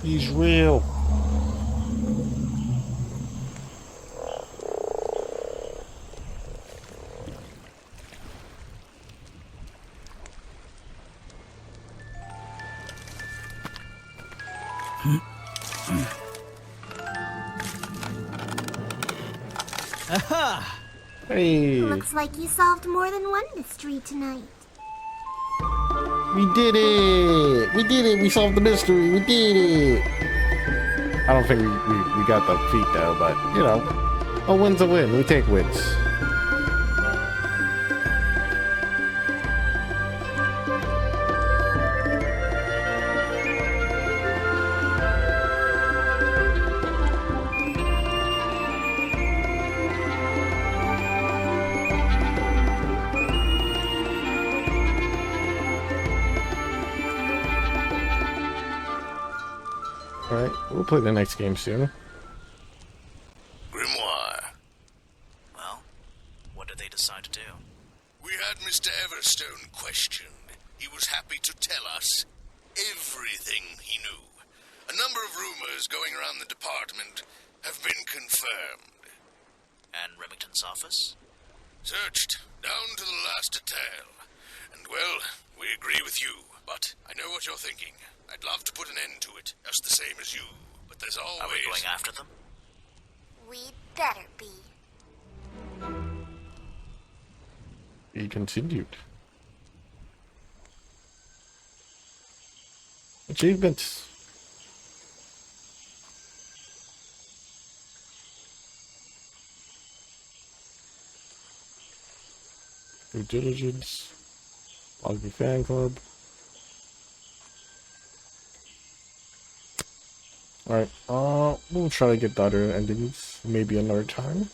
He's real. Aha! Hey, Looks like you solved more than one mystery tonight. we did it! We did it! We solved the mystery! We did it! I don't think we got the feat though, but you know, a win's a win. We take wins. Alright, we'll play the next game soon. Grimoire. Well, what did they decide to do? We had Mr. Everstone questioned. He was happy to tell us everything he knew. A number of rumors going around the department have been confirmed. And Remington's office? Searched down to the last detail. And well, we agree with you. But I know what you're thinking. I'd love to put an end to it, just the same as you. But there's always... Are we going after them? We'd better be. be continued. Achievements. Due diligence. Boggy fan club. Alright, we'll try to get the other endings maybe another time.